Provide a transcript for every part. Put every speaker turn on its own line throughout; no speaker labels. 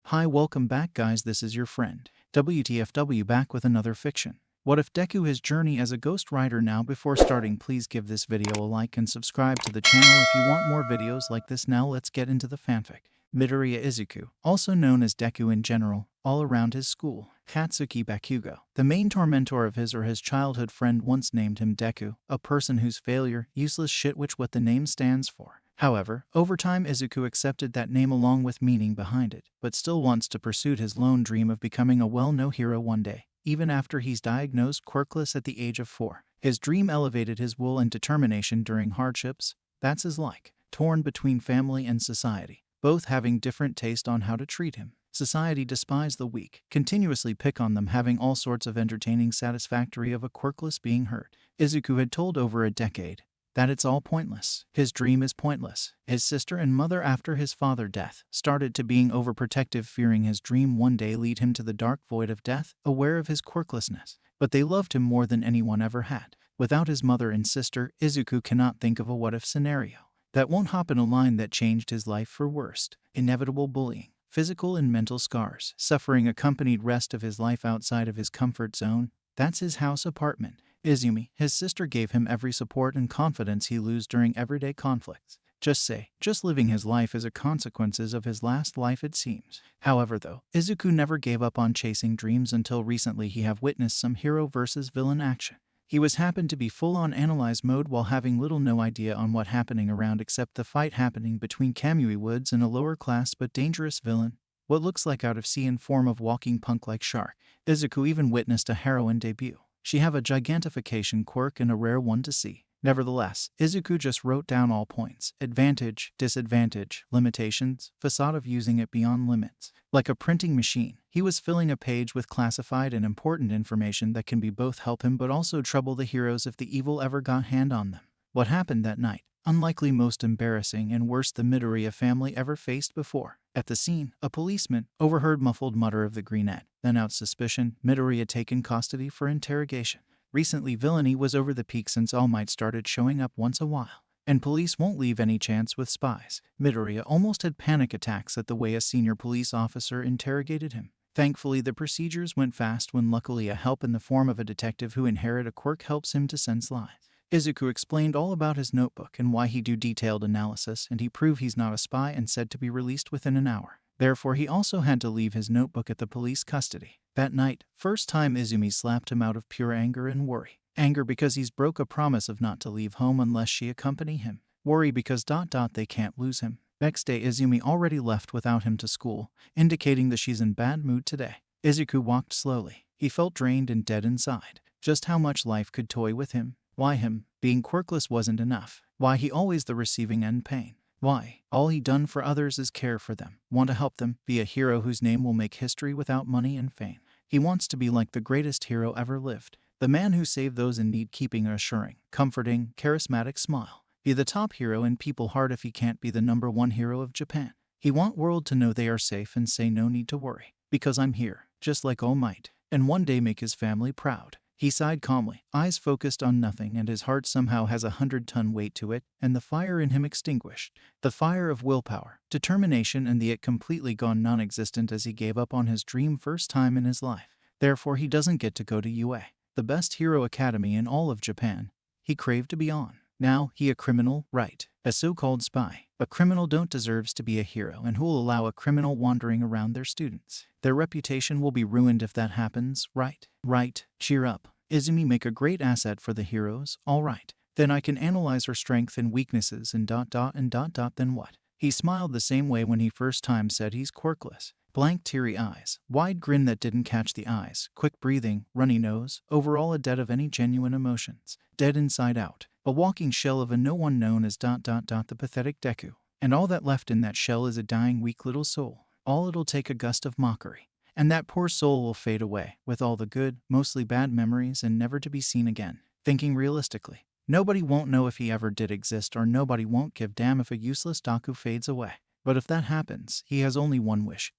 Hi, welcome back guys, this is your friend WTFW back with another fiction. What if Deku his journey as a ghost writer? Now before starting, please give this video a like and subscribe to the channel if you want more videos like this. Now let's get into the fanfic. Midoriya Izuku, also known as Deku in general, all around his school, Katsuki Bakugo, the main tormentor of his or his childhood friend, once named him Deku, a person whose failure, useless shit, which what the name stands for. However, over time Izuku accepted that name along with meaning behind it, but still wants to pursue his lone dream of becoming a well-known hero one day, even after he's diagnosed quirkless at the age of 4. His dream elevated his will and determination during hardships. That's his like, torn between family and society, both having different taste on how to treat him. Society despise the weak, continuously pick on them, having all sorts of entertaining satisfactory of a quirkless being hurt. Izuku had told over a decade that it's all pointless. His dream is pointless. His sister and mother, after his father's death, started to being overprotective, fearing his dream one day lead him to the dark void of death, aware of his quirklessness. But they loved him more than anyone ever had. Without his mother and sister, Izuku cannot think of a what-if scenario that won't hop in a line that changed his life for worst. Inevitable bullying, physical and mental scars, suffering accompanied rest of his life outside of his comfort zone. That's his house apartment. Izumi, his sister, gave him every support and confidence he lose during everyday conflicts. Just living his life as a consequences of his last life, it seems. However though, Izuku never gave up on chasing dreams until recently he have witnessed some hero versus villain action. He was happened to be full-on analyze mode while having little no idea on what happening around except the fight happening between Kamui Woods and a lower class but dangerous villain, what looks like out of sea in form of walking punk like shark. Izuku even witnessed a heroine debut. She have a gigantification quirk and a rare one to see. Nevertheless, Izuku just wrote down all points, advantage, disadvantage, limitations, facade of using it beyond limits. Like a printing machine, he was filling a page with classified and important information that can be both help him but also trouble the heroes if the evil ever got hand on them. What happened that night? Unlikely, most embarrassing and worse the Midoriya family ever faced before. At the scene, a policeman overheard muffled mutter of the greenette, then out suspicion, Midoriya taken custody for interrogation. Recently villainy was over the peak since All Might started showing up once a while, and police won't leave any chance with spies. Midoriya almost had panic attacks at the way a senior police officer interrogated him. Thankfully the procedures went fast when luckily a help in the form of a detective who inherit a quirk helps him to sense lies. Izuku explained all about his notebook and why he do detailed analysis, and he proved he's not a spy and said to be released within an hour. Therefore he also had to leave his notebook at the police custody. That night, first time Izumi slapped him out of pure anger and worry. Anger because he's broke a promise of not to leave home unless she accompany him. Worry because they can't lose him. Next day Izumi already left without him to school, indicating that she's in bad mood today. Izuku walked slowly. He felt drained and dead inside. Just how much life could toy with him. Why him? Being quirkless wasn't enough. Why he always the receiving end pain? Why? All he done for others is care for them, want to help them, be a hero whose name will make history without money and fame. He wants to be like the greatest hero ever lived, the man who saved those in need, keeping a assuring, comforting, charismatic smile. Be the top hero in people heart if he can't be the #1 hero of Japan. He want world to know they are safe and say no need to worry, because I'm here, just like All Might, and one day make his family proud. He sighed calmly, eyes focused on nothing, and his heart somehow has 100-ton weight to it, and the fire in him extinguished. The fire of willpower, determination, and the it completely gone non-existent as he gave up on his dream first time in his life. Therefore he doesn't get to go to UA, the best hero academy in all of Japan. He craved to be on. Now, he a criminal, right? A so-called spy. A criminal don't deserves to be a hero, and who'll allow a criminal wandering around their students? Their reputation will be ruined if that happens, right? Right. Cheer up. Izumi make a great asset for the heroes, alright. Then I can analyze her strength and weaknesses and then what? He smiled the same way when he first time said he's quirkless. Blank teary eyes, wide grin that didn't catch the eyes, quick breathing, runny nose, overall a dead of any genuine emotions. Dead inside out. A walking shell of a no one known as the pathetic Deku. And all that left in that shell is a dying weak little soul. All it'll take a gust of mockery. And that poor soul will fade away, with all the good, mostly bad memories and never to be seen again. Thinking realistically, nobody won't know if he ever did exist, or nobody won't give damn if a useless Deku fades away. But if that happens, he has only one wish.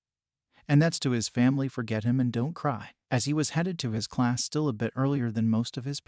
And that's to his family forget him and don't cry. As he was headed to his class still a bit earlier than most of his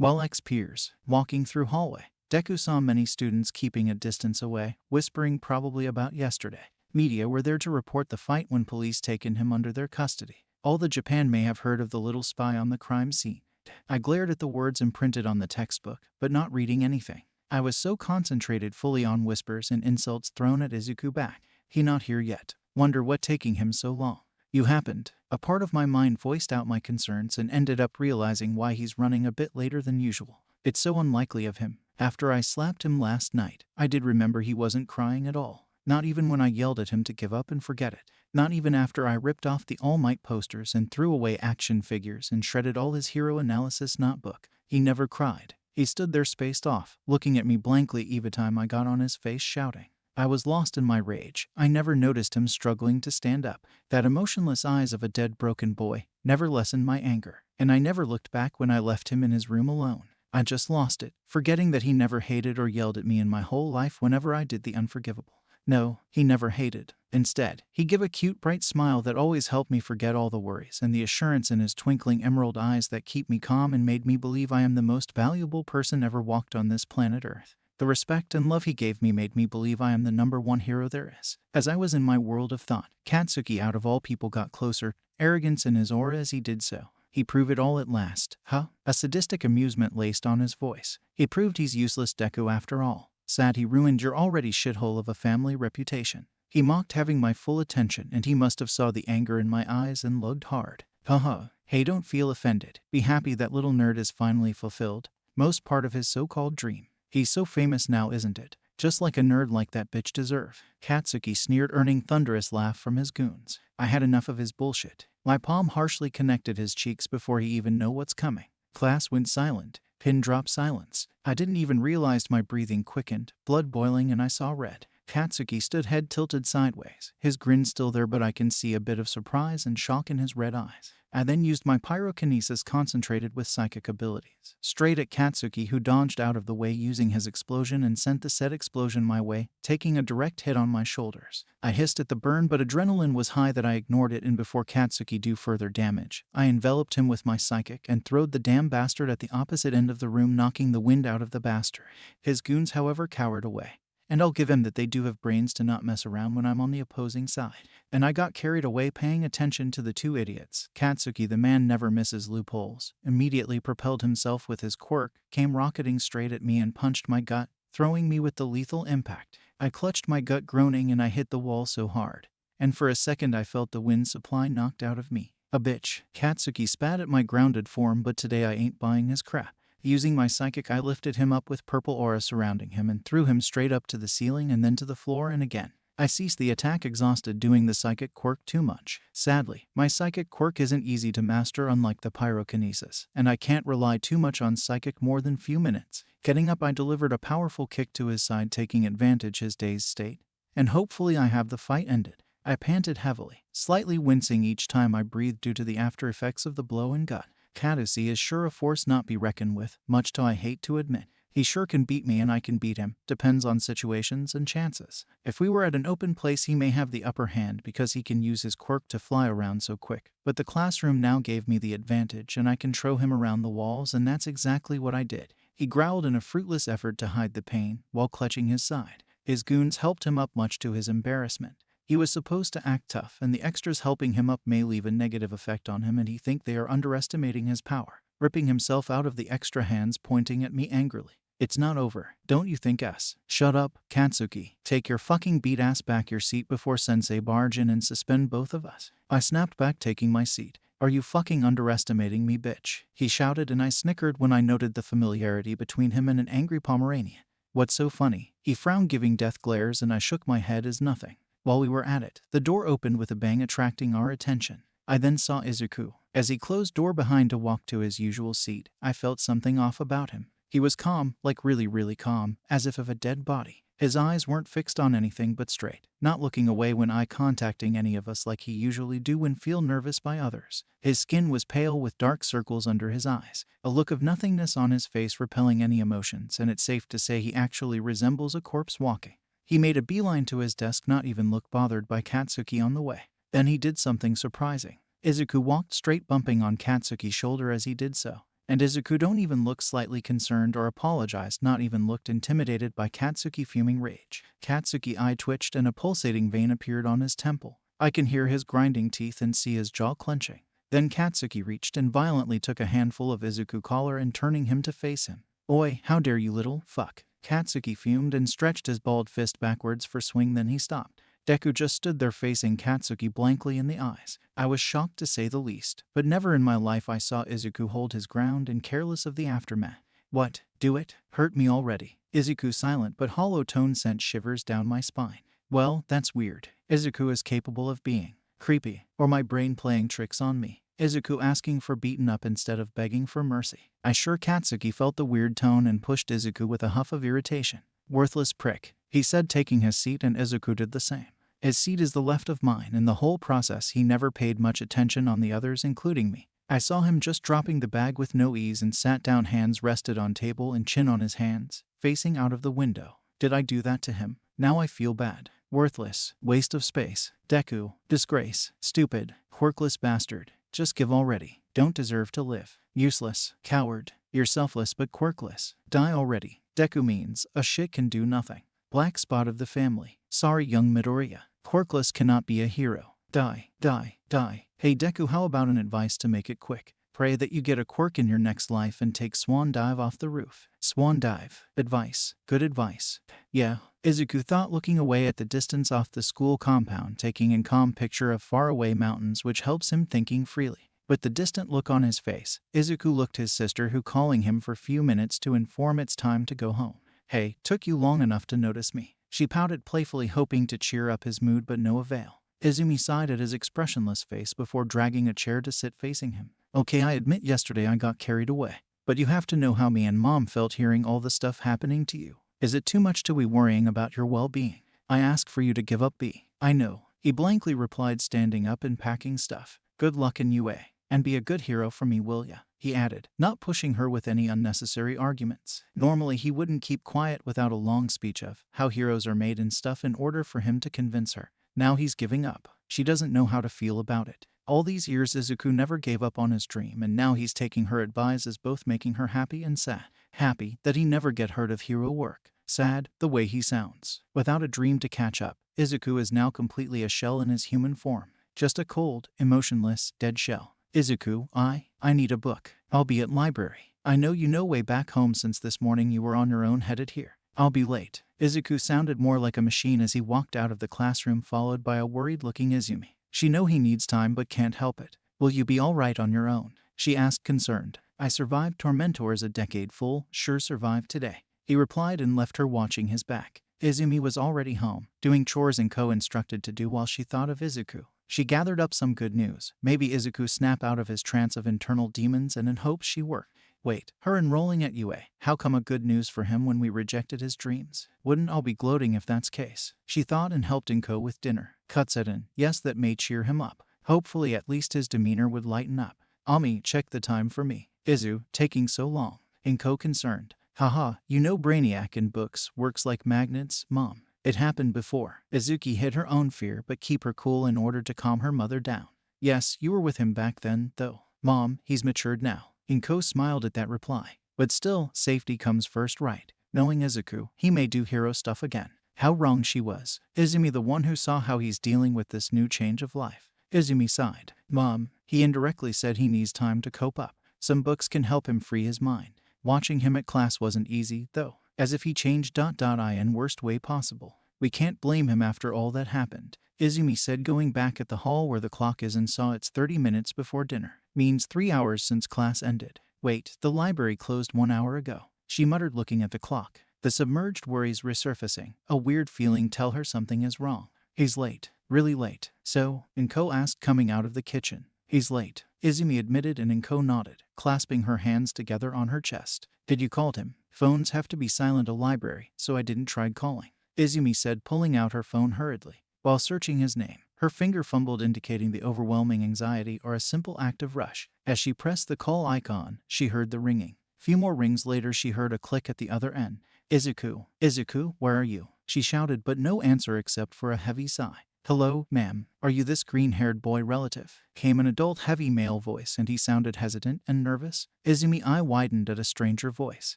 ex-peers, walking through hallway, Deku saw many students keeping a distance away, whispering probably about yesterday. Media were there to report the fight when police taken him under their custody. All the Japan may have heard of the little spy on the crime scene. I glared at the words imprinted on the textbook, but not reading anything. I was so concentrated fully on whispers and insults thrown at Izuku back. He not here yet. Wonder what taking him so long. You happened. A part of my mind voiced out my concerns and ended up realizing why he's running a bit later than usual. It's so unlikely of him. After I slapped him last night, I did remember he wasn't crying at all. Not even when I yelled at him to give up and forget it. Not even after I ripped off the All Might posters and threw away action figures and shredded all his hero analysis notebook. He never cried. He stood there spaced off, looking at me blankly every time I got on his face, shouting. I was lost in my rage. I never noticed him struggling to stand up. That emotionless eyes of a dead broken boy never lessened my anger, and I never looked back when I left him in his room alone. I just lost it, forgetting that he never hated or yelled at me in my whole life whenever I did the unforgivable. No, he never hated. Instead, he gave a cute bright smile that always helped me forget all the worries, and the assurance in his twinkling emerald eyes that keep me calm and made me believe I am the most valuable person ever walked on this planet Earth. The respect and love he gave me made me believe I am the #1 hero there is. As I was in my world of thought, Katsuki out of all people got closer, arrogance in his aura as he did so. He proved it all at last, huh? A sadistic amusement laced on his voice. He proved he's useless, Deku, after all. Sad he ruined your already shithole of a family reputation. He mocked having my full attention, and he must have saw the anger in my eyes and lugged hard. Haha. Hey, don't feel offended. Be happy that little nerd is finally fulfilled. Most part of his so-called dream. He's so famous now, isn't it? Just like a nerd like that bitch deserve. Katsuki sneered, earning thunderous laugh from his goons. I had enough of his bullshit. My palm harshly connected his cheeks before he even knew what's coming. Class went silent. Pin drop silence. I didn't even realize my breathing quickened, blood boiling, and I saw red. Katsuki stood head tilted sideways, his grin still there, but I can see a bit of surprise and shock in his red eyes. I then used my pyrokinesis concentrated with psychic abilities, straight at Katsuki, who dodged out of the way using his explosion and sent the said explosion my way, taking a direct hit on my shoulders. I hissed at the burn, but adrenaline was high that I ignored it, and before Katsuki do further damage, I enveloped him with my psychic and throwed the damn bastard at the opposite end of the room, knocking the wind out of the bastard. His goons, however, cowered away. And I'll give him that they do have brains to not mess around when I'm on the opposing side. And I got carried away paying attention to the two idiots. Katsuki, the man never misses loopholes, immediately propelled himself with his quirk, came rocketing straight at me and punched my gut, throwing me with the lethal impact. I clutched my gut, groaning, and I hit the wall so hard. And for a second I felt the wind supply knocked out of me. A bitch. Katsuki spat at my grounded form, but today I ain't buying his crap. Using my psychic, I lifted him up with purple aura surrounding him and threw him straight up to the ceiling and then to the floor and again. I ceased the attack, exhausted doing the psychic quirk too much. Sadly, my psychic quirk isn't easy to master, unlike the pyrokinesis, and I can't rely too much on psychic more than few minutes. Getting up, I delivered a powerful kick to his side, taking advantage his dazed state, and hopefully I have the fight ended. I panted heavily, slightly wincing each time I breathed due to the after effects of the blow and gut. Katsuki is sure a force not be reckoned with, much to I hate to admit. He sure can beat me and I can beat him, depends on situations and chances. If we were at an open place, he may have the upper hand because he can use his quirk to fly around so quick. But the classroom now gave me the advantage and I can throw him around the walls, and that's exactly what I did. He growled in a fruitless effort to hide the pain while clutching his side. His goons helped him up, much to his embarrassment. He was supposed to act tough, and the extras helping him up may leave a negative effect on him, and he think they are underestimating his power. Ripping himself out of the extra hands, pointing at me angrily. It's not over, don't you think, S? Shut up, Katsuki. Take your fucking beat ass back your seat before sensei barge in and suspend both of us. I snapped back, taking my seat. Are you fucking underestimating me, bitch? He shouted, and I snickered when I noted the familiarity between him and an angry Pomeranian. What's so funny? He frowned, giving death glares, and I shook my head as nothing. While we were at it, the door opened with a bang, attracting our attention. I then saw Izuku. As he closed door behind to walk to his usual seat, I felt something off about him. He was calm, like really calm, as if of a dead body. His eyes weren't fixed on anything but straight, not looking away when eye contacting any of us like he usually do when feel nervous by others. His skin was pale with dark circles under his eyes, a look of nothingness on his face repelling any emotions, and it's safe to say he actually resembles a corpse walking. He made a beeline to his desk, not even look bothered by Katsuki on the way. Then he did something surprising. Izuku walked straight, bumping on Katsuki's shoulder as he did so. And Izuku don't even look slightly concerned or apologized, not even looked intimidated by Katsuki fuming rage. Katsuki eye twitched and a pulsating vein appeared on his temple. I can hear his grinding teeth and see his jaw clenching. Then Katsuki reached and violently took a handful of Izuku collar and turning him to face him. Oi, how dare you little fuck. Katsuki fumed and stretched his balled fist backwards for swing, then he stopped. Deku just stood there facing Katsuki blankly in the eyes. I was shocked to say the least, but never in my life I saw Izuku hold his ground and careless of the aftermath. What? Do it? Hurt me already. Izuku's silent but hollow tone sent shivers down my spine. Well, that's weird. Izuku is capable of being creepy, or my brain playing tricks on me. Izuku asking for beaten up instead of begging for mercy. I sure Katsuki felt the weird tone and pushed Izuku with a huff of irritation. Worthless prick, he said, taking his seat, and Izuku did the same. His seat is the left of mine. In the whole process he never paid much attention on the others, including me. I saw him just dropping the bag with no ease and sat down, hands rested on table and chin on his hands, facing out of the window. Did I do that to him? Now I feel bad. Worthless, waste of space, Deku, disgrace, stupid, quirkless bastard. Just give already. Don't deserve to live. Useless, coward. You're selfless but quirkless. Die already. Deku means a shit can do nothing. Black spot of the family. Sorry, young Midoriya. Quirkless cannot be a hero. Die, die, die. Hey Deku, how about an advice to make it quick? Pray that you get a quirk in your next life and take swan dive off the roof. Swan dive. Advice. Good advice. Yeah, Izuku thought, looking away at the distance off the school compound, taking in calm picture of faraway mountains, which helps him thinking freely. With the distant look on his face, Izuku looked his sister, who calling him for few minutes to inform it's time to go home. Hey, took you long enough to notice me. She pouted playfully, hoping to cheer up his mood, but no avail. Izumi sighed at his expressionless face before dragging a chair to sit facing him. Okay, I admit yesterday I got carried away. But you have to know how me and Mom felt hearing all the stuff happening to you. Is it too much to be worrying about your well-being? I ask for you to give up B. I know, he blankly replied, standing up and packing stuff. Good luck in UA. And be a good hero for me, will ya? He added, not pushing her with any unnecessary arguments. Normally he wouldn't keep quiet without a long speech of how heroes are made and stuff in order for him to convince her. Now he's giving up. She doesn't know how to feel about it. All these years Izuku never gave up on his dream, and now he's taking her advice as both making her happy and sad. Happy that he never get heard of hero work. Sad, the way he sounds. Without a dream to catch up, Izuku is now completely a shell in his human form. Just a cold, emotionless, dead shell. Izuku, I need a book. I'll be at library. I know you know, way back home since this morning you were on your own headed here. I'll be late. Izuku sounded more like a machine as he walked out of the classroom, followed by a worried-looking Izumi. She know he needs time but can't help it. Will you be all right on your own? She asked, concerned. I survived tormentors a decade full, sure survived today. He replied and left her watching his back. Izumi was already home, doing chores and instructed to do while she thought of Izuku. She gathered up some good news. Maybe Izuku snap out of his trance of internal demons, and in hopes she worked. Wait, her enrolling at UA. How come a good news for him when we rejected his dreams? Wouldn't all be gloating if that's case? She thought and helped Inko with dinner. Cut said in. Yes, that may cheer him up. Hopefully at least his demeanor would lighten up. Ami, check the time for me. Izu, taking so long. Inko concerned. Haha, you know Brainiac in books works like magnets, Mom. It happened before. Izuki hid her own fear but keep her cool in order to calm her mother down. Yes, you were with him back then, though. Mom, he's matured now. Inko smiled at that reply. But still, safety comes first, right? Knowing Izuku, he may do hero stuff again. How wrong she was. Izumi the one who saw how he's dealing with this new change of life. Izumi sighed. Mom, he indirectly said he needs time to cope up. Some books can help him free his mind. Watching him at class wasn't easy, though. As if he changed I in worst way possible. We can't blame him after all that happened. Izumi said, going back at the hall where the clock is, and saw it's 30 minutes before dinner. Means 3 hours since class ended. Wait, the library closed 1 hour ago. She muttered, looking at the clock. The submerged worries resurfacing. A weird feeling tell her something is wrong. He's late. Really late. So? Inko asked, coming out of the kitchen. He's late. Izumi admitted, and Inko nodded, clasping her hands together on her chest. Did you call him? Phones have to be silent at library, so I didn't try calling. Izumi said, pulling out her phone hurriedly. While searching his name, her finger fumbled, indicating the overwhelming anxiety or a simple act of rush. As she pressed the call icon, she heard the ringing. Few more rings later, she heard a click at the other end. Izuku, Izuku, where are you? She shouted, but no answer except for a heavy sigh. "Hello, ma'am. Are you this green-haired boy relative?" Came an adult heavy male voice, and he sounded hesitant and nervous. Izumi's eye widened at a stranger voice.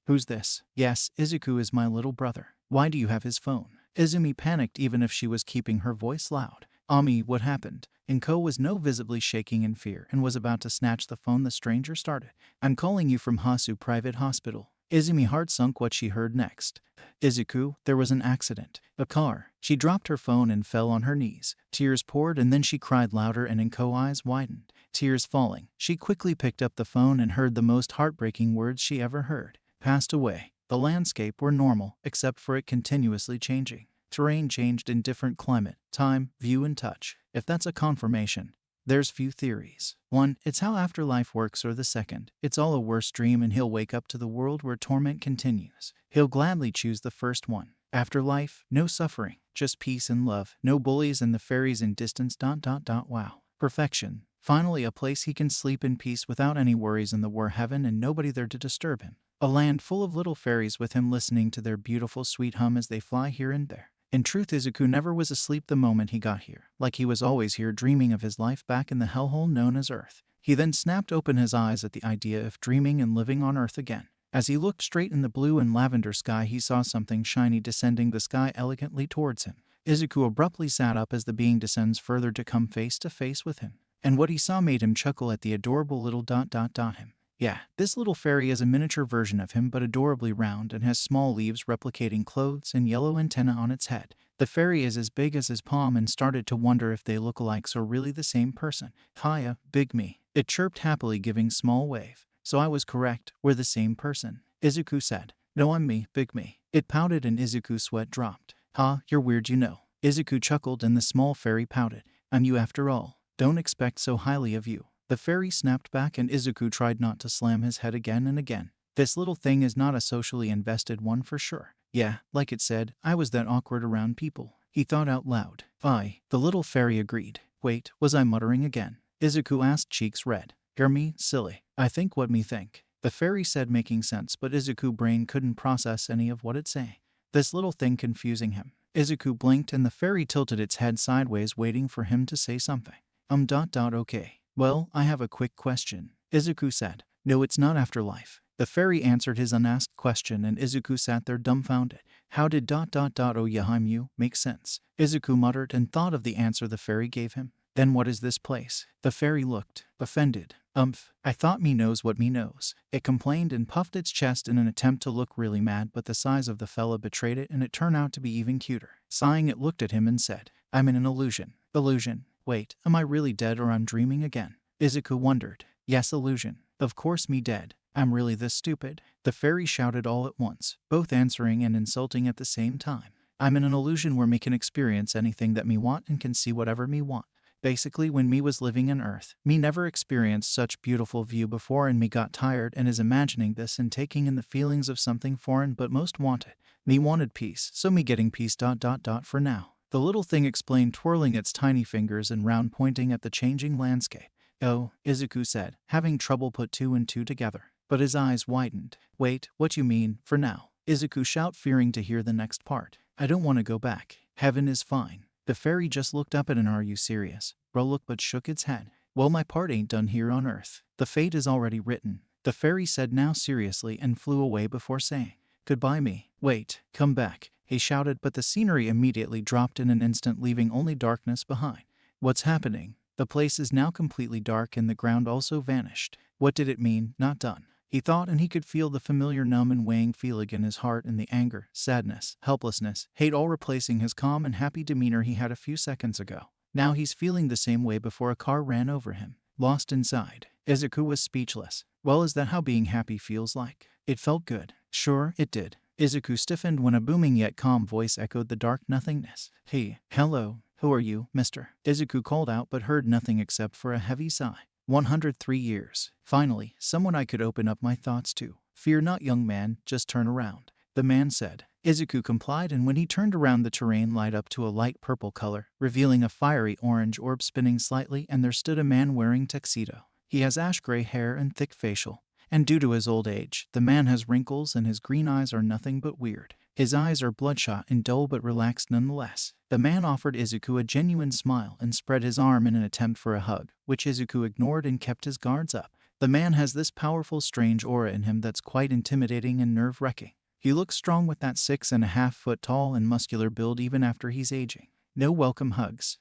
"Who's this?" "Yes, Izuku is my little brother. Why do you have his phone?" Izumi panicked even if she was keeping her voice loud. "Ami, what happened?" Inko was now visibly shaking in fear and was about to snatch the phone the stranger started. "I'm calling you from Hasu Private Hospital." Izumi's heart sunk what she heard next. "Izuku, there was an accident. A car." She dropped her phone and fell on her knees. Tears poured and then she cried louder and Inko's eyes widened. Tears falling, she quickly picked up the phone and heard the most heartbreaking words she ever heard. "Passed away." The landscape were normal, except for it continuously changing. Terrain changed in different climate, time, view and touch. If that's a confirmation, there's few theories. One, it's how afterlife works, or the second, it's all a worse dream and he'll wake up to the world where torment continues. He'll gladly choose the first one. Afterlife, no suffering, just peace and love, no bullies and the fairies in distance. Wow. Perfection. Finally a place he can sleep in peace without any worries in the war heaven and nobody there to disturb him. A land full of little fairies with him listening to their beautiful sweet hum as they fly here and there. In truth, Izuku never was asleep the moment he got here, like he was always here dreaming of his life back in the hellhole known as Earth. He then snapped open his eyes at the idea of dreaming and living on Earth again. As he looked straight in the blue and lavender sky, he saw something shiny descending the sky elegantly towards him. Izuku abruptly sat up as the being descends further to come face to face with him. And what he saw made him chuckle at the adorable little him. Yeah, this little fairy is a miniature version of him but adorably round and has small leaves replicating clothes and yellow antenna on its head. The fairy is as big as his palm and started to wonder if they lookalikes or really the same person. "Hiya, big me." It chirped happily, giving small wave. "So I was correct, we're the same person," Izuku said. "No, I'm me, big me." It pouted and Izuku's sweat dropped. "Ha, you're weird, you know." Izuku chuckled and the small fairy pouted. "I'm you after all. Don't expect so highly of you." The fairy snapped back and Izuku tried not to slam his head again and again. This little thing is not a socially invested one for sure. "Yeah, like it said, I was that awkward around people," he thought out loud. "Aye," the little fairy agreed. "Wait, was I muttering again?" Izuku asked, cheeks red. "Hear me, silly. I think what me think," the fairy said, making sense, but Izuku's brain couldn't process any of what it say. This little thing confusing him. Izuku blinked and the fairy tilted its head sideways, waiting for him to say something. Okay. "Well, I have a quick question," Izuku said. "No, it's not afterlife." The fairy answered his unasked question and Izuku sat there dumbfounded. How did you make sense? Izuku muttered and thought of the answer the fairy gave him. "Then what is this place?" The fairy looked offended. I thought me knows what me knows." It complained and puffed its chest in an attempt to look really mad, but the size of the fella betrayed it and it turned out to be even cuter. Sighing, it looked at him and said, "I'm in an illusion." "Illusion? Wait, am I really dead or I'm dreaming again?" Izuku wondered. "Yes, illusion. Of course me dead. I'm really this stupid?" The fairy shouted all at once, both answering and insulting at the same time. "I'm in an illusion where me can experience anything that me want and can see whatever me want. Basically, when me was living on Earth, me never experienced such beautiful view before and me got tired and is imagining this and taking in the feelings of something foreign but most wanted. Me wanted peace, so me getting peace. For now." The little thing explained, twirling its tiny fingers and round, pointing at the changing landscape. "Oh," Izuku said, having trouble put two and two together. But his eyes widened. "Wait, what you mean, for now?" Izuku shout, fearing to hear the next part. "I don't want to go back. Heaven is fine." The fairy just looked up at an "Are you serious, bro?" look but shook its head. "Well, my part ain't done here on Earth. The fate is already written," the fairy said now seriously and flew away before saying, "Goodbye me." "Wait, come back," he shouted, but the scenery immediately dropped in an instant, leaving only darkness behind. "What's happening?" The place is now completely dark and the ground also vanished. What did it mean, not done? He thought, and he could feel the familiar numb and weighing feeling in his heart and the anger, sadness, helplessness, hate all replacing his calm and happy demeanor he had a few seconds ago. Now he's feeling the same way before a car ran over him. Lost inside. Izuku was speechless. Well, is that how being happy feels like? It felt good. Sure, it did. Izuku stiffened when a booming yet calm voice echoed the dark nothingness. "Hey, hello, who are you, mister?" Izuku called out but heard nothing except for a heavy sigh. 103 years. Finally, someone I could open up my thoughts to. "Fear not, young man, just turn around," the man said. Izuku complied, and when he turned around, the terrain light up to a light purple color, revealing a fiery orange orb spinning slightly, and there stood a man wearing tuxedo. He has ash-gray hair and thick facial, and due to his old age, the man has wrinkles and his green eyes are nothing but weird. His eyes are bloodshot and dull but relaxed nonetheless. The man offered Izuku a genuine smile and spread his arm in an attempt for a hug, which Izuku ignored and kept his guards up. The man has this powerful, strange aura in him that's quite intimidating and nerve-wracking. He looks strong with that 6.5-foot tall and muscular build even after he's aging. No welcome hugs.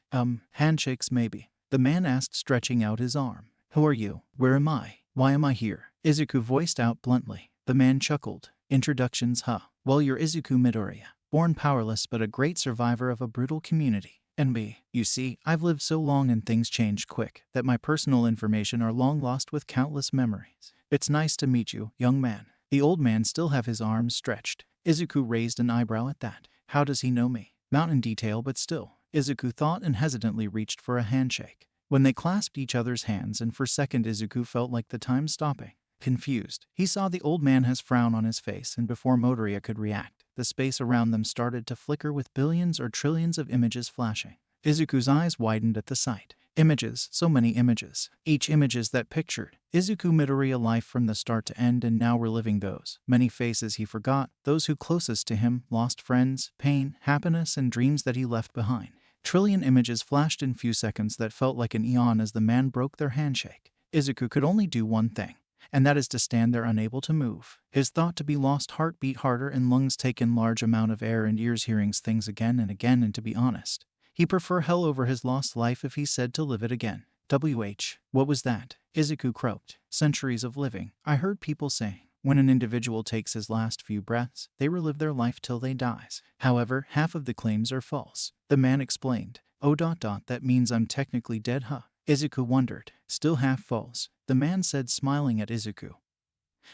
Handshakes maybe. The man asked, stretching out his arm. Who are you? Where am I? Why am I here? Izuku voiced out bluntly. The man chuckled. Introductions, huh? Well, you're Izuku Midoriya, born powerless but a great survivor of a brutal community. And me. You see, I've lived so long and things change quick that my personal information are long lost with countless memories. It's nice to meet you, young man. The old man still have his arms stretched. Izuku raised an eyebrow at that. How does he know me? Not in detail, but still. Izuku thought and hesitantly reached for a handshake. When they clasped each other's hands, and for a second Izuku felt like the time stopping. Confused, he saw the old man has frown on his face, and before Midoriya could react, the space around them started to flicker with billions or trillions of images flashing. Izuku's eyes widened at the sight. Images, so many images. Each images that pictured Izuku Midoriya life from the start to end, and now reliving those many faces he forgot, those who closest to him, lost friends, pain, happiness, and dreams that he left behind. Trillion images flashed in few seconds that felt like an eon as the man broke their handshake. Izuku could only do one thing, and that is to stand there unable to move. His thought to be lost, heart beat harder and lungs take in large amount of air and ears hearing things again and again, and to be honest, he prefer hell over his lost life if he said to live it again. What was that? Izuku croaked. Centuries of living. I heard people saying, when an individual takes his last few breaths, they relive their life till they dies. However, half of the claims are false. The man explained. That means I'm technically dead, huh? Izuku wondered. Still half false. The man said, smiling at Izuku,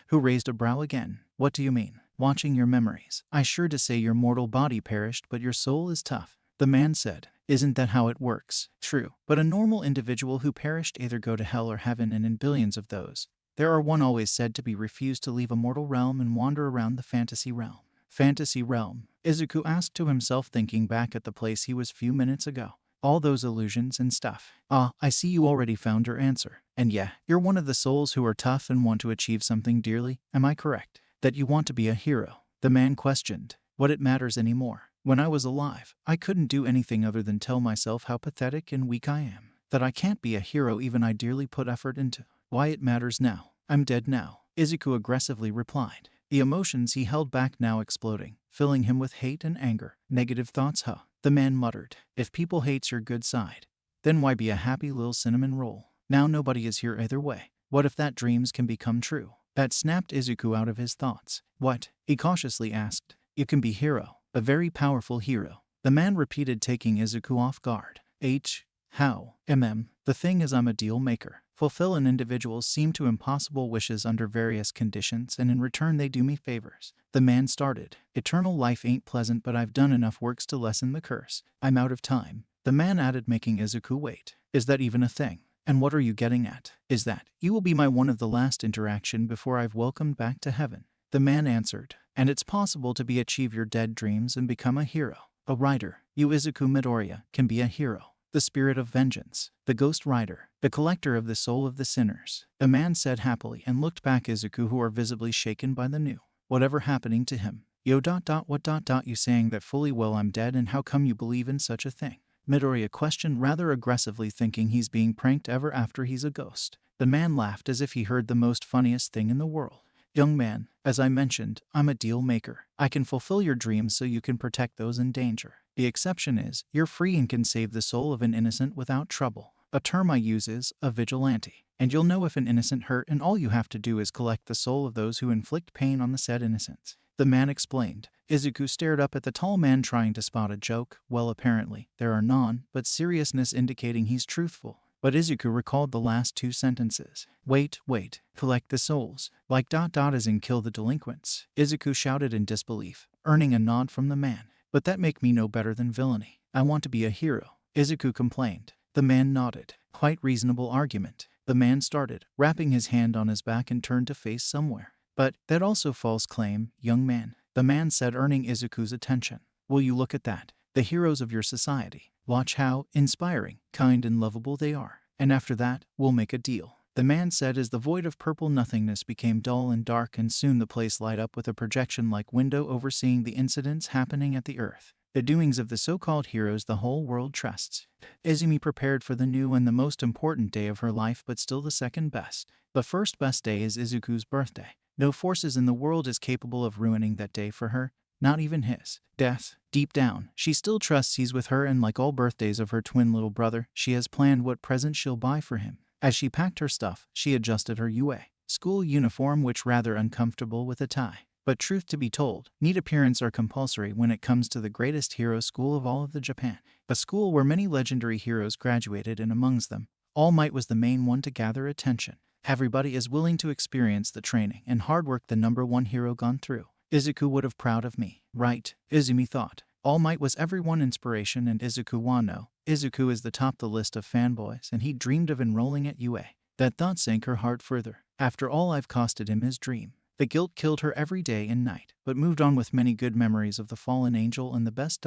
who raised a brow again. What do you mean? Watching your memories. I sure to say your mortal body perished, but your soul is tough. The man said, isn't that how it works? True, but a normal individual who perished either go to hell or heaven, and in billions of those, there are one always said to be refused to leave a mortal realm and wander around the fantasy realm. Fantasy realm? Izuku asked to himself, thinking back at the place he was few minutes ago. All those illusions and stuff. Ah, I see you already found your answer. And yeah, you're one of the souls who are tough and want to achieve something dearly, am I correct? That you want to be a hero? The man questioned. What it matters anymore? When I was alive, I couldn't do anything other than tell myself how pathetic and weak I am. That I can't be a hero even I dearly put effort into. Why it matters now? I'm dead now, Izuku aggressively replied. The emotions he held back now exploding, filling him with hate and anger. Negative thoughts, huh? The man muttered. If people hates your good side, then why be a happy little cinnamon roll? Now nobody is here either way. What if that dreams can become true? That snapped Izuku out of his thoughts. What? He cautiously asked. You can be hero. A very powerful hero. The man repeated, taking Izuku off guard. How? The thing is, I'm a deal maker. Fulfill an individual's seem to impossible wishes under various conditions, and in return they do me favors. The man started. Eternal life ain't pleasant, but I've done enough works to lessen the curse. I'm out of time. The man added, making Izuku wait. Is that even a thing? And what are you getting at? Is that you will be my one of the last interaction before I've welcomed back to heaven? The man answered. And it's possible to be achieve your dead dreams and become a hero. A rider. You Izuku Midoriya can be a hero. The spirit of vengeance. The ghost rider. The collector of the soul of the sinners. The man said happily and looked back Izuku, who are visibly shaken by the new. Whatever happening to him? What you saying that fully well I'm dead, and how come you believe in such a thing? Midoriya questioned rather aggressively, thinking he's being pranked ever after he's a ghost. The man laughed as if he heard the most funniest thing in the world. Young man, as I mentioned, I'm a deal maker. I can fulfill your dreams so you can protect those in danger. The exception is, you're free and can save the soul of an innocent without trouble. A term I use is a vigilante. And you'll know if an innocent hurt, and all you have to do is collect the soul of those who inflict pain on the said innocents. The man explained. Izuku stared up at the tall man, trying to spot a joke. Well, apparently, there are none, but seriousness indicating he's truthful. But Izuku recalled the last two sentences. Wait, collect the souls. Like ... as in kill the delinquents. Izuku shouted in disbelief, earning a nod from the man. But that make me no better than villainy. I want to be a hero, Izuku complained. The man nodded. Quite reasonable argument. The man started, wrapping his hand on his back, and turned to face somewhere. But that also false claim, young man, the man said, earning Izuku's attention. Will you look at that? The heroes of your society. Watch how inspiring, kind, and lovable they are. And after that, we'll make a deal. the man said as the void of purple nothingness became dull and dark, and soon the place light up with a projection-like window overseeing the incidents happening at the Earth. The doings of the so-called heroes the whole world trusts. Izumi prepared for the new and the most important day of her life, but still the second best. The first best day is Izuku's birthday. No forces in the world is capable of ruining that day for her, not even his death. Deep down, she still trusts he's with her, and like all birthdays of her twin little brother, she has planned what present she'll buy for him. As she packed her stuff, she adjusted her UA school uniform, which rather uncomfortable with a tie. But truth to be told, neat appearance are compulsory when it comes to the greatest hero school of all of the Japan. A school where many legendary heroes graduated, and amongst them, All Might was the main one to gather attention. Everybody is willing to experience the training and hard work the #1 hero gone through. Izuku would have proud of me, right? Izumi thought. All Might was everyone inspiration, and Izuku wano. Izuku is the top the list of fanboys, and he dreamed of enrolling at UA. That thought sank her heart further. After all I've costed him his dream. The guilt killed her every day and night, but moved on with many good memories of the fallen angel and the best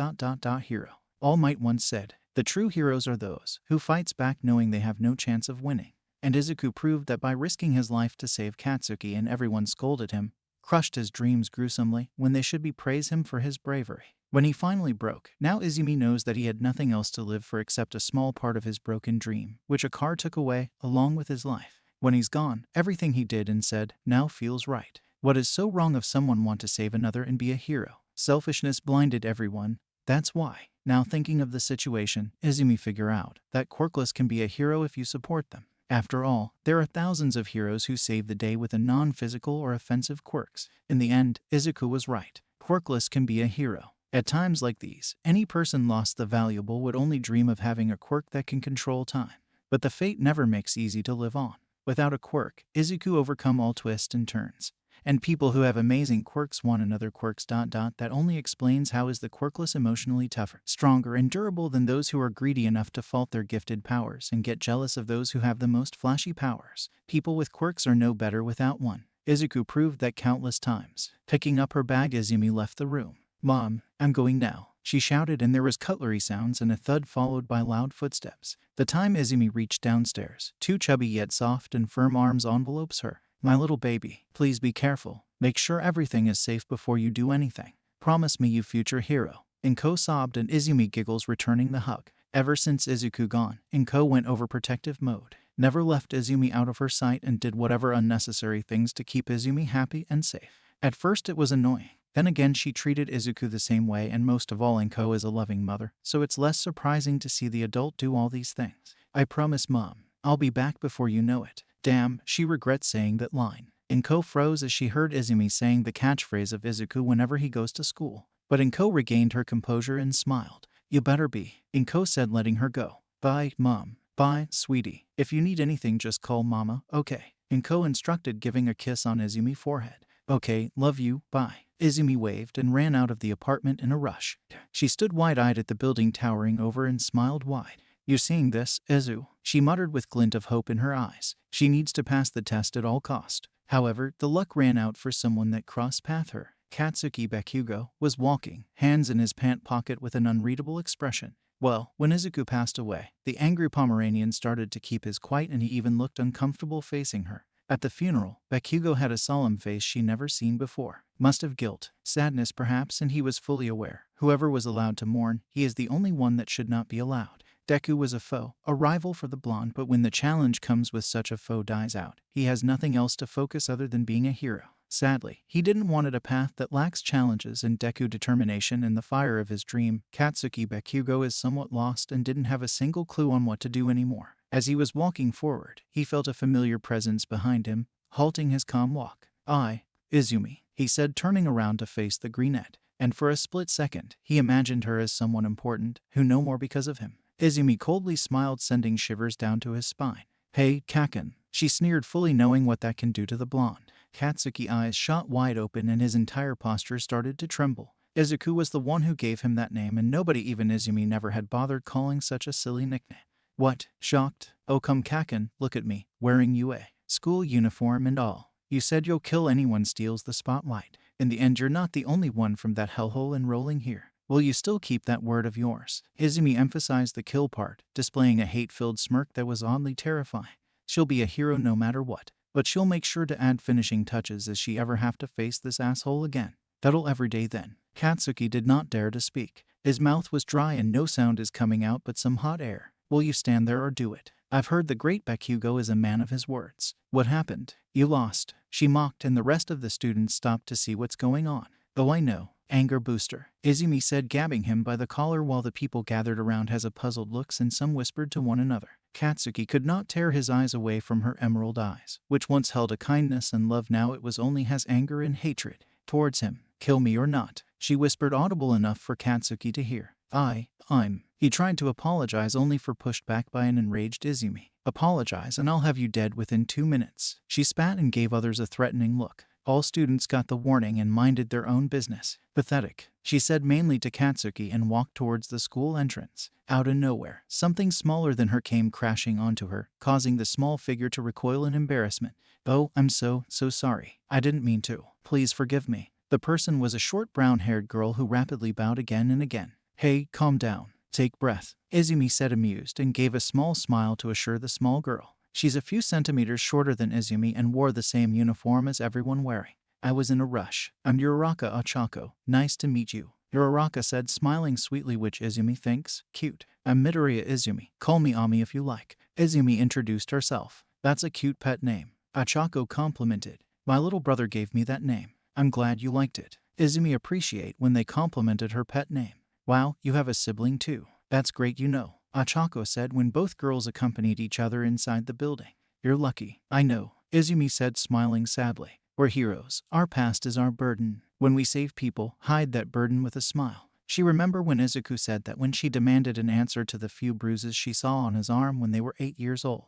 hero. All Might once said, the true heroes are those who fights back knowing they have no chance of winning. And Izuku proved that by risking his life to save Katsuki, and everyone scolded him, crushed his dreams gruesomely, when they should be praise him for his bravery. When he finally broke, now Izumi knows that he had nothing else to live for except a small part of his broken dream, which a car took away, along with his life. When he's gone, everything he did and said now feels right. What is so wrong of someone want to save another and be a hero? Selfishness blinded everyone. That's why. Now thinking of the situation, Izumi figure out that quirkless can be a hero if you support them. After all, there are thousands of heroes who save the day with a non-physical or offensive quirks. In the end, Izuku was right. Quirkless can be a hero. At times like these, any person lost the valuable would only dream of having a quirk that can control time. But the fate never makes easy to live on. Without a quirk, Izuku overcome all twists and turns. And people who have amazing quirks want another quirks. That only explains how is the quirkless emotionally tougher, stronger, and durable than those who are greedy enough to fault their gifted powers and get jealous of those who have the most flashy powers. People with quirks are no better without one. Izuku proved that countless times. Picking up her bag, Izumi left the room. Mom, I'm going now, she shouted, and there was cutlery sounds and a thud followed by loud footsteps. The time Izumi reached downstairs, two chubby yet soft and firm arms envelopes her. My little baby, please be careful. Make sure everything is safe before you do anything. Promise me, you future hero. Inko sobbed, and Izumi giggles, returning the hug. Ever since Izuku gone, Inko went overprotective mode. Never left Izumi out of her sight and did whatever unnecessary things to keep Izumi happy and safe. At first it was annoying. Then again she treated Izuku the same way, and most of all Inko is a loving mother, so it's less surprising to see the adult do all these things. I promise, Mom. I'll be back before you know it. Damn, she regrets saying that line. Inko froze as she heard Izumi saying the catchphrase of Izuku whenever he goes to school. But Inko regained her composure and smiled. You better be, Inko said, letting her go. Bye, Mom. Bye, sweetie. If you need anything, just call Mama, okay? Inko instructed, giving a kiss on Izumi's forehead. Okay, love you, bye. Izumi waved and ran out of the apartment in a rush. She stood wide-eyed at the building towering over and smiled wide. You seeing this, Izu? She muttered with glint of hope in her eyes. She needs to pass the test at all cost. However, the luck ran out for someone that crossed path her. Katsuki Bakugo was walking, hands in his pant pocket with an unreadable expression. Well, when Izuku passed away, the angry Pomeranian started to keep his quiet, and he even looked uncomfortable facing her. At the funeral, Bakugo had a solemn face she never seen before. Must have guilt, sadness perhaps, and he was fully aware. Whoever was allowed to mourn, he is the only one that should not be allowed. Deku was a foe, a rival for the blonde, but when the challenge comes with such a foe dies out, he has nothing else to focus other than being a hero. Sadly, he didn't want a path that lacks challenges and Deku determination and the fire of his dream. Katsuki Bakugo is somewhat lost and didn't have a single clue on what to do anymore. As he was walking forward, he felt a familiar presence behind him, halting his calm walk. Izumi, he said, turning around to face the brunette, and for a split second, he imagined her as someone important, who knew more because of him. Izumi coldly smiled, sending shivers down to his spine. Hey, Kaken, she sneered, fully knowing what that can do to the blonde. Katsuki's eyes shot wide open and his entire posture started to tremble. Izuku was the one who gave him that name, and nobody, even Izumi, never had bothered calling such a silly nickname. What? Shocked? Oh come Kaken, look at me, wearing UA school uniform and all. You said you'll kill anyone steals the spotlight. In the end, you're not the only one from that hellhole enrolling here. Will you still keep that word of yours? Izumi emphasized the kill part, displaying a hate-filled smirk that was oddly terrifying. She'll be a hero no matter what. But she'll make sure to add finishing touches if she ever have to face this asshole again. That'll every day then. Katsuki did not dare to speak. His mouth was dry and no sound is coming out but some hot air. Will you stand there or do it? I've heard the great Bakugo is a man of his words. What happened? You lost. She mocked and the rest of the students stopped to see what's going on. Oh, I know. Anger booster. Izumi said, grabbing him by the collar while the people gathered around has a puzzled looks and some whispered to one another. Katsuki could not tear his eyes away from her emerald eyes, which once held a kindness and love, now it was only has anger and hatred towards him. Kill me or not, she whispered, audible enough for Katsuki to hear. I'm. He tried to apologize only for pushed back by an enraged Izumi. Apologize and I'll have you dead within 2 minutes. She spat and gave others a threatening look. All students got the warning and minded their own business. Pathetic, she said mainly to Katsuki and walked towards the school entrance. Out of nowhere, something smaller than her came crashing onto her, causing the small figure to recoil in embarrassment. Oh, I'm so sorry. I didn't mean to. Please forgive me. The person was a short brown-haired girl who rapidly bowed again and again. Hey, calm down. Take breath, Izumi said, amused, and gave a small smile to assure the small girl. She's a few centimeters shorter than Izumi and wore the same uniform as everyone wearing. I was in a rush. I'm Uraraka Ochako. Nice to meet you, Uraraka said, smiling sweetly, which Izumi thinks cute. I'm Midoriya Izumi. Call me Ami if you like. Izumi introduced herself. That's a cute pet name, Ochako complimented. My little brother gave me that name. I'm glad you liked it. Izumi appreciated when they complimented her pet name. Wow, you have a sibling too. That's great, you know, Ochako said when both girls accompanied each other inside the building. You're lucky. I know, Izumi said, smiling sadly. We're heroes. Our past is our burden. When we save people, hide that burden with a smile. She remembered when Izuku said that when she demanded an answer to the few bruises she saw on his arm when they were 8 years old.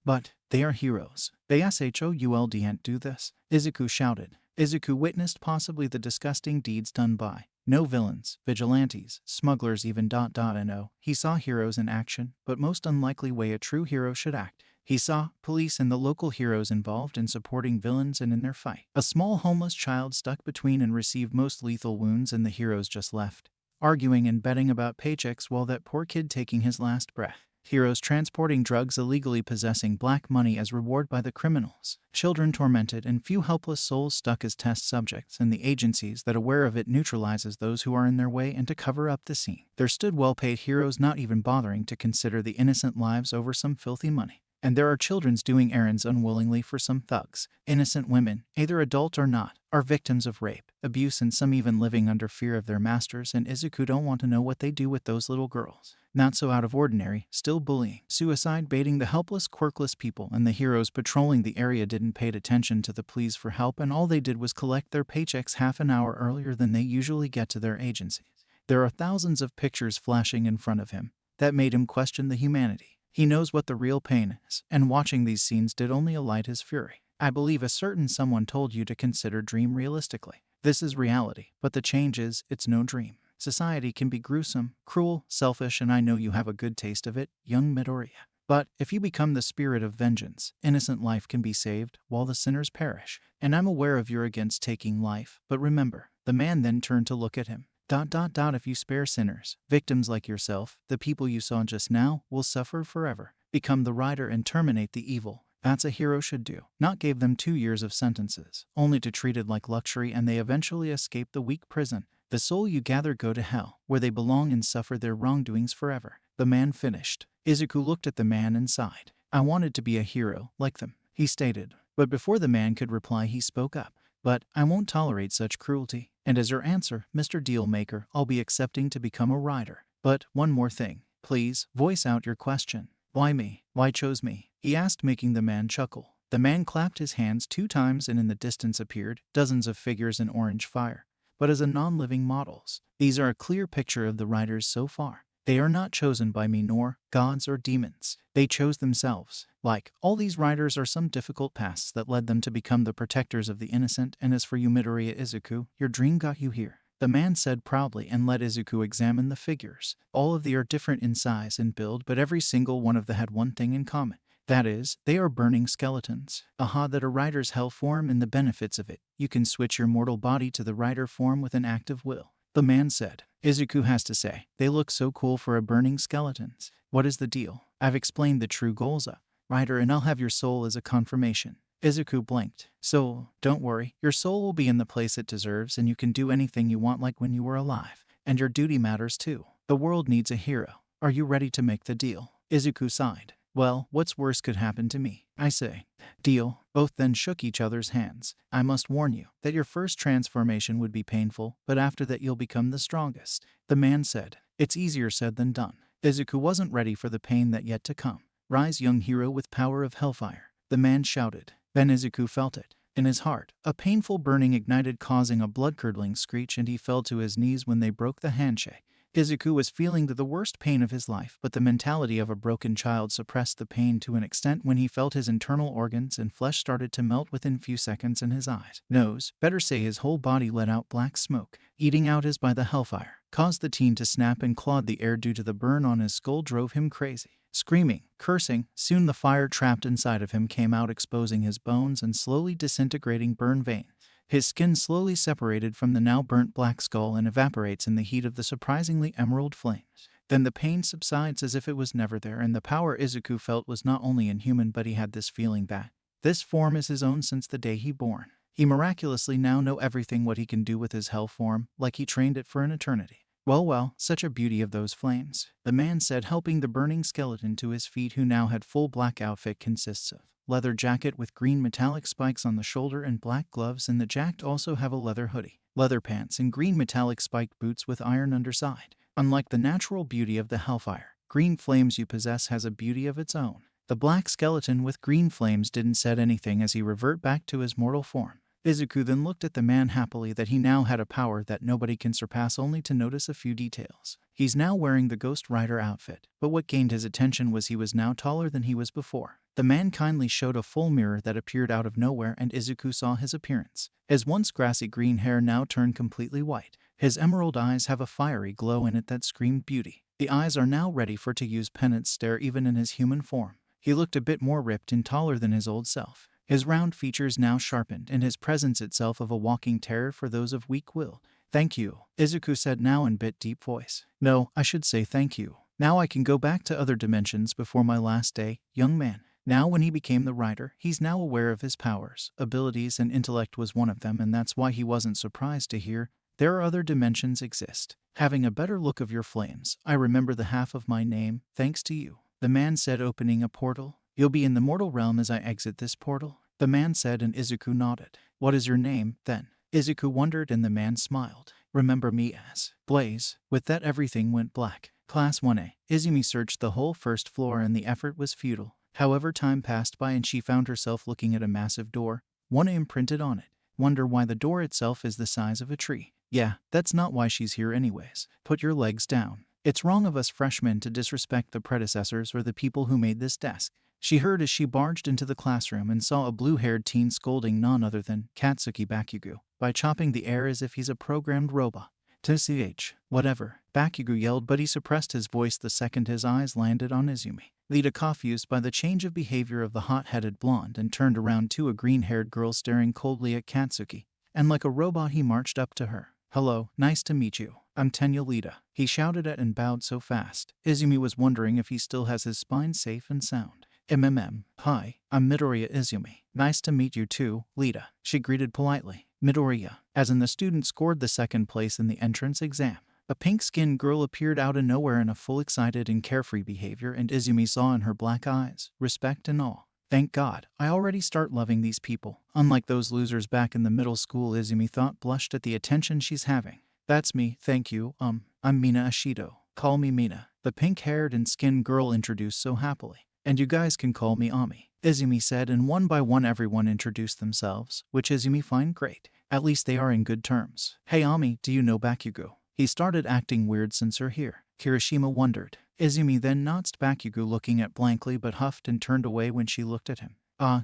But they are heroes. They should do this, Izuku shouted. Izuku witnessed possibly the disgusting deeds done by no villains, vigilantes, smugglers even ... No, he saw heroes in action, but most unlikely way a true hero should act. He saw police and the local heroes involved in supporting villains and in their fight. A small homeless child stuck between and received most lethal wounds, and the heroes just left, arguing and betting about paychecks while that poor kid taking his last breath. Heroes transporting drugs, illegally possessing black money as reward by the criminals. Children tormented and few helpless souls stuck as test subjects, and the agencies that aware of it neutralizes those who are in their way and to cover up the scene. There stood well-paid heroes not even bothering to consider the innocent lives over some filthy money. And there are children doing errands unwillingly for some thugs. Innocent women, either adult or not, are victims of rape, abuse, and some even living under fear of their masters, and Izuku don't want to know what they do with those little girls. Not so out of ordinary, still bullying, suicide, baiting the helpless, quirkless people, and the heroes patrolling the area didn't pay attention to the pleas for help, and all they did was collect their paychecks half an hour earlier than they usually get to their agencies. There are thousands of pictures flashing in front of him that made him question the humanity. He knows what the real pain is, and watching these scenes did only alight his fury. I believe a certain someone told you to consider dream realistically. This is reality, but the change is, it's no dream. Society can be gruesome, cruel, selfish, and I know you have a good taste of it, young Midoriya. But if you become the spirit of vengeance, innocent life can be saved, while the sinners perish. And I'm aware of you're against taking life, but remember, the man then turned to look at him. ... If you spare sinners, victims like yourself, the people you saw just now, will suffer forever. Become the rider and terminate the evil. That's a hero should do. Not gave them 2 years of sentences, only to treat it like luxury, and they eventually escape the weak prison. The soul you gather go to hell, where they belong and suffer their wrongdoings forever. The man finished. Izuku looked at the man and sighed. I wanted to be a hero, like them, he stated. But before the man could reply, he spoke up. But I won't tolerate such cruelty. And as your answer, Mr. Dealmaker, I'll be accepting to become a rider. But one more thing. Please, voice out your question. Why me? Why chose me? He asked, making the man chuckle. The man clapped his hands 2 times, and in the distance appeared dozens of figures in orange fire, but as a non-living models. These are a clear picture of the riders so far. They are not chosen by me nor gods or demons. They chose themselves. Like all these riders are some difficult pasts that led them to become the protectors of the innocent, and as for you, Midoriya Izuku, your dream got you here. The man said proudly and let Izuku examine the figures. All of them are different in size and build, but every single one of them had one thing in common. That is, they are burning skeletons. Aha, that a rider's hell form, and the benefits of it. You can switch your mortal body to the rider form with an act of will. The man said. Izuku has to say, they look so cool for a burning skeletons. What is the deal? I've explained the true goals of Rider, and I'll have your soul as a confirmation. Izuku blinked. So, don't worry, your soul will be in the place it deserves and you can do anything you want like when you were alive. And your duty matters too. The world needs a hero. Are you ready to make the deal? Izuku sighed. Well, what's worse could happen to me, I say. Deal. Both then shook each other's hands. I must warn you that your first transformation would be painful, but after that you'll become the strongest. The man said. It's easier said than done. Izuku wasn't ready for the pain that yet to come. Rise, young hero with power of hellfire. The man shouted. Then Izuku felt it. In his heart, a painful burning ignited, causing a blood-curdling screech, and he fell to his knees when they broke the handshake. Izuku was feeling the worst pain of his life, but the mentality of a broken child suppressed the pain to an extent when he felt his internal organs and flesh started to melt within few seconds, and his eyes, nose, better say his whole body let out black smoke. Eating out as by the hellfire, caused the teen to snap and clawed the air due to the burn on his skull drove him crazy. Screaming, cursing, soon the fire trapped inside of him came out, exposing his bones and slowly disintegrating burn veins. His skin slowly separated from the now burnt black skull and evaporates in the heat of the surprisingly emerald flames. Then the pain subsides as if it was never there, and the power Izuku felt was not only inhuman, but he had this feeling that this form is his own since the day he born. He miraculously now know everything what he can do with his hell form, like he trained it for an eternity. Well, such a beauty of those flames, the man said, helping the burning skeleton to his feet, who now had full black outfit consists of leather jacket with green metallic spikes on the shoulder and black gloves, and the jacket also have a leather hoodie, leather pants, and green metallic spiked boots with iron underside. Unlike the natural beauty of the hellfire, green flames you possess has a beauty of its own. The black skeleton with green flames didn't said anything as he revert back to his mortal form. Izuku then looked at the man happily that he now had a power that nobody can surpass, only to notice a few details. He's now wearing the Ghost Rider outfit, but what gained his attention was he was now taller than he was before. The man kindly showed a full mirror that appeared out of nowhere, and Izuku saw his appearance. His once grassy green hair now turned completely white. His emerald eyes have a fiery glow in it that screamed beauty. The eyes are now ready for to use penance stare even in his human form. He looked a bit more ripped and taller than his old self. His round features now sharpened, and his presence itself of a walking terror for those of weak will. Thank you, Izuku said now in bit deep voice. No, I should say thank you. Now I can go back to other dimensions before my last day, young man. Now when he became the rider, he's now aware of his powers, abilities, and intellect was one of them, and that's why he wasn't surprised to hear there are other dimensions exist. Having a better look of your flames, I remember the half of my name, thanks to you. The man said, opening a portal. You'll be in the mortal realm as I exit this portal. The man said, and Izuku nodded. What is your name, then? Izuku wondered, and the man smiled. Remember me as Blaze. With that everything went black. Class 1A. Izumi searched the whole first floor and the effort was futile. However, time passed by and she found herself looking at a massive door, one imprinted on it. Wonder why the door itself is the size of a tree. Yeah, that's not why she's here anyways. Put your legs down. It's wrong of us freshmen to disrespect the predecessors or the people who made this desk. She heard as she barged into the classroom and saw a blue-haired teen scolding none other than Katsuki Bakugo by chopping the air as if he's a programmed robot. TCH, whatever, Bakugo yelled, but he suppressed his voice the second his eyes landed on Izumi. Lita confused by the change of behavior of the hot-headed blonde and turned around to a green-haired girl staring coldly at Katsuki, and like a robot he marched up to her. Hello, nice to meet you. I'm Tenya Lita. He shouted at and bowed so fast. Izumi was wondering if he still has his spine safe and sound. Hi, I'm Midoriya Izumi. Nice to meet you too, Lita. She greeted politely. Midoriya, as in the student scored the second place in the entrance exam. A pink-skinned girl appeared out of nowhere in a full excited and carefree behavior, and Izumi saw in her black eyes respect and awe. Thank God, I already start loving these people. Unlike those losers back in the middle school, Izumi thought, blushed at the attention she's having. That's me, thank you, I'm Mina Ashido. Call me Mina, the pink-haired and skinned girl introduced so happily. And you guys can call me Ami, Izumi said, and one by one everyone introduced themselves, which Izumi find great. At least they are in good terms. Hey Ami, do you know Bakugo? He started acting weird since you're here. Kirishima wondered. Izumi then notched Bakugo, looking at blankly but huffed and turned away when she looked at him.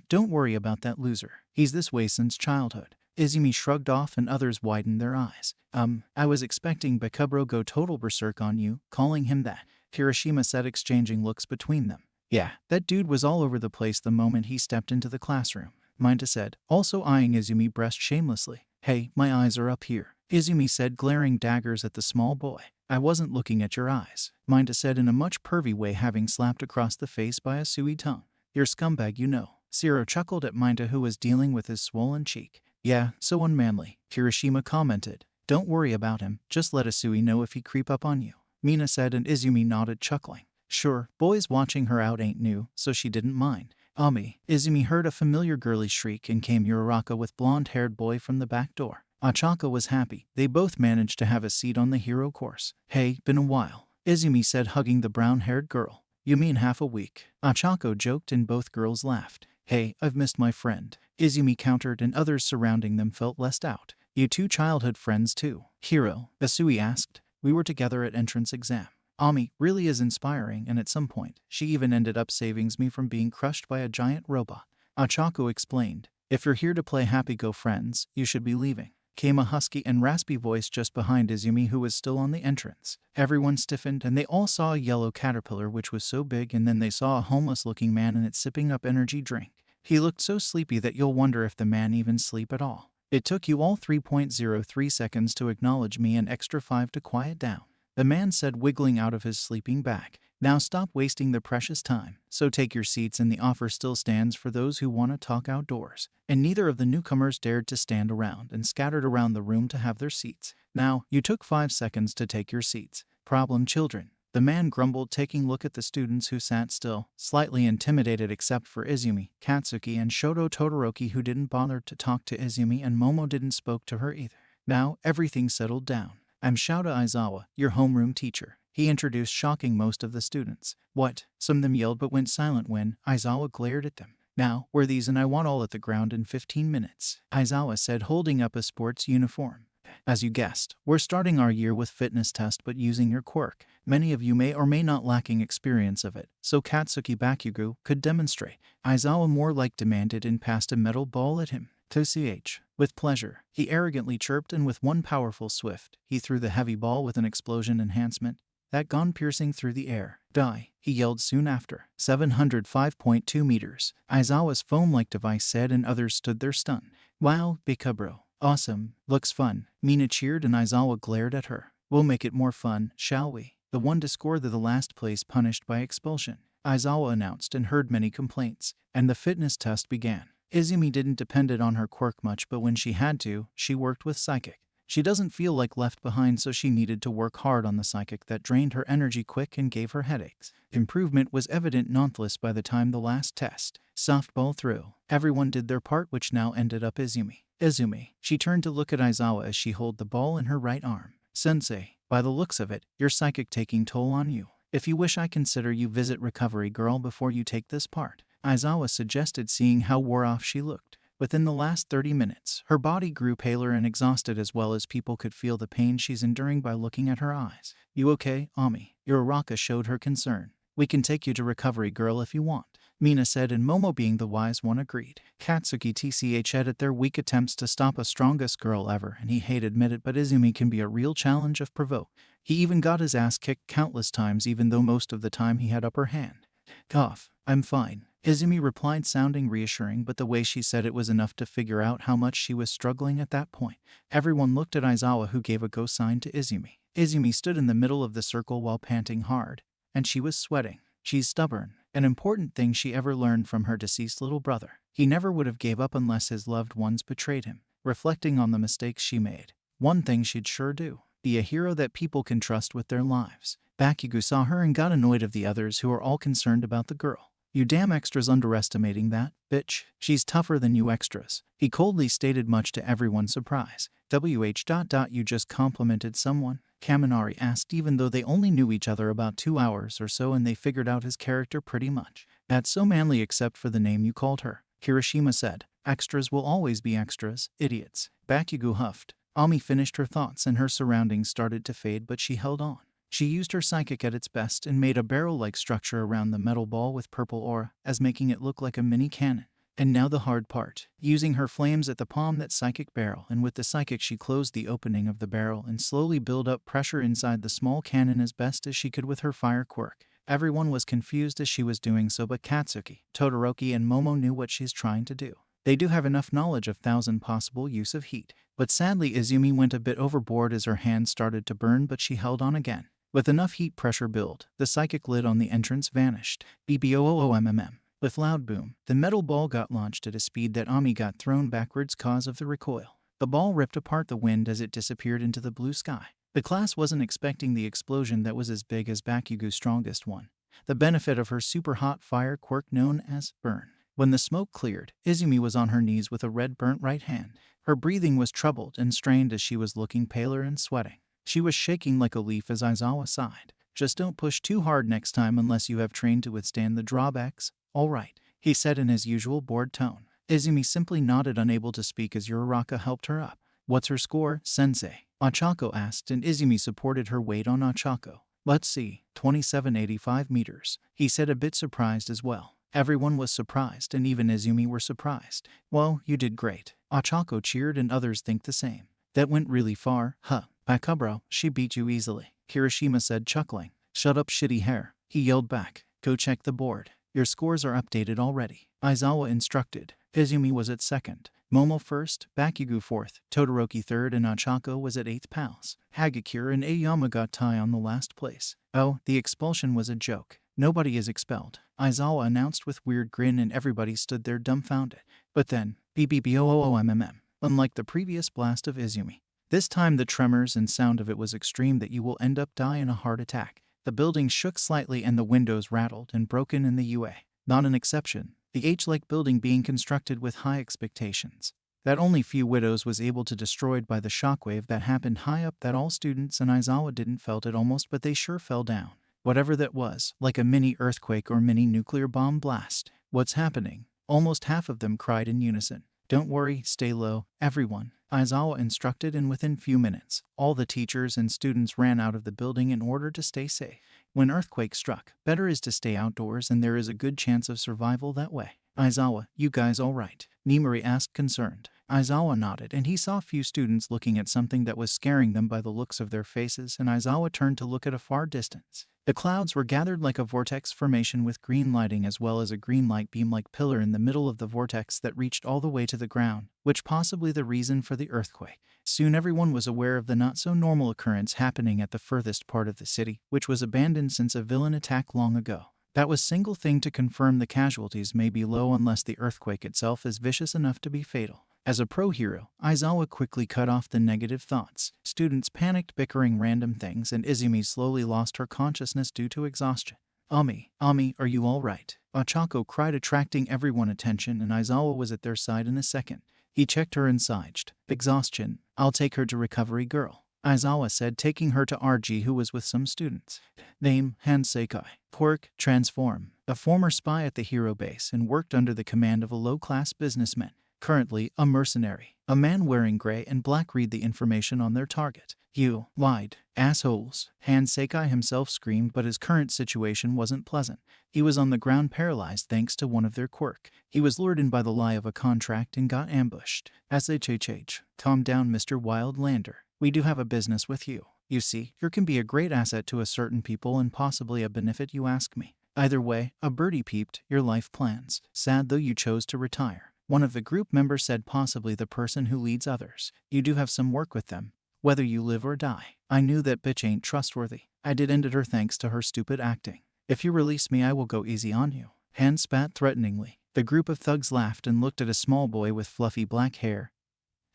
Don't worry about that loser. He's this way since childhood. Izumi shrugged off and others widened their eyes. I was expecting Bakubro go total berserk on you, calling him that. Kirishima said, exchanging looks between them. Yeah, that dude was all over the place the moment he stepped into the classroom, Minta said, also eyeing Izumi breast shamelessly. Hey, my eyes are up here, Izumi said, glaring daggers at the small boy. I wasn't looking at your eyes, Minta said in a much pervy way, having slapped across the face by a suey tongue. You're scumbag, you know. Zero chuckled at Minta, who was dealing with his swollen cheek. Yeah, so unmanly, Kirishima commented. Don't worry about him, just let Asui know if he creep up on you, Mina said, and Izumi nodded, chuckling. Sure, boys watching her out ain't new, so she didn't mind. Ami, Izumi heard a familiar girly shriek and came Uraraka with blonde-haired boy from the back door. Achaka was happy. They both managed to have a seat on the hero course. Hey, been a while, Izumi said, hugging the brown-haired girl. You mean half a week? Achako joked and both girls laughed. Hey, I've missed my friend, Izumi countered, and others surrounding them felt left out. You two childhood friends too? Hiro, Asui asked. We were together at entrance exam. Ami really is inspiring, and at some point, she even ended up saving me from being crushed by a giant robot. Achako explained. If you're here to play happy-go friends, you should be leaving. Came a husky and raspy voice just behind Izumi, who was still on the entrance. Everyone stiffened, and they all saw a yellow caterpillar which was so big, and then they saw a homeless-looking man in it sipping up energy drink. He looked so sleepy that you'll wonder if the man even sleep at all. It took you all 3.03 seconds to acknowledge me and extra 5 to quiet down, the man said, wiggling out of his sleeping bag. Now stop wasting the precious time, so take your seats, and the offer still stands for those who want to talk outdoors. And neither of the newcomers dared to stand around and scattered around the room to have their seats. Now, you took 5 seconds to take your seats. Problem children, the man grumbled, taking a look at the students who sat still, slightly intimidated except for Izumi, Katsuki, and Shoto Todoroki, who didn't bother to talk to Izumi, and Momo didn't spoke to her either. Now, everything settled down. I'm Shouta Aizawa, your homeroom teacher, he introduced, shocking most of the students. What? Some of them yelled but went silent when Aizawa glared at them. Now, wear these and I want all at the ground in 15 minutes, Aizawa said, holding up a sports uniform. As you guessed, we're starting our year with fitness test but using your quirk. Many of you may or may not lacking experience of it, so Katsuki Bakugo could demonstrate. Aizawa more like demanded and passed a metal ball at him. To ch. With pleasure, he arrogantly chirped, and with one powerful swift, he threw the heavy ball with an explosion enhancement that gone piercing through the air. Die, he yelled soon after. 705.2 meters, Aizawa's foam-like device said, and others stood there stunned. Wow, Bika bro. Awesome, looks fun, Mina cheered, and Aizawa glared at her. We'll make it more fun, shall we? The one to score the last place punished by expulsion, Aizawa announced, and heard many complaints, and the fitness test began. Izumi didn't depend on her quirk much, but when she had to, she worked with psychic. She doesn't feel like left behind, so she needed to work hard on the psychic that drained her energy quick and gave her headaches. Improvement was evident nonetheless by the time the last test. Softball through. Everyone did their part, which now ended up Izumi. Izumi. She turned to look at Aizawa as she held the ball in her right arm. Sensei, by the looks of it, your psychic taking toll on you. If you wish, I consider you visit recovery girl before you take this part, Aizawa suggested, seeing how wore off she looked. Within the last 30 minutes, her body grew paler and exhausted, as well as people could feel the pain she's enduring by looking at her eyes. You okay, Ami? Uraraka showed her concern. We can take you to recovery girl if you want, Mina said, and Momo, being the wise one, agreed. Katsuki tch at their weak attempts to stop a strongest girl ever, and he hated admit it, but Izumi can be a real challenge if provoked. He even got his ass kicked countless times, even though most of the time he had upper hand. Cough. I'm fine, Izumi replied, sounding reassuring, but the way she said it was enough to figure out how much she was struggling at that point. Everyone looked at Aizawa, who gave a go sign to Izumi. Izumi stood in the middle of the circle while panting hard, and she was sweating. She's stubborn, an important thing she ever learned from her deceased little brother. He never would have gave up unless his loved ones betrayed him. Reflecting on the mistakes she made, one thing she'd sure do: be a hero that people can trust with their lives. Bakugo saw her and got annoyed of the others, who are all concerned about the girl. You damn extras underestimating that, bitch. She's tougher than you extras, he coldly stated, much to everyone's surprise. You just complimented someone? Kaminari asked, even though they only knew each other about 2 hours or so and they figured out his character pretty much. That's so manly, except for the name you called her, Kirishima said. Extras will always be extras, idiots. Bakugo huffed. Ami finished her thoughts and her surroundings started to fade, but she held on. She used her psychic at its best and made a barrel-like structure around the metal ball with purple aura, as making it look like a mini cannon. And now the hard part. Using her flames at the palm that psychic barrel, and with the psychic she closed the opening of the barrel and slowly built up pressure inside the small cannon as best as she could with her fire quirk. Everyone was confused as she was doing so, but Katsuki, Todoroki, and Momo knew what she's trying to do. They do have enough knowledge of 1,000 possible use of heat. But sadly Izumi went a bit overboard as her hands started to burn, but she held on again. With enough heat pressure build, the psychic lid on the entrance vanished. BBOOMMM. With loud boom, the metal ball got launched at a speed that Ami got thrown backwards cause of the recoil. The ball ripped apart the wind as it disappeared into the blue sky. The class wasn't expecting the explosion that was as big as Bakugo's strongest one. The benefit of her super hot fire quirk known as burn. When the smoke cleared, Izumi was on her knees with a red burnt right hand. Her breathing was troubled and strained as she was looking paler and sweating. She was shaking like a leaf as Aizawa sighed. Just don't push too hard next time unless you have trained to withstand the drawbacks. All right, he said in his usual bored tone. Izumi simply nodded, unable to speak, as Uraraka helped her up. What's her score, sensei? Ochako asked, and Izumi supported her weight on Ochako. Let's see, 2785 meters, he said, a bit surprised as well. Everyone was surprised, and even Izumi were surprised. Well, you did great. Ochako cheered, and others think the same. That went really far, huh? Bakubro, she beat you easily, Kirishima said, chuckling. Shut up, shitty hair, he yelled back. Go check the board. Your scores are updated already, Aizawa instructed. Izumi was at second, Momo first, Bakugo fourth, Todoroki third, and Ochako was at eighth pals. Hagakure and Aoyama got tie on the last place. Oh, the expulsion was a joke. Nobody is expelled, Aizawa announced with weird grin, and everybody stood there dumbfounded. But then, BBBOOOMMM. Unlike the previous blast of Izumi, this time the tremors and sound of it was extreme that you will end up die in a heart attack. The building shook slightly and the windows rattled and broken in the UA. Not an exception, the H-like building being constructed with high expectations. That only few widows was able to destroyed by the shockwave that happened high up, that all students and Aizawa didn't felt it almost, but they sure fell down. Whatever that was, like a mini earthquake or mini nuclear bomb blast. What's happening? Almost half of them cried in unison. Don't worry, stay low, everyone, Aizawa instructed, and within few minutes, all the teachers and students ran out of the building in order to stay safe. When earthquake struck, better is to stay outdoors, and there is a good chance of survival that way. Aizawa, you guys all right? Nimori asked, concerned. Aizawa nodded, and he saw few students looking at something that was scaring them by the looks of their faces, and Aizawa turned to look at a far distance. The clouds were gathered like a vortex formation with green lighting, as well as a green light beam-like pillar in the middle of the vortex that reached all the way to the ground, which possibly the reason for the earthquake. Soon everyone was aware of the not-so-normal occurrence happening at the furthest part of the city, which was abandoned since a villain attack long ago. That was single thing to confirm the casualties may be low unless the earthquake itself is vicious enough to be fatal. As a pro-hero, Aizawa quickly cut off the negative thoughts. Students panicked, bickering random things, and Izumi slowly lost her consciousness due to exhaustion. Ami, are you all right? Ochako cried, attracting everyone's attention, and Aizawa was at their side in a second. He checked her and sighed. Exhaustion. I'll take her to recovery girl, Aizawa said, taking her to RG, who was with some students. Name, Hanseikai. Quirk, transform. A former spy at the hero base and worked under the command of a low-class businessman. Currently, a mercenary. A man wearing gray and black read the information on their target. You lied, assholes, Hanseikai himself screamed, but his current situation wasn't pleasant. He was on the ground paralyzed thanks to one of their quirk. He was lured in by the lie of a contract and got ambushed. SHHH. Calm down, Mr. Wildlander. We do have a business with you. You see, you can be a great asset to a certain people and possibly a benefit, you ask me. Either way, a birdie peeped your life plans. Sad though you chose to retire. One of the group members said, possibly the person who leads others. You do have some work with them, whether you live or die. I knew that bitch ain't trustworthy. I did ended her thanks to her stupid acting. If you release me, I will go easy on you. Hand spat threateningly. The group of thugs laughed and looked at a small boy with fluffy black hair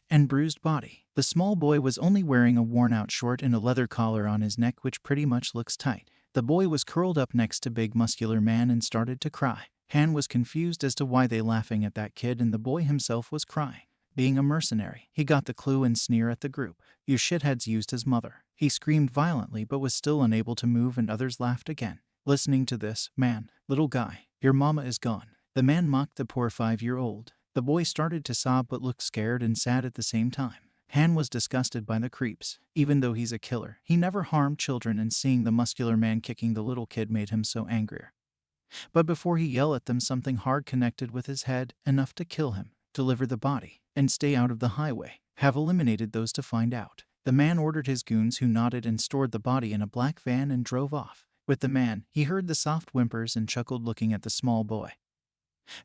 and bruised body. The small boy was only wearing a worn-out short and a leather collar on his neck, which pretty much looks tight. The boy was curled up next to big muscular man and started to cry. Han was confused as to why they laughing at that kid, and the boy himself was crying. Being a mercenary, he got the clue and sneer at the group. You shitheads used his mother. He screamed violently but was still unable to move, and others laughed again. Listening to this, man, little guy, your mama is gone. The man mocked the poor 5-year-old. The boy started to sob but looked scared and sad at the same time. Han was disgusted by the creeps. Even though he's a killer, he never harmed children, and seeing the muscular man kicking the little kid made him so angrier. But before he yelled at them, something hard connected with his head, enough to kill him. Deliver the body, and stay out of the highway. Have eliminated those to find out. The man ordered his goons, who nodded and stored the body in a black van and drove off. With the man, he heard the soft whimpers and chuckled, looking at the small boy,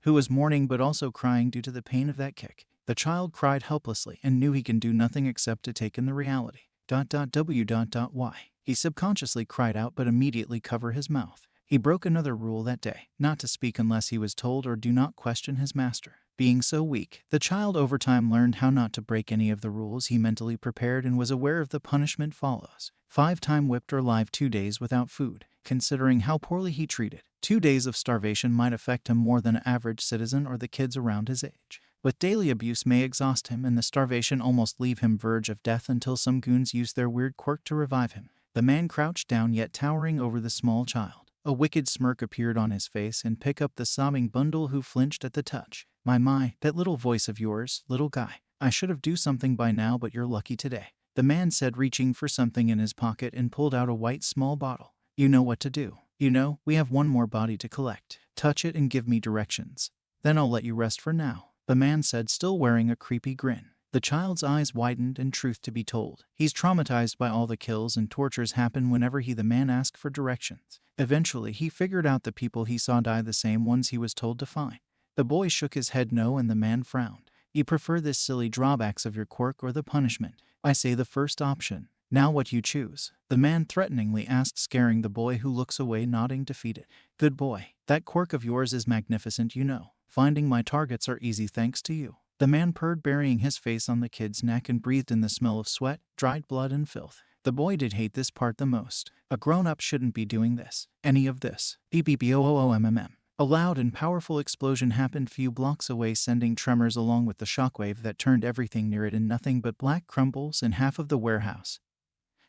who was mourning but also crying due to the pain of that kick. The child cried helplessly and knew he can do nothing except to take in the reality. Why? He subconsciously cried out but immediately covered his mouth. He broke another rule that day, not to speak unless he was told or do not question his master. Being so weak, the child over time learned how not to break any of the rules he mentally prepared and was aware of the punishment follows. 5-time whipped or alive 2 days without food. Considering how poorly he treated, 2 days of starvation might affect him more than an average citizen or the kids around his age. But daily abuse may exhaust him and the starvation almost leave him verge of death until some goons use their weird quirk to revive him. The man crouched down yet towering over the small child. A wicked smirk appeared on his face and picked up the sobbing bundle who flinched at the touch. My, that little voice of yours, little guy. I should have do something by now but you're lucky today. The man said, reaching for something in his pocket and pulled out a white small bottle. You know what to do. You know, we have one more body to collect. Touch it and give me directions. Then I'll let you rest for now, the man said, still wearing a creepy grin. The child's eyes widened and truth to be told, he's traumatized by all the kills and tortures happen whenever the man asked for directions. Eventually he figured out the people he saw die the same ones he was told to find. The boy shook his head no and the man frowned. You prefer this silly drawbacks of your quirk or the punishment? I say the first option. Now what you choose? The man threateningly asked, scaring the boy who looks away, nodding defeated. Good boy, that quirk of yours is magnificent, you know. Finding my targets are easy thanks to you. The man purred, burying his face on the kid's neck and breathed in the smell of sweat, dried blood and filth. The boy did hate this part the most. A grown-up shouldn't be doing this. Any of this. BBBOOMMM. A loud and powerful explosion happened few blocks away, sending tremors along with the shockwave that turned everything near it in nothing but black crumbles, and half of the warehouse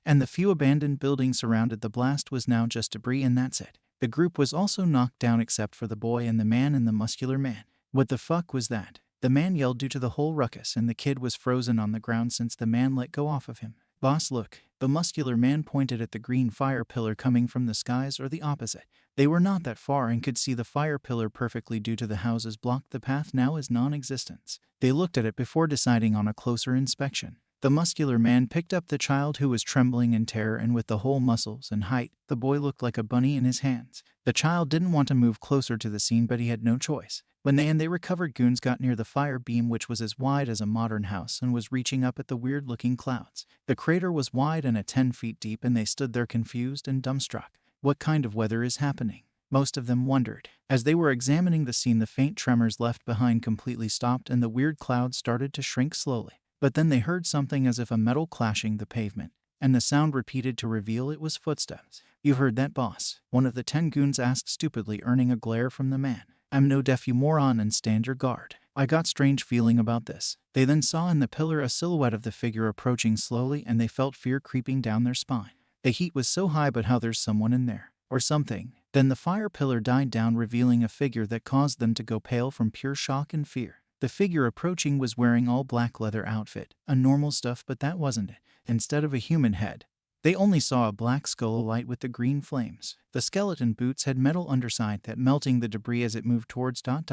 and the few abandoned buildings surrounded the blast was now just debris, and that's it. The group was also knocked down except for the boy and the muscular man. What the fuck was that? The man yelled due to the whole ruckus, and the kid was frozen on the ground since the man let go off of him. Boss, look. The muscular man pointed at the green fire pillar coming from the skies, or the opposite. They were not that far and could see the fire pillar perfectly due to the houses blocked the path now as non-existence. They looked at it before deciding on a closer inspection. The muscular man picked up the child who was trembling in terror, and with the whole muscles and height, the boy looked like a bunny in his hands. The child didn't want to move closer to the scene, but he had no choice. When they recovered, goons got near the fire beam, which was as wide as a modern house and was reaching up at the weird-looking clouds. The crater was wide and 10 feet deep, and they stood there confused and dumbstruck. What kind of weather is happening? Most of them wondered. As they were examining the scene, the faint tremors left behind completely stopped and the weird clouds started to shrink slowly. But then they heard something as if a metal clashing the pavement, and the sound repeated to reveal it was footsteps. You heard that, boss? One of the 10 goons asked stupidly, earning a glare from the man. I'm no deaf, you moron, and stand your guard. I got strange feeling about this. They then saw in the pillar a silhouette of the figure approaching slowly, and they felt fear creeping down their spine. The heat was so high, but how there's someone in there. Or something. Then the fire pillar died down, revealing a figure that caused them to go pale from pure shock and fear. The figure approaching was wearing all black leather outfit, a normal stuff, but that wasn't it. Instead of a human head, they only saw a black skull alight with the green flames. The skeleton boots had metal underside that melting the debris as it moved towards them.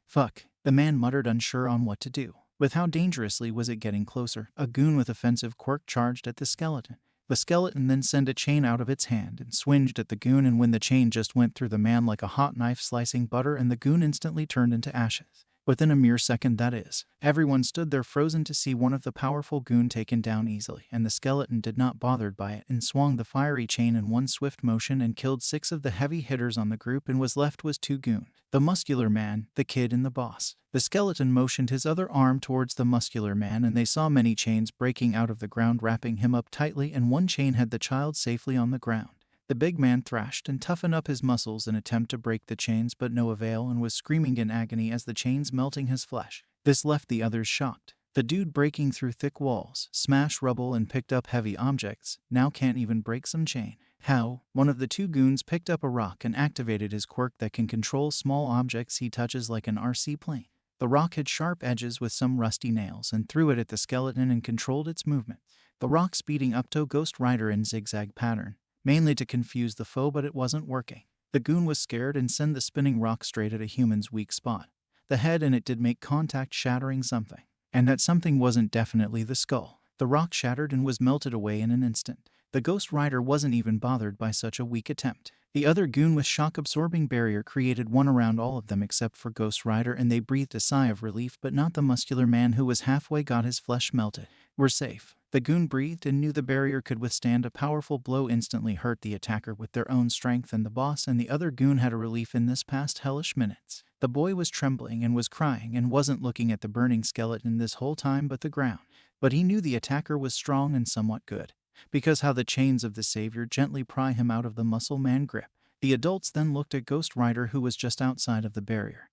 Fuck, the man muttered, unsure on what to do. With how dangerously was it getting closer, a goon with offensive quirk charged at the skeleton. The skeleton then sent a chain out of its hand and swinged at the goon, and when the chain just went through the man like a hot knife slicing butter, and the goon instantly turned into ashes. Within a mere second, that is. Everyone stood there frozen to see one of the powerful goon taken down easily, and the skeleton did not bothered by it and swung the fiery chain in one swift motion and killed 6 of the heavy hitters on the group, and was left was 2 goon. The muscular man, the kid, and the boss. The skeleton motioned his other arm towards the muscular man, and they saw many chains breaking out of the ground, wrapping him up tightly, and one chain had the child safely on the ground. The big man thrashed and toughened up his muscles in attempt to break the chains, but no avail, and was screaming in agony as the chains melting his flesh. This left the others shocked. The dude breaking through thick walls, smashed rubble, and picked up heavy objects, now can't even break some chain. How? One of the 2 goons picked up a rock and activated his quirk that can control small objects he touches like an RC plane. The rock had sharp edges with some rusty nails, and threw it at the skeleton and controlled its movement. The rock speeding up to Ghost Rider in zigzag pattern, mainly to confuse the foe, but it wasn't working. The goon was scared and sent the spinning rock straight at a human's weak spot, the head, and it did make contact, shattering something. And that something wasn't definitely the skull. The rock shattered and was melted away in an instant. The Ghost Rider wasn't even bothered by such a weak attempt. The other goon with shock-absorbing barrier created one around all of them except for Ghost Rider, and they breathed a sigh of relief, but not the muscular man, who was halfway got his flesh melted. We're safe. The goon breathed and knew the barrier could withstand a powerful blow instantly hurt the attacker with their own strength, and the boss and the other goon had a relief in this past hellish minutes. The boy was trembling and was crying and wasn't looking at the burning skeleton this whole time but the ground. But he knew the attacker was strong and somewhat good, because how the chains of the savior gently pry him out of the muscle man grip. The adults then looked at Ghost Rider, who was just outside of the barrier,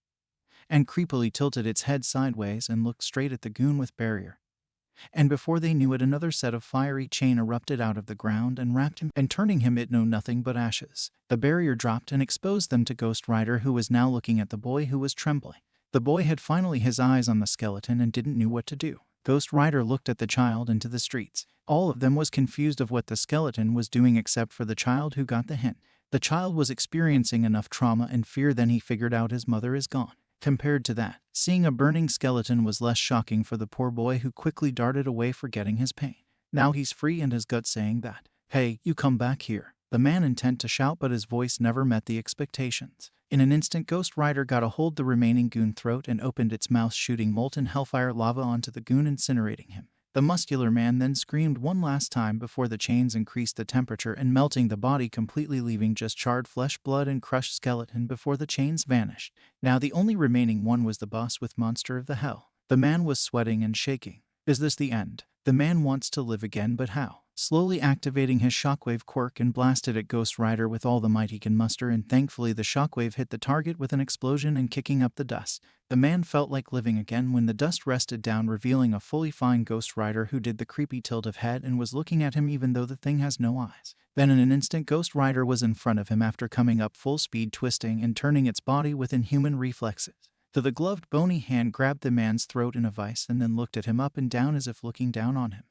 and creepily tilted its head sideways and looked straight at the goon with barrier. And before they knew it, another set of fiery chain erupted out of the ground and wrapped him, and turning him it no nothing but ashes. The barrier dropped and exposed them to Ghost Rider, who was now looking at the boy, who was trembling. The boy had finally his eyes on the skeleton and didn't know what to do. Ghost Rider looked at the child and to the streets. All of them was confused of what the skeleton was doing except for the child, who got the hint. The child was experiencing enough trauma and fear, then he figured out his mother is gone. Compared to that, seeing a burning skeleton was less shocking for the poor boy, who quickly darted away, forgetting his pain. Now he's free and his gut saying that, "Hey, you come back here." The man intent to shout, but his voice never met the expectations. In an instant, Ghost Rider got a hold the remaining goon throat and opened its mouth, shooting molten hellfire lava onto the goon, incinerating him. The muscular man then screamed one last time before the chains increased the temperature and melting the body completely, leaving just charred flesh, blood, and crushed skeleton before the chains vanished. Now the only remaining one was the boss with Monster of the Hell. The man was sweating and shaking. Is this the end? The man wants to live again, but how? Slowly activating his shockwave quirk and blasted at Ghost Rider with all the might he can muster, and thankfully the shockwave hit the target with an explosion and kicking up the dust. The man felt like living again when the dust rested down, revealing a fully fine Ghost Rider, who did the creepy tilt of head and was looking at him even though the thing has no eyes. Then in an instant, Ghost Rider was in front of him after coming up full speed, twisting and turning its body with inhuman reflexes. The gloved bony hand grabbed the man's throat in a vice and then looked at him up and down as if looking down on him.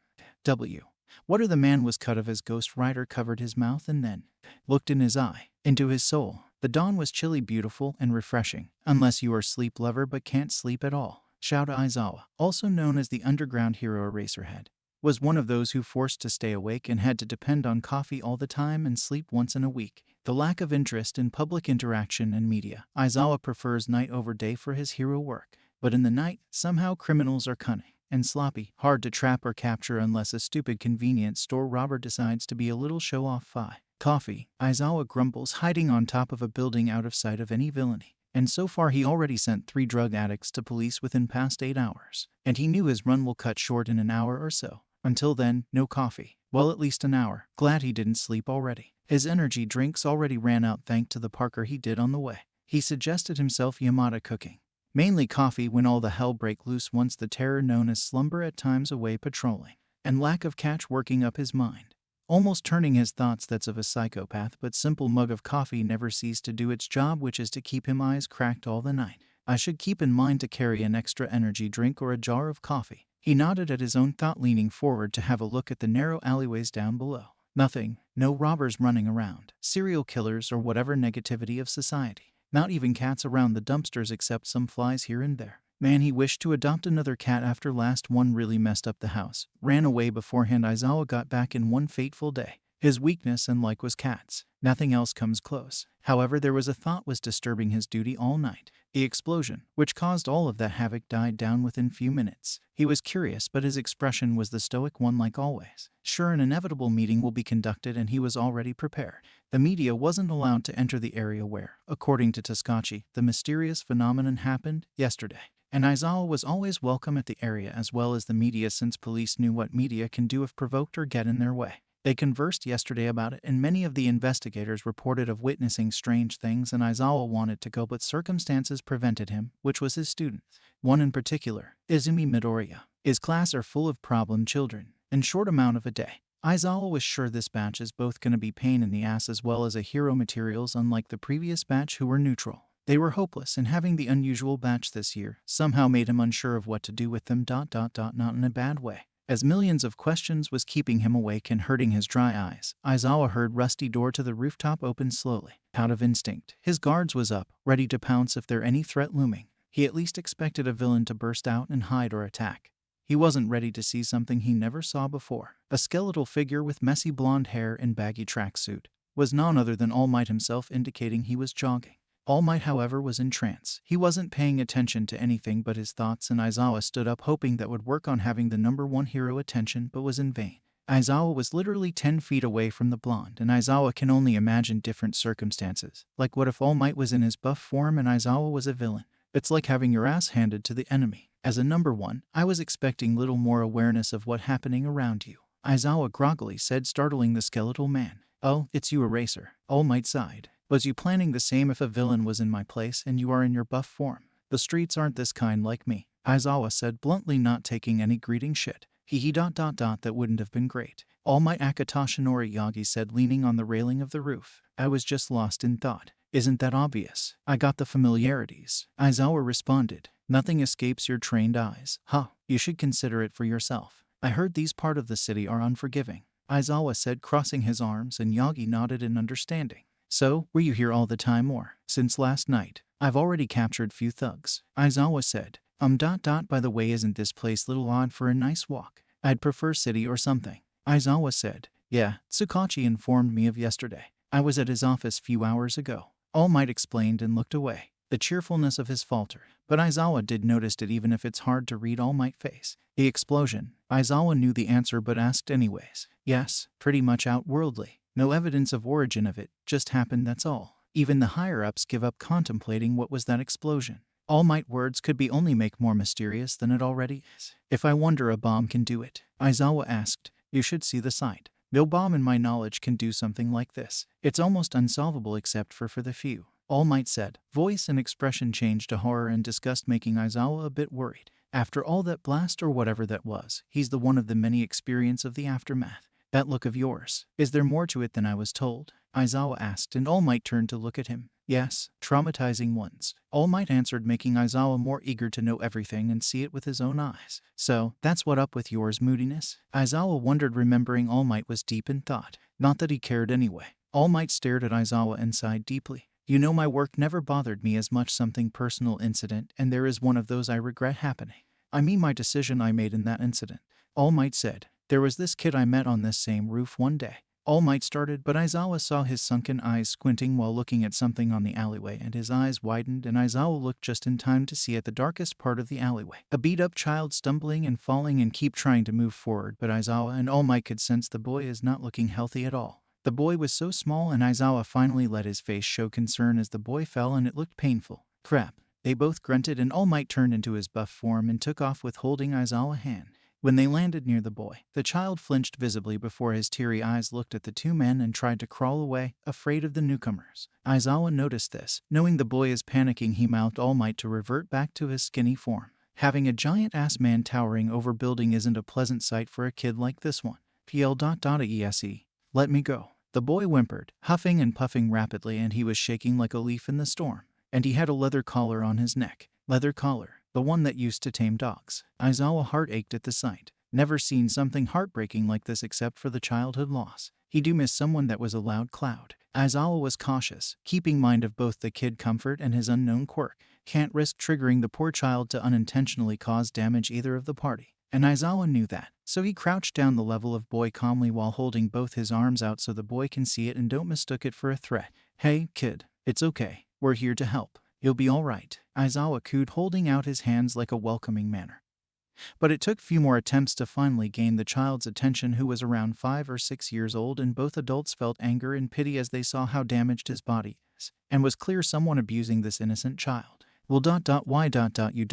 What the man was cut of as Ghost Rider covered his mouth and then looked in his eye, into his soul. The dawn was chilly, beautiful, and refreshing, unless you are sleep lover but can't sleep at all. Shouta Aizawa, also known as the underground hero Eraserhead, was one of those who forced to stay awake and had to depend on coffee all the time and sleep once in a week. The lack of interest in public interaction and media, Aizawa prefers night over day for his hero work. But in the night, somehow criminals are cunning and sloppy, hard to trap or capture unless a stupid convenience store robber decides to be a little show-off. Coffee, Aizawa grumbles, hiding on top of a building out of sight of any villainy. And so far he already sent 3 drug addicts to police within past 8 hours. And he knew his run will cut short in an hour or so. Until then, no coffee. Well, at least an hour. Glad he didn't sleep already. His energy drinks already ran out thanks to the Parker he did on the way. He suggested himself Yamada cooking mainly coffee when all the hell break loose, once the terror known as slumber at times away patrolling, and lack of catch working up his mind, almost turning his thoughts that's of a psychopath. But simple mug of coffee never ceased to do its job, which is to keep him eyes cracked all the night. I should keep in mind to carry an extra energy drink or a jar of coffee. He nodded at his own thought, leaning forward to have a look at the narrow alleyways down below. Nothing, no robbers running around, serial killers or whatever negativity of society. Not even cats around the dumpsters except some flies here and there. Man, he wished to adopt another cat after last one really messed up the house. Ran away beforehand. Aizawa got back in one fateful day. His weakness and like was cats. Nothing else comes close. However, there was a thought was disturbing his duty all night. The explosion, which caused all of that havoc, died down within few minutes. He was curious, but his expression was the stoic one like always. Sure, an inevitable meeting will be conducted and he was already prepared. The media wasn't allowed to enter the area where, according to Takashi, the mysterious phenomenon happened yesterday. And Aizawa was always welcome at the area as well as the media, since police knew what media can do if provoked or get in their way. They conversed yesterday about it, and many of the investigators reported of witnessing strange things, and Aizawa wanted to go but circumstances prevented him, which was his students. One in particular, Izumi Midoriya. His class are full of problem children, and short amount of a day. Aizawa was sure this batch is both gonna be pain in the ass as well as a hero materials, unlike the previous batch who were neutral. They were hopeless, and having the unusual batch this year somehow made him unsure of what to do with them. Not in a bad way. As millions of questions was keeping him awake and hurting his dry eyes, Aizawa heard rusty door to the rooftop open slowly. Out of instinct, his guards was up, ready to pounce if there any threat looming. He at least expected a villain to burst out and hide or attack. He wasn't ready to see something he never saw before. A skeletal figure with messy blonde hair and baggy tracksuit was none other than All Might himself, indicating he was jogging. All Might, however, was in trance. He wasn't paying attention to anything but his thoughts, and Aizawa stood up hoping that would work on having the number one hero attention, but was in vain. Aizawa was literally 10 feet away from the blonde, and Aizawa can only imagine different circumstances. Like, what if All Might was in his buff form and Aizawa was a villain? It's like having your ass handed to the enemy. As a number one, I was expecting little more awareness of what happening around you, Aizawa groggily said, startling the skeletal man. Oh, it's you, Eraser. All Might sighed. Was you planning the same if a villain was in my place and you are in your buff form? The streets aren't this kind like me, Aizawa said bluntly, not taking any greeting shit. That wouldn't have been great. All Might, Akatashinori Yagi said, leaning on the railing of the roof. I was just lost in thought. Isn't that obvious? I got the familiarities, Aizawa responded. Nothing escapes your trained eyes. Huh, you should consider it for yourself. I heard these part of the city are unforgiving, Aizawa said, crossing his arms, and Yagi nodded in understanding. So, were you here all the time or since last night? I've already captured few thugs, Aizawa said. By the way, isn't this place little odd for a nice walk? I'd prefer city or something, Aizawa said. Yeah, Tsukachi informed me of yesterday. I was at his office few hours ago, All Might explained and looked away. The cheerfulness of his faltered, but Aizawa did notice it, even if it's hard to read All Might's face. The explosion. Aizawa knew the answer but asked anyways. Yes, pretty much outworldly. No evidence of origin of it, just happened, that's all. Even the higher-ups give up contemplating what was that explosion. All Might words could be only make more mysterious than it already is. If I wonder a bomb can do it, Aizawa asked. You should see the sight. No bomb in my knowledge can do something like this. It's almost unsolvable except for the few, All Might said. Voice and expression changed to horror and disgust, making Aizawa a bit worried. After all that blast or whatever that was, he's the one of the many experience of the aftermath. That look of yours, is there more to it than I was told? Aizawa asked, and All Might turned to look at him. Yes, traumatizing ones, All Might answered, making Aizawa more eager to know everything and see it with his own eyes. So, that's what up with yours moodiness? Aizawa wondered, remembering All Might was deep in thought. Not that he cared anyway. All Might stared at Aizawa and sighed deeply. You know, my work never bothered me as much, something personal incident, and there is one of those I regret happening. I mean my decision I made in that incident, All Might said. There was this kid I met on this same roof one day. All Might started, but Aizawa saw his sunken eyes squinting while looking at something on the alleyway, and his eyes widened, and Aizawa looked just in time to see at the darkest part of the alleyway a beat-up child stumbling and falling and keep trying to move forward, but Aizawa and All Might could sense the boy is not looking healthy at all. The boy was so small, and Aizawa finally let his face show concern as the boy fell, and it looked painful. Crap. They both grunted, and All Might turned into his buff form and took off with holding Aizawa's hand. When they landed near the boy, the child flinched visibly before his teary eyes looked at the two men and tried to crawl away, afraid of the newcomers. Aizawa noticed this. Knowing the boy is panicking, he mouthed All Might to revert back to his skinny form. Having a giant-ass man towering over building isn't a pleasant sight for a kid like this one. PL.ESE. Let me go. The boy whimpered, huffing and puffing rapidly, and he was shaking like a leaf in the storm. And he had a leather collar on his neck. Leather collar. The one that used to tame dogs. Aizawa's heart ached at the sight. Never seen something heartbreaking like this except for the childhood loss. He do miss someone that was a loud cloud. Aizawa was cautious, keeping mind of both the kid comfort and his unknown quirk. Can't risk triggering the poor child to unintentionally cause damage either of the party. And Aizawa knew that. So he crouched down the level of boy calmly while holding both his arms out so the boy can see it and don't mistook it for a threat. Hey, kid. It's okay. We're here to help. You'll be all right, Aizawa cooed, holding out his hands like a welcoming manner. But it took few more attempts to finally gain the child's attention, who was around 5 or 6 years old, and both adults felt anger and pity as they saw how damaged his body is, and was clear someone abusing this innocent child. Well, why you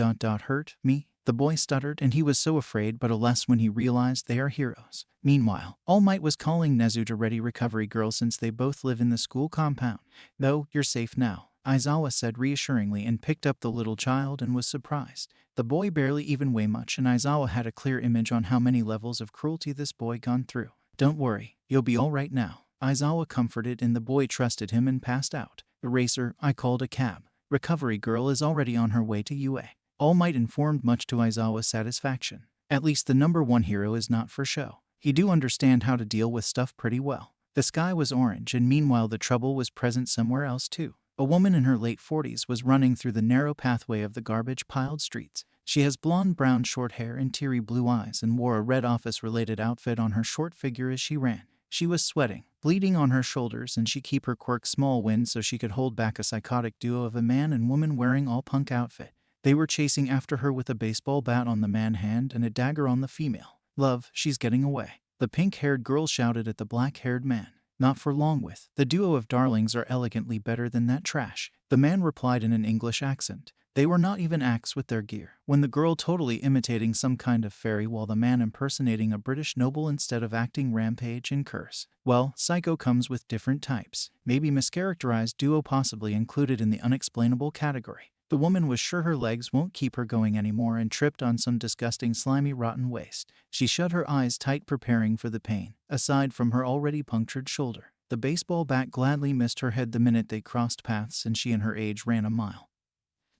hurt me? The boy stuttered, and he was so afraid, but alas when he realized they are heroes. Meanwhile, All Might was calling Nezu to ready recovery girl since they both live in the school compound. No, you're safe now, Aizawa said reassuringly, and picked up the little child and was surprised. The boy barely even weighed much, and Aizawa had a clear image on how many levels of cruelty this boy gone through. Don't worry, you'll be all right now, Aizawa comforted, and the boy trusted him and passed out. Eraser, I called a cab. Recovery girl is already on her way to UA. All Might informed, much to Aizawa's satisfaction. At least the number one hero is not for show. He do understand how to deal with stuff pretty well. The sky was orange, and meanwhile the trouble was present somewhere else too. A woman in her late 40s was running through the narrow pathway of the garbage-piled streets. She has blonde-brown short hair and teary blue eyes and wore a red office-related outfit on her short figure as she ran. She was sweating, bleeding on her shoulders, and she kept her quirk small wind so she could hold back a psychotic duo of a man and woman wearing all punk outfit. They were chasing after her with a baseball bat on the man hand and a dagger on the female. Love, she's getting away. The pink-haired girl shouted at the black-haired man. Not for long with. The duo of darlings are elegantly better than that trash. The man replied in an English accent. They were not even acts with their gear. When the girl totally imitating some kind of fairy while the man impersonating a British noble instead of acting rampage and curse. Well, psycho comes with different types. Maybe mischaracterized duo possibly included in the unexplainable category. The woman was sure her legs won't keep her going anymore and tripped on some disgusting slimy rotten waste. She shut her eyes tight preparing for the pain. Aside from her already punctured shoulder, the baseball bat gladly missed her head the minute they crossed paths and she and her age ran a mile.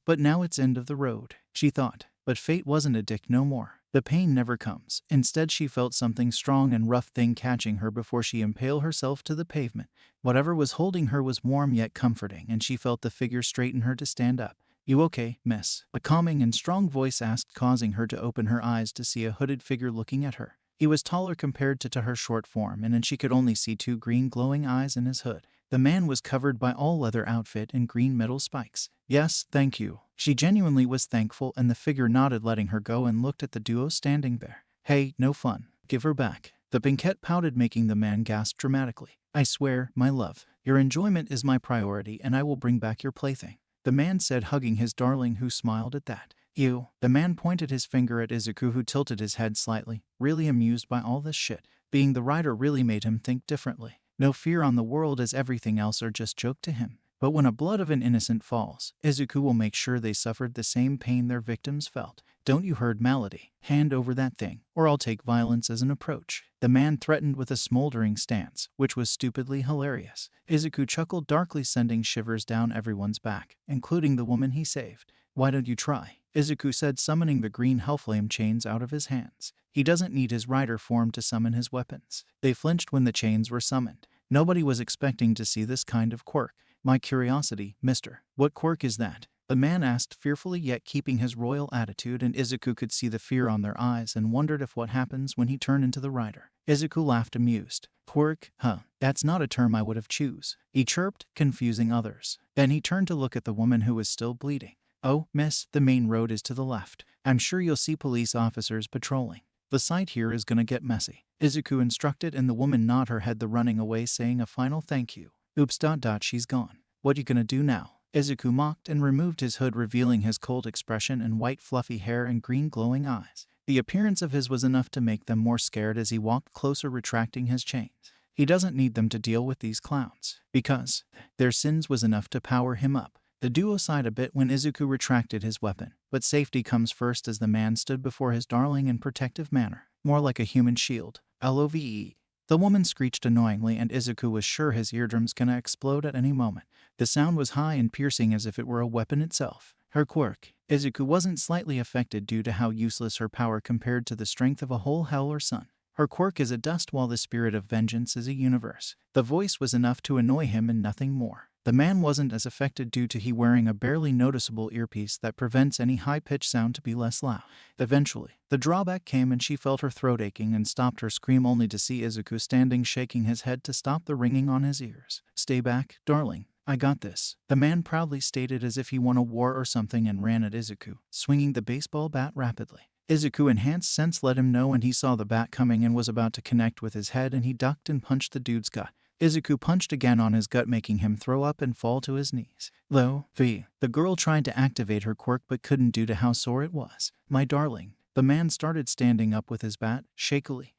But now it's end of the road, she thought. But fate wasn't a dick no more. The pain never comes. Instead she felt something strong and rough thing catching her before she impaled herself to the pavement. Whatever was holding her was warm yet comforting, and she felt the figure straighten her to stand up. "You okay, miss?" a calming and strong voice asked, causing her to open her eyes to see a hooded figure looking at her. He was taller compared to her short form, and she could only see 2 green glowing eyes in his hood. The man was covered by all-leather outfit and green metal spikes. "Yes, thank you." She genuinely was thankful, and the figure nodded, letting her go, and looked at the duo standing there. "Hey, no fun. Give her back." The pinkette pouted, making the man gasp dramatically. "I swear, my love, your enjoyment is my priority, and I will bring back your plaything," the man said, hugging his darling, who smiled at that. "You." The man pointed his finger at Izuku, who tilted his head slightly, really amused by all this shit. Being the writer really made him think differently. No fear on the world, as everything else are just joke to him. But when a blood of an innocent falls, Izuku will make sure they suffered the same pain their victims felt. "Don't you heard, Malady? Hand over that thing, or I'll take violence as an approach," the man threatened with a smoldering stance, which was stupidly hilarious. Izuku chuckled darkly, sending shivers down everyone's back, including the woman he saved. "Why don't you try?" Izuku said, summoning the green hellflame chains out of his hands. He doesn't need his rider form to summon his weapons. They flinched when the chains were summoned. Nobody was expecting to see this kind of quirk. "My curiosity, mister, what quirk is that?" the man asked, fearfully yet keeping his royal attitude, and Izuku could see the fear on their eyes and wondered if what happens when he turned into the rider. Izuku laughed, amused. "Quirk, huh? That's not a term I would have choose," he chirped, confusing others. Then he turned to look at the woman, who was still bleeding. "Oh, miss, the main road is to the left. I'm sure you'll see police officers patrolling. The sight here is gonna get messy," Izuku instructed, and the woman nodded her head, running away, saying a final thank you. "Oops, she's gone. What you gonna do now?" Izuku mocked and removed his hood, revealing his cold expression and white fluffy hair and green glowing eyes. The appearance of his was enough to make them more scared as he walked closer, retracting his chains. He doesn't need them to deal with these clowns, because their sins was enough to power him up. The duo sighed a bit when Izuku retracted his weapon, but safety comes first, as the man stood before his darling in protective manner, more like a human shield. "Love." The woman screeched annoyingly, and Izuku was sure his eardrums gonna explode at any moment. The sound was high and piercing, as if it were a weapon itself. Her quirk. Izuku wasn't slightly affected due to how useless her power compared to the strength of a whole hell or sun. Her quirk is a dust, while the spirit of vengeance is a universe. The voice was enough to annoy him and nothing more. The man wasn't as affected due to he wearing a barely noticeable earpiece that prevents any high-pitched sound to be less loud. Eventually, the drawback came, and she felt her throat aching and stopped her scream, only to see Izuku standing, shaking his head to stop the ringing on his ears. "Stay back, darling. I got this," the man proudly stated, as if he won a war or something, and ran at Izuku, swinging the baseball bat rapidly. Izuku enhanced sense let him know when he saw the bat coming and was about to connect with his head, and he ducked and punched the dude's gut. Izuku punched again on his gut, making him throw up and fall to his knees. The girl tried to activate her quirk but couldn't due to how sore it was. "My darling." The man started standing up with his bat, shakily.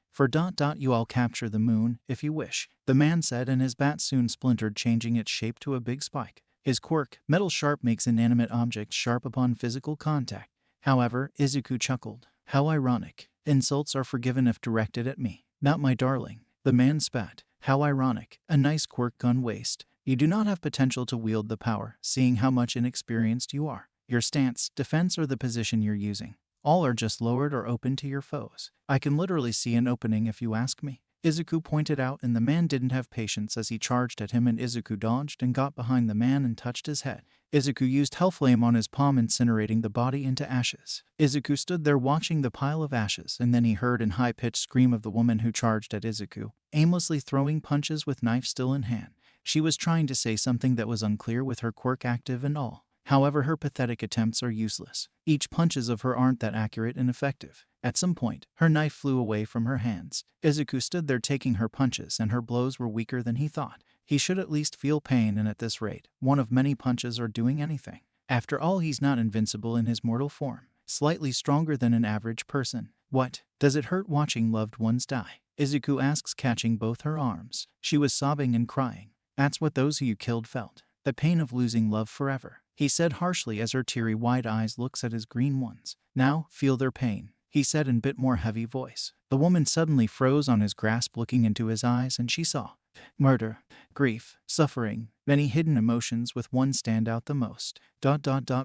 You all capture the moon, if you wish," the man said, and his bat soon splintered, changing its shape to a big spike. His quirk, metal sharp, makes inanimate objects sharp upon physical contact. However, Izuku chuckled. "How ironic. Insults are forgiven if directed at me, not my darling." The man spat. "How ironic. A nice quirk gone waste. You do not have potential to wield the power, seeing how much inexperienced you are. Your stance, defense, or the position you're using, all are just lowered or open to your foes. I can literally see an opening, if you ask me," Izuku pointed out, and the man didn't have patience as he charged at him, and Izuku dodged and got behind the man and touched his head. Izuku used Hellflame on his palm, incinerating the body into ashes. Izuku stood there watching the pile of ashes, and then he heard an high-pitched scream of the woman who charged at Izuku, aimlessly throwing punches with knife still in hand. She was trying to say something that was unclear with her quirk active and all. However, her pathetic attempts are useless. Each punches of her aren't that accurate and effective. At some point, her knife flew away from her hands. Izuku stood there taking her punches, and her blows were weaker than he thought. He should at least feel pain, and at this rate, one of many punches are doing anything. After all, he's not invincible in his mortal form. Slightly stronger than an average person. What? Does it hurt watching loved ones die? Izuku asks, catching both her arms. She was sobbing and crying. That's what those who you killed felt. The pain of losing love forever, he said harshly as her teary wide eyes looks at his green ones. Now, feel their pain, he said in a bit more heavy voice. The woman suddenly froze on his grasp, looking into his eyes, and she saw murder, grief, suffering, many hidden emotions, with one stand out the most.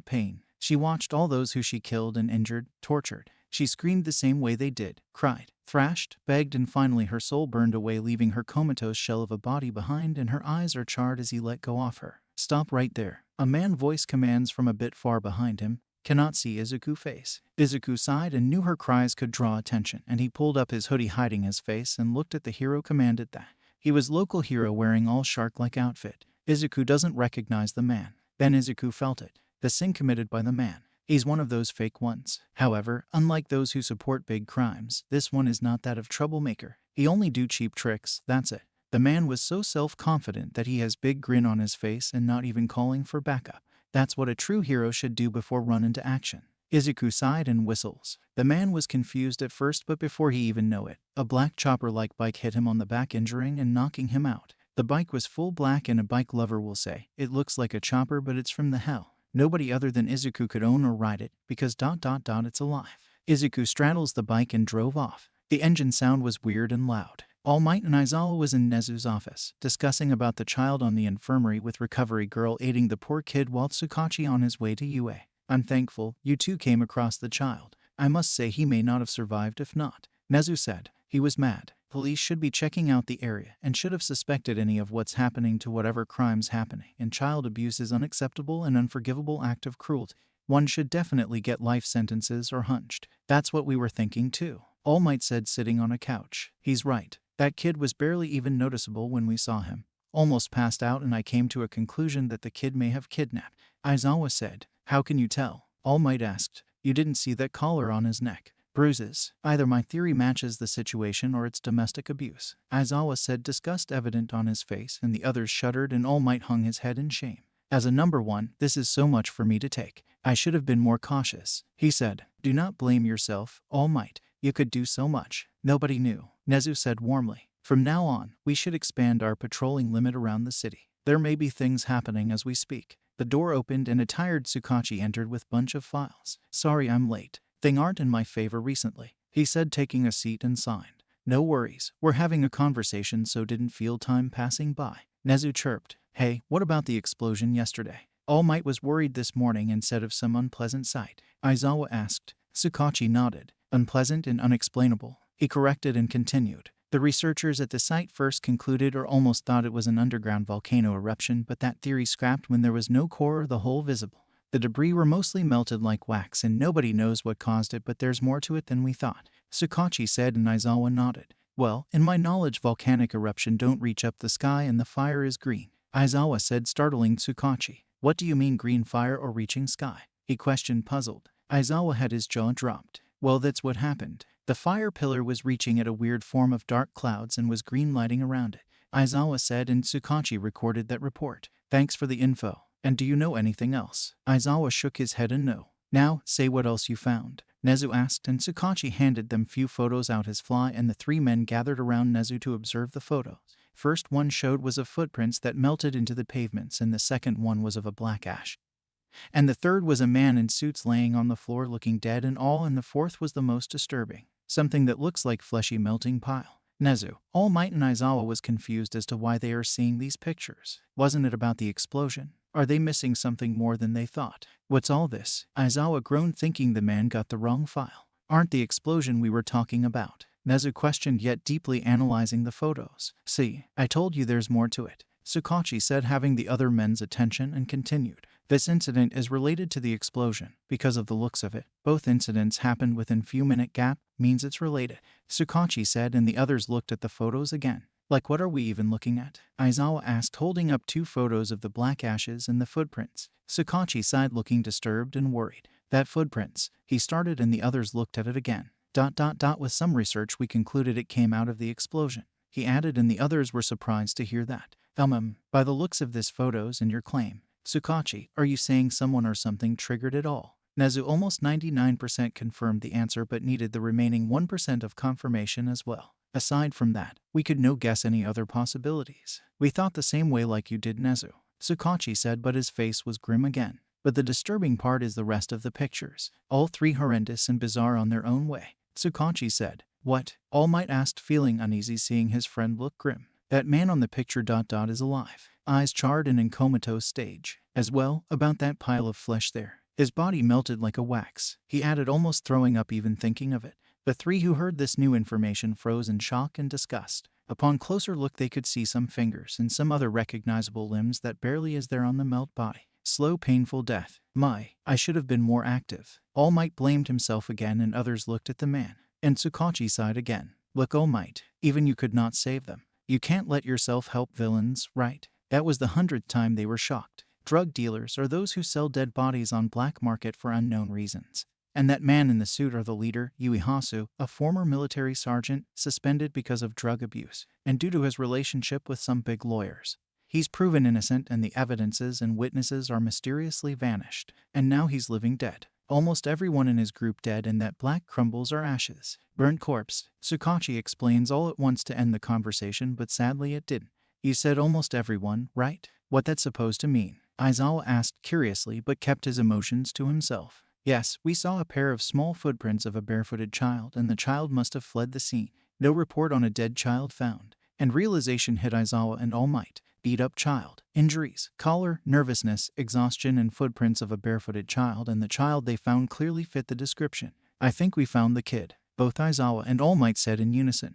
Pain. She watched all those who she killed and injured, tortured. She screamed the same way they did, cried, thrashed, begged, and finally her soul burned away, leaving her comatose shell of a body behind, and her eyes are charred as he let go of her. Stop right there, a man's voice commands from a bit far behind him. Cannot see Izuku's face. Izuku sighed and knew her cries could draw attention, and he pulled up his hoodie hiding his face and looked at the hero, commanded that. He was local hero wearing all shark-like outfit. Izuku doesn't recognize the man. Then Izuku felt it. The sin committed by the man. He's one of those fake ones. However, unlike those who support big crimes, this one is not that of troublemaker. He only do cheap tricks, that's it. The man was so self-confident that he has big grin on his face and not even calling for backup. That's what a true hero should do before run into action. Izuku sighed and whistles. The man was confused at first, but before he even knew it, a black chopper-like bike hit him on the back, injuring and knocking him out. The bike was full black, and a bike lover will say, it looks like a chopper, but it's from the hell. Nobody other than Izuku could own or ride it, because it's alive. Izuku straddles the bike and drove off. The engine sound was weird and loud. All Might and Aizawa was in Nezu's office, discussing about the child on the infirmary, with Recovery Girl aiding the poor kid while Tsukachi on his way to UA. I'm thankful you two came across the child. I must say he may not have survived if not. Nezu said. He was mad. Police should be checking out the area and should have suspected any of what's happening to whatever crime's happening, and child abuse is unacceptable and unforgivable act of cruelty. One should definitely get life sentences or hunched. That's what we were thinking too. All Might said, sitting on a couch. He's right. That kid was barely even noticeable when we saw him. Almost passed out, and I came to a conclusion that the kid may have kidnapped. Aizawa said. How can you tell? All Might asked. You didn't see that collar on his neck. Bruises. Either my theory matches the situation or it's domestic abuse. Aizawa said, disgust evident on his face, and the others shuddered, and All Might hung his head in shame. As a number one, this is so much for me to take. I should have been more cautious, he said. Do not blame yourself, All Might. You could do so much. Nobody knew, Nezu said warmly. From now on, we should expand our patrolling limit around the city. There may be things happening as we speak. The door opened and a tired Tsukachi entered with bunch of files. Sorry I'm late. Things aren't in my favor recently, he said, taking a seat and signed. No worries, we're having a conversation, so didn't feel time passing by. Nezu chirped. Hey, what about the explosion yesterday? All Might was worried this morning and said of some unpleasant sight. Aizawa asked. Tsukachi nodded. Unpleasant and unexplainable, he corrected and continued. The researchers at the site first concluded or almost thought it was an underground volcano eruption, but that theory scrapped when there was no core or the hole visible. The debris were mostly melted like wax, and nobody knows what caused it, but there's more to it than we thought, Tsukachi said, and Aizawa nodded. Well, in my knowledge, volcanic eruption don't reach up the sky and the fire is green, Aizawa said, startling Tsukachi. What do you mean green fire or reaching sky? He questioned, puzzled. Aizawa had his jaw dropped. Well, that's what happened. The fire pillar was reaching at a weird form of dark clouds and was green lighting around it, Aizawa said, and Tsukachi recorded that report. Thanks for the info. And do you know anything else? Aizawa shook his head and no. Now, say what else you found, Nezu asked, and Tsukachi handed them few photos out his fly, and the three men gathered around Nezu to observe the photos. First one showed was of footprints that melted into the pavements, and the second one was of a black ash. And the third was a man in suits laying on the floor looking dead and all, and the fourth was the most disturbing. Something that looks like fleshy melting pile. Nezu, All Might and Aizawa was confused as to why they are seeing these pictures. Wasn't it about the explosion? Are they missing something more than they thought? What's all this? Aizawa groaned, thinking the man got the wrong file. Aren't the explosion we were talking about? Nezu questioned, yet deeply analyzing the photos. See, I told you there's more to it, Tsukachi said, having the other men's attention, and continued. This incident is related to the explosion. Because of the looks of it, both incidents happened within few-minute gap, means it's related, Tsukachi said, and the others looked at the photos again. Like, what are we even looking at? Aizawa asked, holding up 2 photos of the black ashes and the footprints. Tsukachi sighed, looking disturbed and worried. That footprints, he started, and the others looked at it again. With some research we concluded it came out of the explosion, he added, and the others were surprised to hear that. By the looks of this photos and your claim, Tsukachi, are you saying someone or something triggered it all? Nezu almost 99% confirmed the answer but needed the remaining 1% of confirmation as well. Aside from that, we could no guess any other possibilities. We thought the same way like you did, Nezu, Tsukachi said, but his face was grim again. But the disturbing part is the rest of the pictures. All 3 horrendous and bizarre on their own way, Tsukachi said. What? All Might asked, feeling uneasy seeing his friend look grim. That man on the picture is alive. Eyes charred and in comatose stage. As well, about that pile of flesh there. His body melted like a wax, he added, almost throwing up even thinking of it. The 3 who heard this new information froze in shock and disgust. Upon closer look they could see some fingers and some other recognizable limbs that barely is there on the melt body. Slow, painful death. I should have been more active. All Might blamed himself again, and others looked at the man. And Tsukachi sighed again. Look, All Might, even you could not save them. You can't let yourself help villains, right? That was the 100th time they were shocked. Drug dealers are those who sell dead bodies on black market for unknown reasons. And that man in the suit are the leader, Yuihasu, a former military sergeant, suspended because of drug abuse, and due to his relationship with some big lawyers. He's proven innocent, and the evidences and witnesses are mysteriously vanished, and now he's living dead. Almost everyone in his group dead, and that black crumbles are ashes. Burnt corpse, Tsukachi explains all at once to end the conversation, but sadly it didn't. You said almost everyone, right? What that's supposed to mean? Aizawa asked curiously, but kept his emotions to himself. Yes, we saw a pair of small footprints of a barefooted child, and the child must have fled the scene. No report on a dead child found. And realization hit Aizawa and All Might. Beat-up child, injuries, collar, nervousness, exhaustion, and footprints of a barefooted child, and the child they found clearly fit the description. I think we found the kid, both Aizawa and All Might said in unison.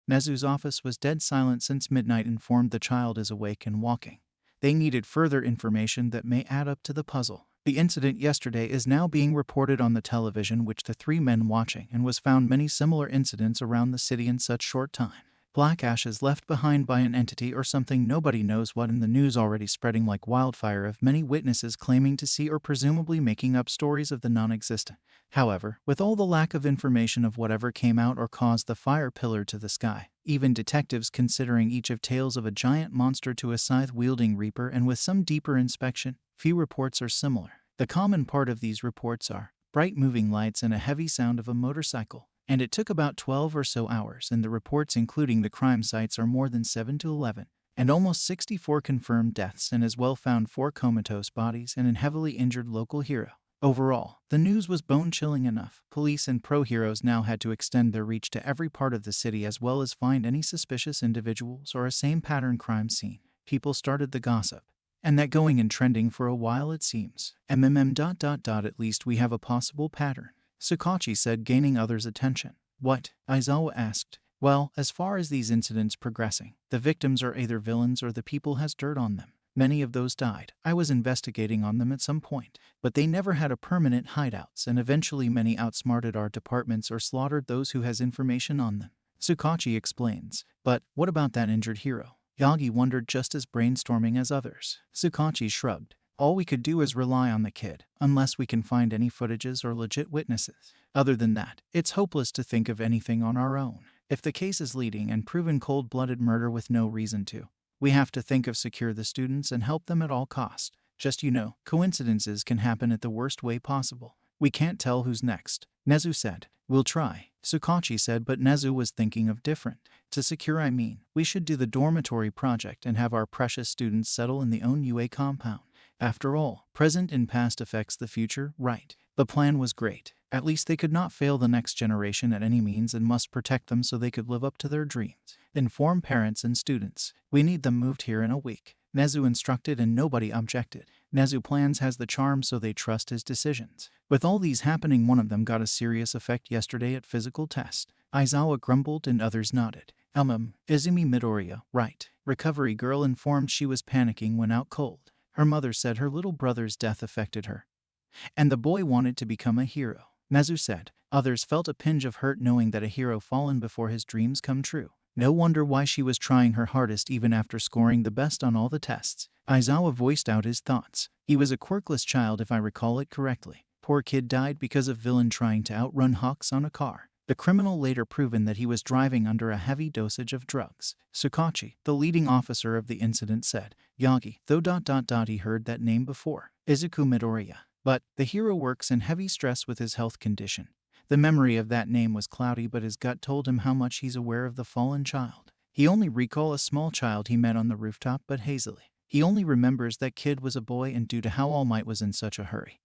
Nezu's office was dead silent since midnight, informed the child is awake and walking. They needed further information that may add up to the puzzle. The incident yesterday is now being reported on the television, which the 3 men watching, and was found many similar incidents around the city in such short time. Black ashes left behind by an entity or something nobody knows what, in the news already spreading like wildfire of many witnesses claiming to see or presumably making up stories of the non-existent. However, with all the lack of information of whatever came out or caused the fire pillar to the sky, even detectives considering each of tales of a giant monster to a scythe-wielding reaper, and with some deeper inspection, few reports are similar. The common part of these reports are bright moving lights and a heavy sound of a motorcycle. And it took about 12 or so hours, and the reports including the crime sites are more than 7 to 11, and almost 64 confirmed deaths, and as well found 4 comatose bodies and an heavily injured local hero. Overall, the news was bone-chilling enough. Police and pro-heroes now had to extend their reach to every part of the city, as well as find any suspicious individuals or a same pattern crime scene. People started the gossip. And that going and trending for a while, it seems. At least we have a possible pattern, Tsukachi said, gaining others' attention. What? Aizawa asked. Well, as far as these incidents progressing, the victims are either villains or the people has dirt on them. Many of those died. I was investigating on them at some point, but they never had a permanent hideouts, and eventually many outsmarted our departments or slaughtered those who has information on them, Tsukachi explains. But what about that injured hero? Yagi wondered, just as brainstorming as others. Tsukachi shrugged. All we could do is rely on the kid, unless we can find any footages or legit witnesses. Other than that, it's hopeless to think of anything on our own. If the case is leading and proven cold-blooded murder with no reason to, we have to think of secure the students and help them at all cost. Just, coincidences can happen at the worst way possible. We can't tell who's next, Nezu said. We'll try, Tsukachi said, but Nezu was thinking of different. To secure, we should do the dormitory project and have our precious students settle in the own UA compound. After all, present and past affects the future, right? The plan was great. At least they could not fail the next generation at any means and must protect them so they could live up to their dreams. Inform parents and students. We need them moved here in a week, Nezu instructed, and nobody objected. Nezu plans has the charm, so they trust his decisions. With all these happening, one of them got a serious effect yesterday at physical test. Aizawa grumbled and others nodded. Izumi Midoriya, right. Recovery girl informed she was panicking when out cold. Her mother said her little brother's death affected her, and the boy wanted to become a hero. Nezu said, others felt a pinch of hurt knowing that a hero fallen before his dreams come true. No wonder why she was trying her hardest even after scoring the best on all the tests. Aizawa voiced out his thoughts. He was a quirkless child if I recall it correctly. Poor kid died because of villain trying to outrun Hawks on a car. The criminal later proven that he was driving under a heavy dosage of drugs. Sukachi, the leading officer of the incident, said, Yagi, though he heard that name before. Izuku Midoriya. But the hero works in heavy stress with his health condition. The memory of that name was cloudy, but his gut told him how much he's aware of the fallen child. He only recalled a small child he met on the rooftop, but hazily. He only remembers that kid was a boy, and due to how All Might was in such a hurry,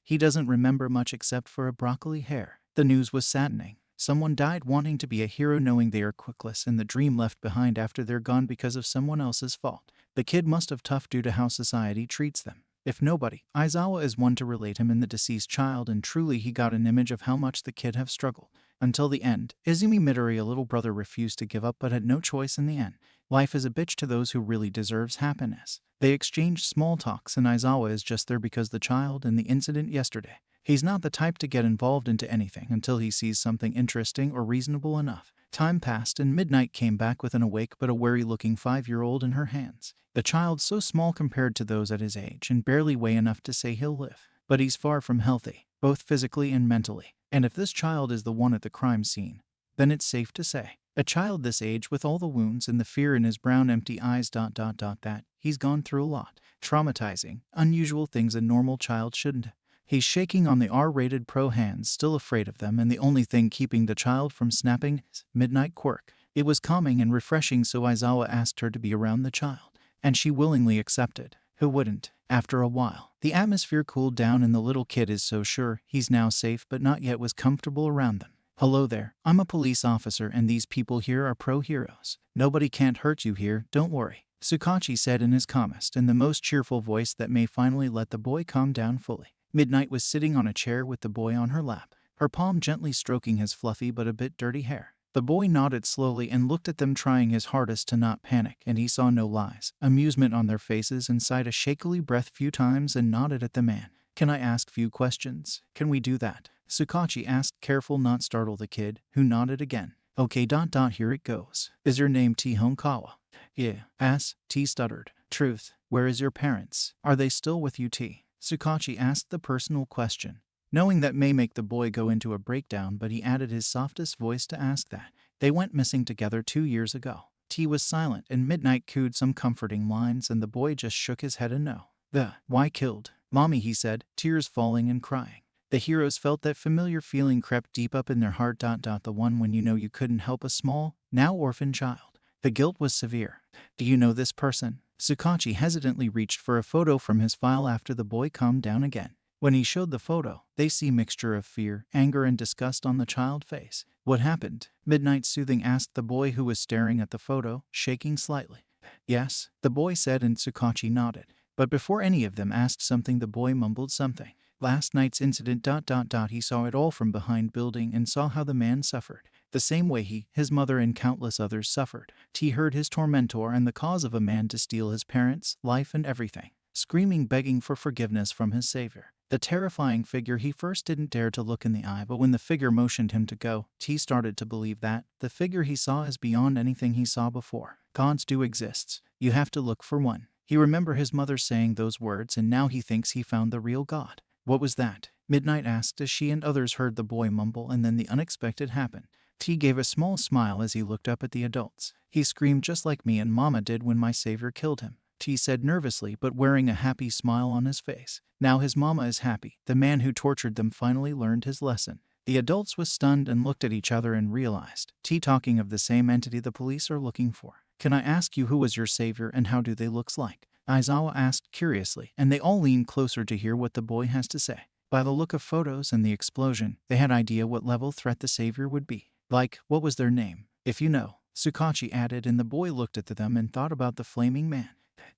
he doesn't remember much except for a broccoli hair. The news was saddening. Someone died wanting to be a hero knowing they are quirkless, and the dream left behind after they're gone because of someone else's fault. The kid must have tough due to how society treats them. If nobody, Aizawa is one to relate him in the deceased child, and truly he got an image of how much the kid have struggled. Until the end, Izumi Midoriya little brother refused to give up but had no choice in the end. Life is a bitch to those who really deserves happiness. They exchanged small talks, and Aizawa is just there because the child and the incident yesterday. He's not the type to get involved into anything until he sees something interesting or reasonable enough. Time passed and Midnight came back with an awake but a wary-looking 5-year-old in her hands. The child so small compared to those at his age and barely weigh enough to say he'll live. But he's far from healthy, both physically and mentally. And if this child is the one at the crime scene, then it's safe to say, a child this age with all the wounds and the fear in his brown empty eyes that he's gone through a lot. Traumatizing, unusual things a normal child shouldn't. He's shaking on the R-rated pro hands, still afraid of them, and the only thing keeping the child from snapping is Midnight quirk. It was calming and refreshing, so Aizawa asked her to be around the child, and she willingly accepted. Who wouldn't? After a while, the atmosphere cooled down and the little kid is so sure he's now safe but not yet was comfortable around them. Hello there, I'm a police officer and these people here are pro-heroes. Nobody can't hurt you here, don't worry, Sukachi said in his calmest and the most cheerful voice that may finally let the boy calm down fully. Midnight was sitting on a chair with the boy on her lap, her palm gently stroking his fluffy but a bit dirty hair. The boy nodded slowly and looked at them, trying his hardest to not panic, and he saw no lies, amusement on their faces, and sighed a shakily breath few times and nodded at the man. Can I ask few questions? Can we do that? Sukachi asked, careful not startle the kid, who nodded again. Okay, here it goes. Is your name T. Honkawa? Yeah. T stuttered. Truth. Where is your parents? Are they still with you, T? Sukachi asked the personal question, knowing that may make the boy go into a breakdown, but he added his softest voice to ask that. They went missing together 2 years ago. T was silent, and Midnight cooed some comforting lines, and the boy just shook his head and no. Why killed? Mommy, he said, tears falling and crying. The heroes felt that familiar feeling crept deep up in their heart. The one when you know you couldn't help a small, now orphan child. The guilt was severe. Do you know this person? Sukachi hesitantly reached for a photo from his file after the boy calmed down again. When he showed the photo, they see mixture of fear, anger, and disgust on the child's face. What happened? Midnight soothing asked the boy who was staring at the photo, shaking slightly. Yes, the boy said, and Sukachi nodded. But before any of them asked something, the boy mumbled something. Last night's incident. He saw it all from behind building and saw how the man suffered. The same way he, his mother, and countless others suffered. T heard his tormentor and the cause of a man to steal his parents, life, and everything. Screaming, begging for forgiveness from his savior. The terrifying figure he first didn't dare to look in the eye, but when the figure motioned him to go, T started to believe that the figure he saw is beyond anything he saw before. Gods do exist. You have to look for one. He remembered his mother saying those words, and now he thinks he found the real God. What was that? Midnight asked as she and others heard the boy mumble, and then the unexpected happened. T gave a small smile as he looked up at the adults. He screamed just like me and Mama did when my savior killed him. T said nervously, but wearing a happy smile on his face. Now his mama is happy. The man who tortured them finally learned his lesson. The adults was stunned and looked at each other and realized, T talking of the same entity the police are looking for. Can I ask you who was your savior and how do they looks like? Aizawa asked curiously, and they all leaned closer to hear what the boy has to say. By the look of photos and the explosion, they had idea what level threat the savior would be. Like, what was their name? If you know, Sukachi added, and the boy looked at them and thought about the flaming man.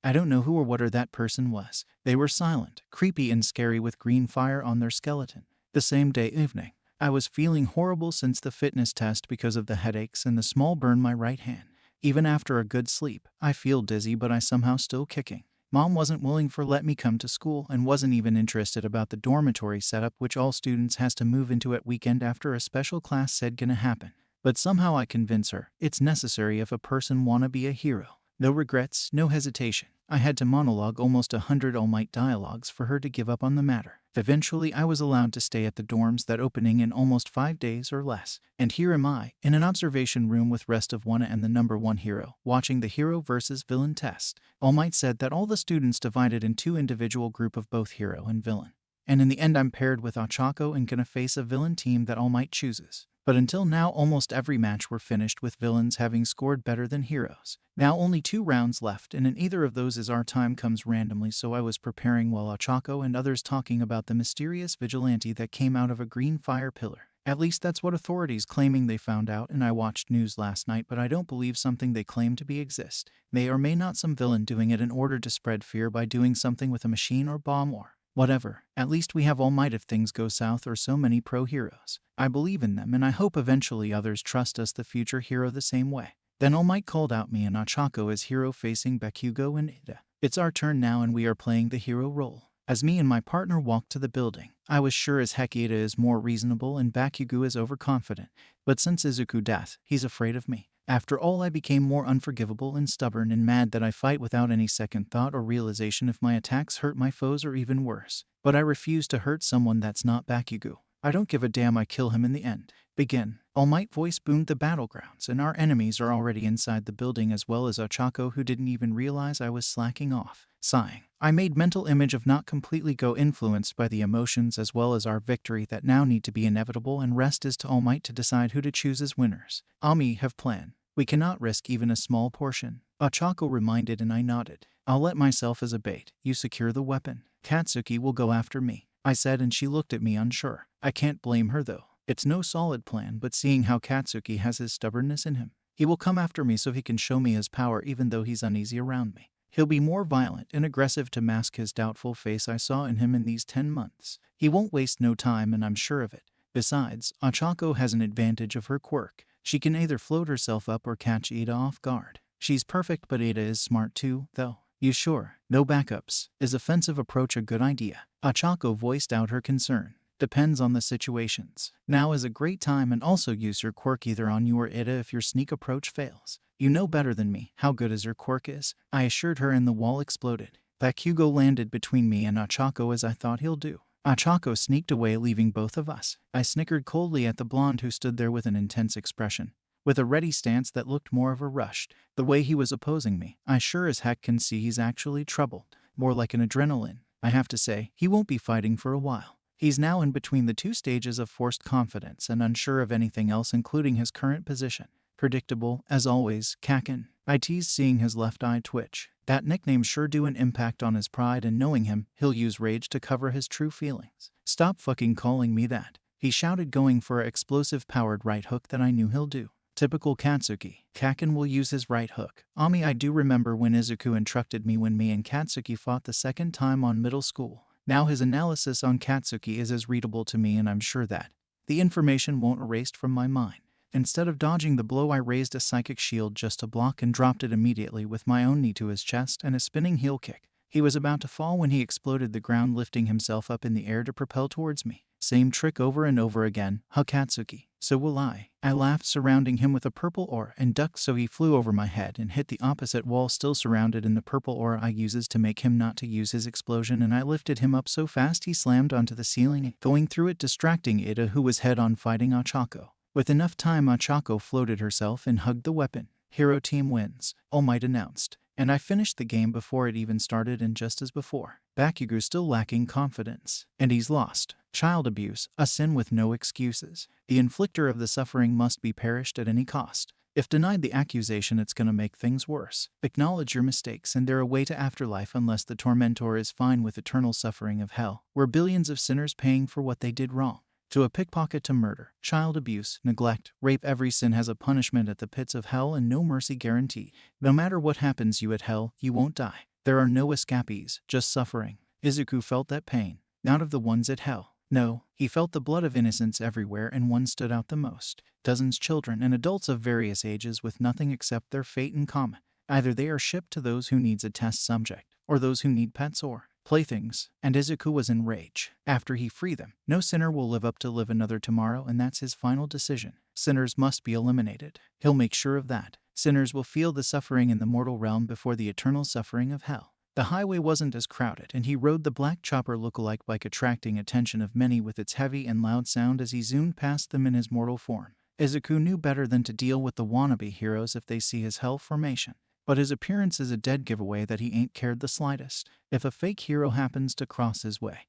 I don't know who or what that person was. They were silent, creepy and scary with green fire on their skeleton. The same day evening, I was feeling horrible since the fitness test because of the headaches and the small burn my right hand. Even after a good sleep, I feel dizzy but I somehow still kicking. Mom wasn't willing for let me come to school and wasn't even interested about the dormitory setup which all students has to move into at weekend after a special class said gonna happen. But somehow I convince her it's necessary if a person wanna be a hero. No regrets, no hesitation. I had to monologue almost 100 All Might dialogues for her to give up on the matter. Eventually, I was allowed to stay at the dorms that opening in almost 5 days or less. And here am I, in an observation room with rest of Wanna and the number 1 hero, watching the hero versus villain test. All Might said that all the students divided in 2 individual group of both hero and villain. And in the end I'm paired with Ochako and gonna face a villain team that All Might chooses. But until now almost every match were finished with villains having scored better than heroes. Now only 2 rounds left and in either of those is our time comes randomly, so I was preparing while Ochako and others talking about the mysterious vigilante that came out of a green fire pillar. At least that's what authorities claiming they found out, and I watched news last night but I don't believe something they claim to be exist. May or may not some villain doing it in order to spread fear by doing something with a machine or bomb or whatever. At least we have All Might if things go south or so many pro-heroes. I believe in them and I hope eventually others trust us the future hero the same way. Then All Might called out me and Ochako as hero facing Bakugo and Ida. It's our turn now and we are playing the hero role. As me and my partner walked to the building, I was sure as heck Ida is more reasonable and Bakugo is overconfident. But since Izuku death, he's afraid of me. After all, I became more unforgivable and stubborn and mad that I fight without any second thought or realization if my attacks hurt my foes or even worse. But I refuse to hurt someone that's not Bakugo. I don't give a damn, I kill him in the end. Begin. All Might voice boomed the battlegrounds and our enemies are already inside the building as well as Ochako who didn't even realize I was slacking off. Sighing, I made mental image of not completely go influenced by the emotions as well as our victory that now need to be inevitable and rest is to All Might to decide who to choose as winners. Ami have plan. We cannot risk even a small portion. Ochako reminded and I nodded. I'll let myself as a bait. You secure the weapon. Katsuki will go after me, I said and she looked at me unsure. I can't blame her though. It's no solid plan but seeing how Katsuki has his stubbornness in him. He will come after me so he can show me his power even though he's uneasy around me. He'll be more violent and aggressive to mask his doubtful face I saw in him in these 10 months. He won't waste no time and I'm sure of it. Besides, Ochako has an advantage of her quirk. She can either float herself up or catch Ida off guard. She's perfect but Ida is smart too, though. You sure? No backups. Is offensive approach a good idea? Ochako voiced out her concern. Depends on the situations. Now is a great time and also use your quirk either on you or Ida if your sneak approach fails. You know better than me how good as your quirk is, I assured her and the wall exploded. Bakugo landed between me and Ochako as I thought he'll do. Ochako sneaked away leaving both of us. I snickered coldly at the blonde who stood there with an intense expression, with a ready stance that looked more of a rushed. The way he was opposing me, I sure as heck can see he's actually troubled. More like an adrenaline. I have to say, he won't be fighting for a while. He's now in between the 2 stages of forced confidence and unsure of anything else including his current position. Predictable, as always, Kakin. I teased seeing his left eye twitch. That nickname sure do an impact on his pride and knowing him, he'll use rage to cover his true feelings. Stop fucking calling me that, he shouted going for a explosive powered right hook that I knew he'll do. Typical Katsuki. Kakin will use his right hook. Ami, I do remember when Izuku instructed me when me and Katsuki fought the second time on middle school. Now his analysis on Katsuki is as readable to me and I'm sure that the information won't erased from my mind. Instead of dodging the blow I raised a psychic shield just to block and dropped it immediately with my own knee to his chest and a spinning heel kick. He was about to fall when he exploded the ground lifting himself up in the air to propel towards me. Same trick over and over again, huh Katsuki? So will I. I laughed surrounding him with a purple aura and ducked so he flew over my head and hit the opposite wall still surrounded in the purple aura I uses to make him not to use his explosion and I lifted him up so fast he slammed onto the ceiling, going through it distracting Ida who was head on fighting Ochako. With enough time Ochako floated herself and hugged the weapon. Hero team wins, All Might announced. And I finished the game before it even started and just as before. Bakugo still lacking confidence. And he's lost. Child abuse, a sin with no excuses. The inflictor of the suffering must be perished at any cost. If denied the accusation it's gonna make things worse. Acknowledge your mistakes and they're a way to afterlife unless the tormentor is fine with eternal suffering of hell, where billions of sinners paying for what they did wrong. To a pickpocket to murder, child abuse, neglect, rape, every sin has a punishment at the pits of hell and no mercy guaranteed. No matter what happens you at hell, you won't die. There are no escapees, just suffering. Izuku felt that pain, not of the ones at hell. No, he felt the blood of innocence everywhere and one stood out the most. Dozens children and adults of various ages with nothing except their fate in common. Either they are shipped to those who needs a test subject, or those who need pets or playthings, and Izuku was in rage. After he freed them, no sinner will live up to live another tomorrow, and that's his final decision. Sinners must be eliminated. He'll make sure of that. Sinners will feel the suffering in the mortal realm before the eternal suffering of hell. The highway wasn't as crowded, and he rode the black chopper look-alike bike, attracting attention of many with its heavy and loud sound as he zoomed past them in his mortal form. Izuku knew better than to deal with the wannabe heroes if they see his hell formation. But his appearance is a dead giveaway that he ain't cared the slightest. If a fake hero happens to cross his way,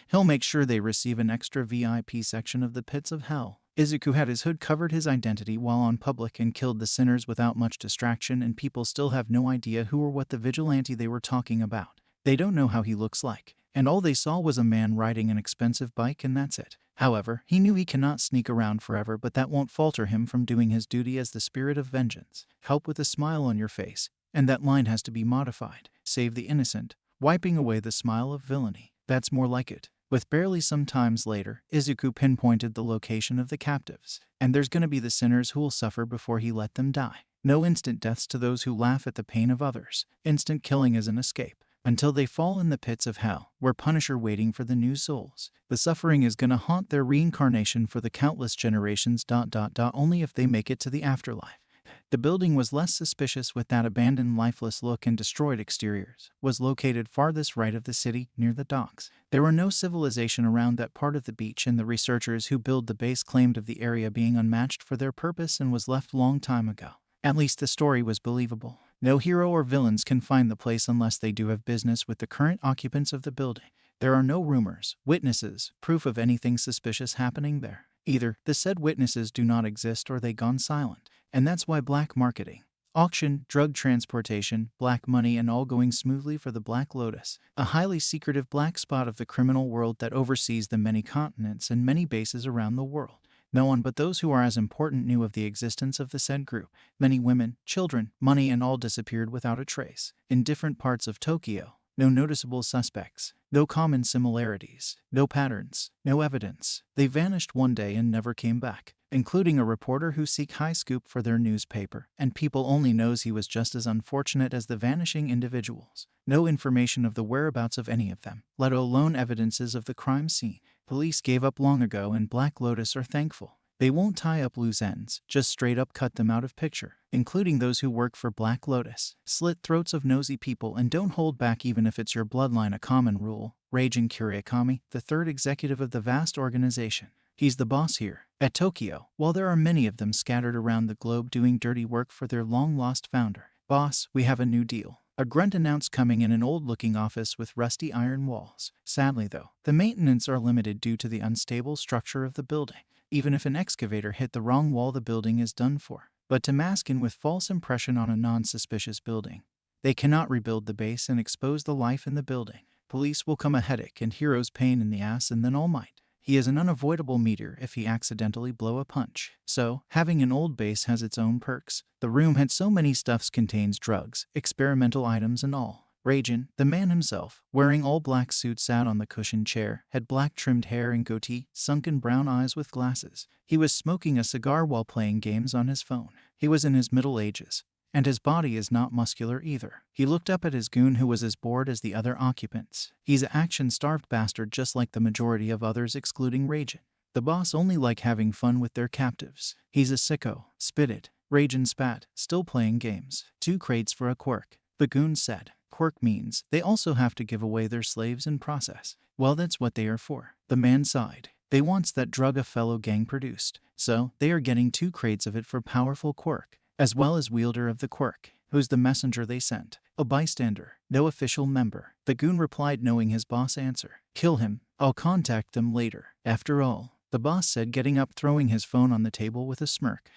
he'll make sure they receive an extra VIP section of the pits of hell. Izuku had his hood covered his identity while on public and killed the sinners without much distraction, and people still have no idea who or what the vigilante they were talking about. They don't know how he looks like, and all they saw was a man riding an expensive bike, and that's it. However, he knew he cannot sneak around forever, but that won't falter him from doing his duty as the spirit of vengeance. Help with a smile on your face, and that line has to be modified. Save the innocent, wiping away the smile of villainy. That's more like it. With barely some times later, Izuku pinpointed the location of the captives, and there's gonna be the sinners who will suffer before he let them die. No instant deaths to those who laugh at the pain of others. Instant killing is an escape, until they fall in the pits of hell, where Punisher waiting for the new souls. The suffering is gonna haunt their reincarnation for the countless generations. Only if they make it to the afterlife. The building was less suspicious, with that abandoned, lifeless look and destroyed exteriors. Was located farthest right of the city, near the docks. There were no civilization around that part of the beach, and the researchers who built the base claimed of the area being unmatched for their purpose and was left long time ago. At least the story was believable. No hero or villains can find the place unless they do have business with the current occupants of the building. There are no rumors, witnesses, proof of anything suspicious happening there. Either the said witnesses do not exist or they gone silent. And that's why black marketing, auction, drug transportation, black money, and all going smoothly for the Black Lotus, a highly secretive black spot of the criminal world that oversees the many continents and many bases around the world. No one but those who are as important knew of the existence of the said group. Many women, children, money, and all disappeared without a trace. In different parts of Tokyo, no noticeable suspects, no common similarities, no patterns, no evidence. They vanished one day and never came back, including a reporter who seek high scoop for their newspaper, and people only knows he was just as unfortunate as the vanishing individuals. No information of the whereabouts of any of them, let alone evidences of the crime scene. Police gave up long ago, and Black Lotus are thankful. They won't tie up loose ends, just straight up cut them out of picture, including those who work for Black Lotus. Slit throats of nosy people and don't hold back even if it's your bloodline, a common rule. Raging Kuriakami, the third executive of the vast organization. He's the boss here, at Tokyo, while there are many of them scattered around the globe doing dirty work for their long-lost founder. Boss, we have a new deal. A grunt announced, coming in an old-looking office with rusty iron walls. Sadly though, the maintenance are limited due to the unstable structure of the building. Even if an excavator hit the wrong wall, the building is done for. But to mask in with false impression on a non-suspicious building, they cannot rebuild the base and expose the life in the building. Police will come a headache and heroes pain in the ass, and then All Might. He is an unavoidable meteor if he accidentally blow a punch. So, having an old base has its own perks. The room had so many stuffs, contains drugs, experimental items and all. Ragin, the man himself, wearing all black suit, sat on the cushioned chair, had black trimmed hair and goatee, sunken brown eyes with glasses. He was smoking a cigar while playing games on his phone. He was in his middle ages, and his body is not muscular either. He looked up at his goon, who was as bored as the other occupants. He's an action-starved bastard just like the majority of others excluding Ragin. The boss only like having fun with their captives. He's a sicko. Spit it. Ragin spat, still playing games. 2 crates for a quirk. The goon said. Quirk means they also have to give away their slaves in process. Well, that's what they are for. The man sighed. They wants that drug a fellow gang produced, so they are getting 2 crates of it for powerful quirk, as well as wielder of the quirk. Who's the messenger they sent? A bystander, no official member. The goon replied, knowing his boss' answer. Kill him. I'll contact them later. After all, the boss said, getting up, throwing his phone on the table with a smirk.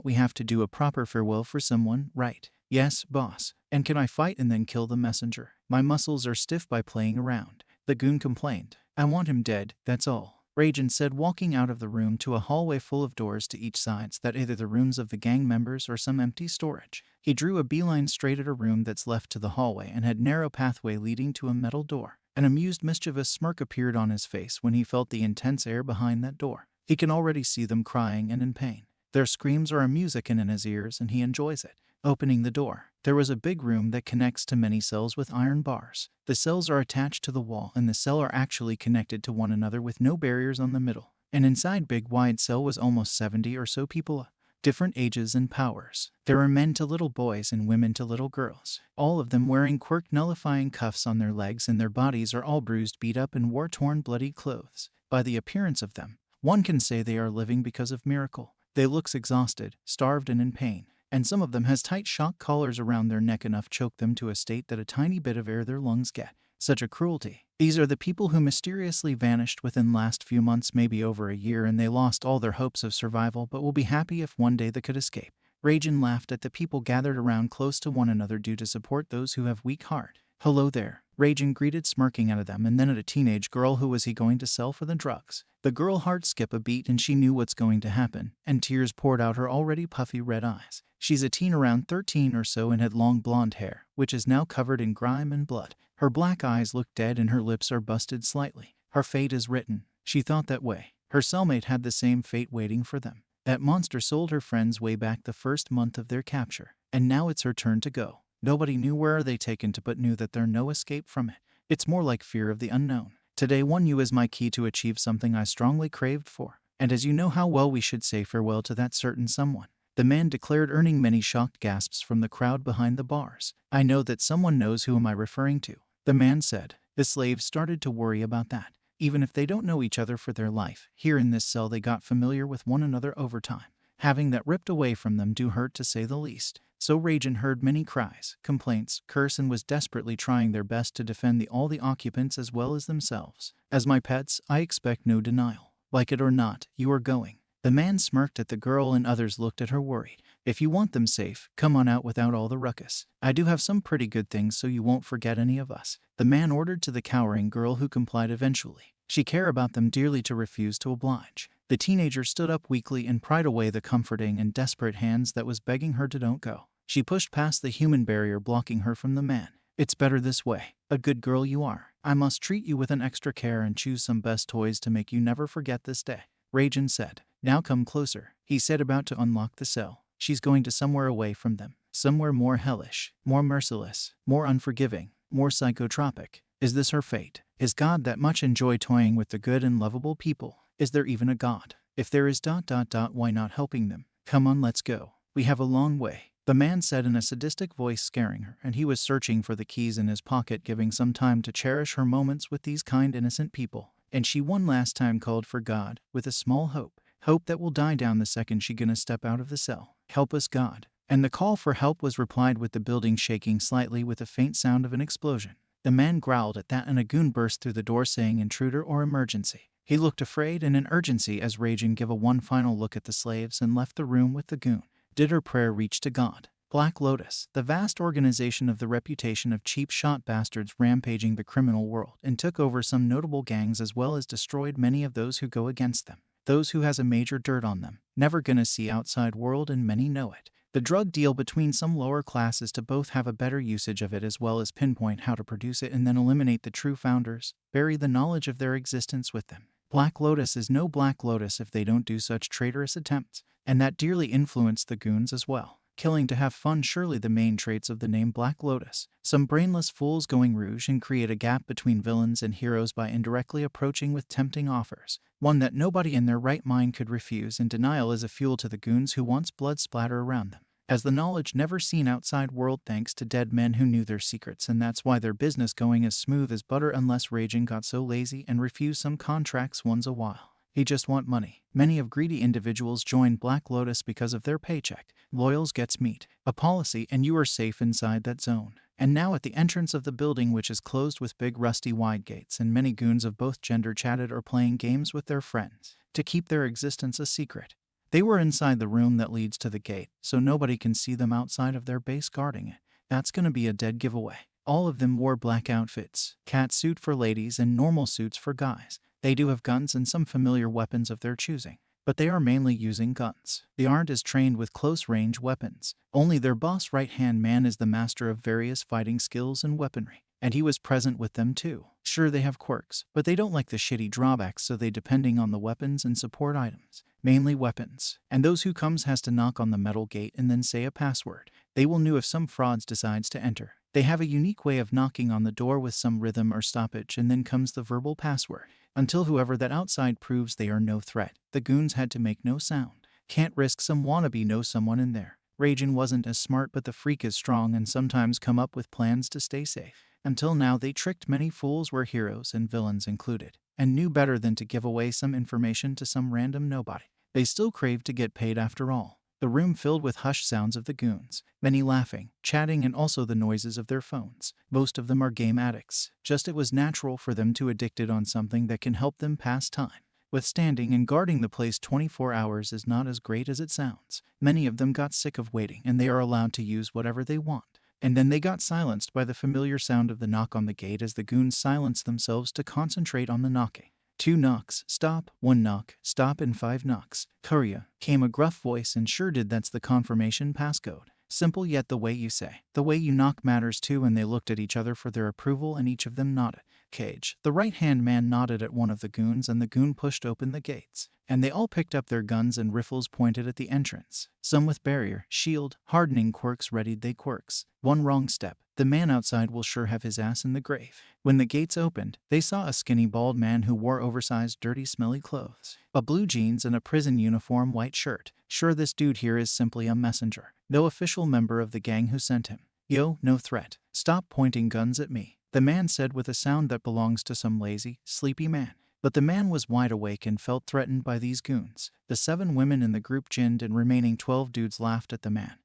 We have to do a proper farewell for someone, right? Yes, boss. And can I fight and then kill the messenger? My muscles are stiff by playing around. The goon complained. I want him dead, that's all. Ragin said, walking out of the room to a hallway full of doors to each sides that either the rooms of the gang members or some empty storage. He drew a beeline straight at a room that's left to the hallway and had narrow pathway leading to a metal door. An amused, mischievous smirk appeared on his face when he felt the intense air behind that door. He can already see them crying and in pain. Their screams are a music in his ears, and he enjoys it. Opening the door, there was a big room that connects to many cells with iron bars. The cells are attached to the wall and the cell are actually connected to one another with no barriers on the middle. And inside big wide cell was almost 70 or so people, different ages and powers. There are men to little boys and women to little girls, all of them wearing quirk-nullifying cuffs on their legs, and their bodies are all bruised, beat up, and war-torn, bloody clothes. By the appearance of them, one can say they are living because of miracle. They looks exhausted, starved, and in pain, and some of them has tight shock collars around their neck, enough choke them to a state that a tiny bit of air their lungs get. Such a cruelty. These are the people who mysteriously vanished within last few months, maybe over a year, and they lost all their hopes of survival, but will be happy if one day they could escape. Raijin laughed at the people gathered around close to one another due to support those who have weak heart. Hello there, Raijin greeted, smirking at them, and then at a teenage girl who was he going to sell for the drugs. The girl heart skipped a beat and she knew what's going to happen, and tears poured out her already puffy red eyes. She's a teen around 13 or so and had long blonde hair, which is now covered in grime and blood. Her black eyes look dead and her lips are busted slightly. Her fate is written. She thought that way. Her cellmate had the same fate waiting for them. That monster sold her friends way back the first month of their capture, and now it's her turn to go. Nobody knew where they taken to, but knew that there's no escape from it. It's more like fear of the unknown. Today won you is my key to achieve something I strongly craved for, and as you know how well we should say farewell to that certain someone, the man declared, earning many shocked gasps from the crowd behind the bars. I know that someone knows who am I referring to, the man said. The slaves started to worry about that. Even if they don't know each other for their life, here in this cell they got familiar with one another over time. Having that ripped away from them do hurt, to say the least. So Raijin heard many cries, complaints, curse, and was desperately trying their best to defend all the occupants as well as themselves. As my pets, I expect no denial. Like it or not, you are going. The man smirked at the girl and others looked at her worried. If you want them safe, come on out without all the ruckus. I do have some pretty good things so you won't forget any of us, the man ordered to the cowering girl, who complied eventually. She cared about them dearly to refuse to oblige. The teenager stood up weakly and pried away the comforting and desperate hands that was begging her to don't go. She pushed past the human barrier blocking her from the man. It's better this way. A good girl you are. I must treat you with an extra care and choose some best toys to make you never forget this day, Raijin said. Now come closer, he said, about to unlock the cell. She's going to somewhere away from them. Somewhere more hellish, more merciless, more unforgiving, more psychotropic. Is this her fate? Is God that much enjoy toying with the good and lovable people? Is there even a God? If there is ... why not helping them? Come on, let's go. We have a long way, the man said in a sadistic voice, scaring her, and he was searching for the keys in his pocket, giving some time to cherish her moments with these kind, innocent people. And she one last time called for God, with a small hope that will die down the second she gonna step out of the cell. Help us, God. And the call for help was replied with the building shaking slightly with a faint sound of an explosion. The man growled at that and a goon burst through the door saying intruder or emergency. He looked afraid and in urgency as Raijin gave a one final look at the slaves and left the room with the goon. Did her prayer reach to God? Black Lotus, the vast organization of the reputation of cheap shot bastards rampaging the criminal world, and took over some notable gangs as well as destroyed many of those who go against them. Those who has a major dirt on them, never gonna see outside world, and many know it. The drug deal between some lower classes to both have a better usage of it as well as pinpoint how to produce it and then eliminate the true founders, bury the knowledge of their existence with them. Black Lotus is no Black Lotus if they don't do such traitorous attempts, and that dearly influenced the goons as well. Killing to have fun, surely the main traits of the name Black Lotus. Some brainless fools going rouge and create a gap between villains and heroes by indirectly approaching with tempting offers, one that nobody in their right mind could refuse, and denial is a fuel to the goons who wants blood splatter around them. As the knowledge never seen outside world thanks to dead men who knew their secrets, and that's why their business going as smooth as butter unless Raijin got so lazy and refused some contracts once a while. He just want money. Many of greedy individuals join Black Lotus because of their paycheck. Loyals gets meat, a policy, and you are safe inside that zone. And now at the entrance of the building, which is closed with big rusty wide gates, and many goons of both gender chatted or playing games with their friends to keep their existence a secret. They were inside the room that leads to the gate, so nobody can see them outside of their base guarding it. That's gonna be a dead giveaway. All of them wore black outfits, cat suit for ladies and normal suits for guys. They do have guns and some familiar weapons of their choosing, but they are mainly using guns. They aren't as trained with close-range weapons. Only their boss right-hand man is the master of various fighting skills and weaponry, and he was present with them too. Sure, they have quirks, but they don't like the shitty drawbacks, so they depending on the weapons and support items. Mainly weapons, and those who comes has to knock on the metal gate and then say a password. They will know if some frauds decides to enter. They have a unique way of knocking on the door with some rhythm or stoppage, and then comes the verbal password. Until whoever that outside proves they are no threat, the goons had to make no sound. Can't risk some wannabe know someone in there. Ragin wasn't as smart, but the freak is strong and sometimes come up with plans to stay safe. Until now they tricked many fools, were heroes and villains included, and knew better than to give away some information to some random nobody. They still craved to get paid after all. The room filled with hushed sounds of the goons, many laughing, chatting, and also the noises of their phones. Most of them are game addicts, just it was natural for them to addicted on something that can help them pass time. Withstanding and guarding the place 24 hours is not as great as it sounds. Many of them got sick of waiting, and they are allowed to use whatever they want. And then they got silenced by the familiar sound of the knock on the gate as the goons silenced themselves to concentrate on the knocking. 2 knocks, stop, 1 knock, stop, and 5 knocks. Courier, came a gruff voice, and sure did, that's the confirmation passcode. Simple, yet the way you say, the way you knock matters too, and they looked at each other for their approval, and each of them nodded. Cage, the right-hand man, nodded at one of the goons, and the goon pushed open the gates, and they all picked up their guns and rifles pointed at the entrance. Some with barrier, shield, hardening quirks readied they quirks. One wrong step, the man outside will sure have his ass in the grave. When the gates opened, they saw a skinny bald man who wore oversized dirty smelly clothes, a blue jeans and a prison uniform white shirt. Sure, this dude here is simply a messenger. No official member of the gang who sent him. Yo, no threat. Stop pointing guns at me, the man said with a sound that belongs to some lazy, sleepy man. But the man was wide awake and felt threatened by these goons. The 7 women in the group ginned, and remaining 12 dudes laughed at the man,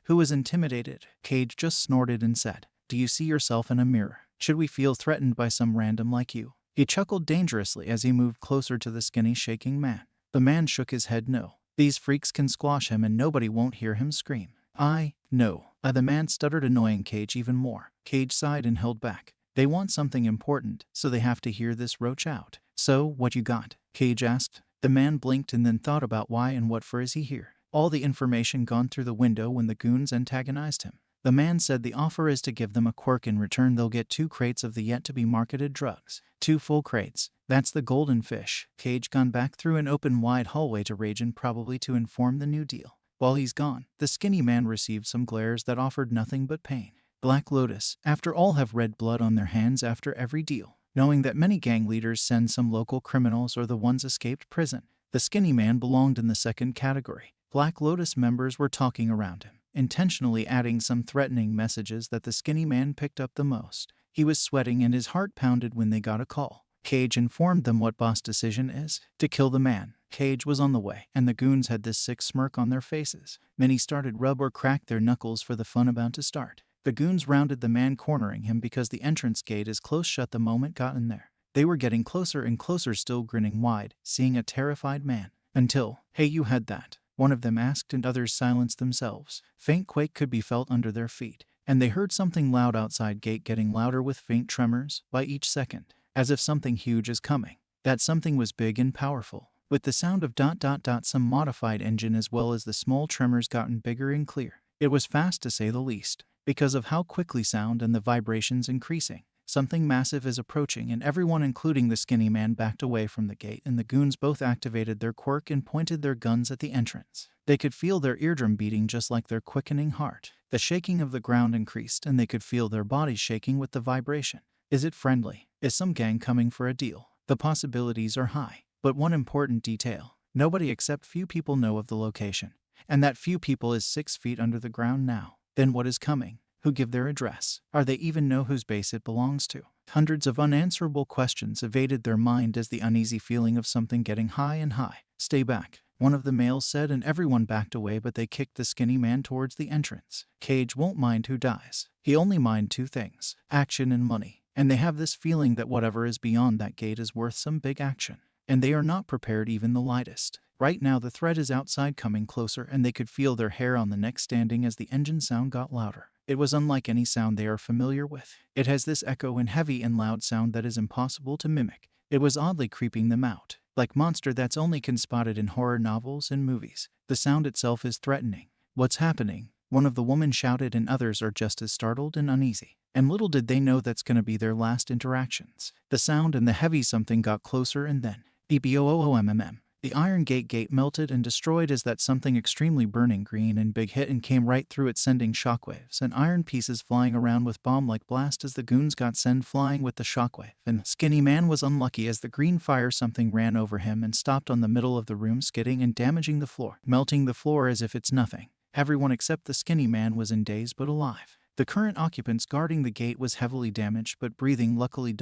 who was intimidated. Cage just snorted and said, "Do you see yourself in a mirror? Should we feel threatened by some random like you?" He chuckled dangerously as he moved closer to the skinny, shaking man. The man shook his head no. These freaks can squash him and nobody won't hear him scream. No. The man stuttered, annoying Cage even more. Cage sighed and held back. They want something important, so they have to hear this roach out. So, what you got? Cage asked. The man blinked and then thought about why and what for is he here. All the information gone through the window when the goons antagonized him. The man said the offer is to give them a quirk. In return they'll get 2 crates of the yet-to-be-marketed drugs. 2 full crates. That's the golden fish. Cage gone back through an open wide hallway to Ragin, probably to inform the new deal. While he's gone, the skinny man received some glares that offered nothing but pain. Black Lotus, after all, have red blood on their hands after every deal, knowing that many gang leaders send some local criminals or the ones escaped prison. The skinny man belonged in the second category. Black Lotus members were talking around him, intentionally adding some threatening messages that the skinny man picked up the most. He was sweating and his heart pounded when they got a call. Cage informed them what boss' decision is: to kill the man. Cage was on the way, and the goons had this sick smirk on their faces. Many started rub or crack their knuckles for the fun about to start. The goons rounded the man, cornering him because the entrance gate is close shut the moment got in there. They were getting closer and closer, still grinning wide, seeing a terrified man. Until, "Hey, you had that?" one of them asked, and others silenced themselves. Faint quake could be felt under their feet, and they heard something loud outside gate, getting louder with faint tremors by each second, as if something huge is coming. That something was big and powerful, with the sound of ... some modified engine, as well as the small tremors gotten bigger and clear. It was fast, to say the least, because of how quickly sound and the vibrations increasing. Something massive is approaching, and everyone, including the skinny man, backed away from the gate, and the goons both activated their quirk and pointed their guns at the entrance. They could feel their eardrum beating just like their quickening heart. The shaking of the ground increased, and they could feel their bodies shaking with the vibration. Is it friendly? Is some gang coming for a deal? The possibilities are high. But one important detail: nobody except few people know of the location. And that few people is 6 feet under the ground now. Then what is coming? Who give their address? Are they even know whose base it belongs to? Hundreds of unanswerable questions evaded their mind as the uneasy feeling of something getting high and high. "Stay back," one of the males said, and everyone backed away, but they kicked the skinny man towards the entrance. Cage won't mind who dies. He only mind 2 things: action and money. And they have this feeling that whatever is beyond that gate is worth some big action. And they are not prepared even the lightest. Right now the threat is outside, coming closer, and they could feel their hair on the neck standing as the engine sound got louder. It was unlike any sound they are familiar with. It has this echo and heavy and loud sound that is impossible to mimic. It was oddly creeping them out, like monster that's only can spotted in horror novels and movies. The sound itself is threatening. "What's happening?" one of the women shouted, and others are just as startled and uneasy. And little did they know that's gonna be their last interactions. The sound and the heavy something got closer, and then, "BBOOMMM." The iron gate melted and destroyed as that something extremely burning green and big hit and came right through it, sending shockwaves and iron pieces flying around with bomb-like blast as the goons got sent flying with the shockwave. And Skinny Man was unlucky as the green fire something ran over him and stopped on the middle of the room, skidding and damaging the floor, melting the floor as if it's nothing. Everyone except the Skinny Man was in daze but alive. The current occupants guarding the gate was heavily damaged but breathing, luckily.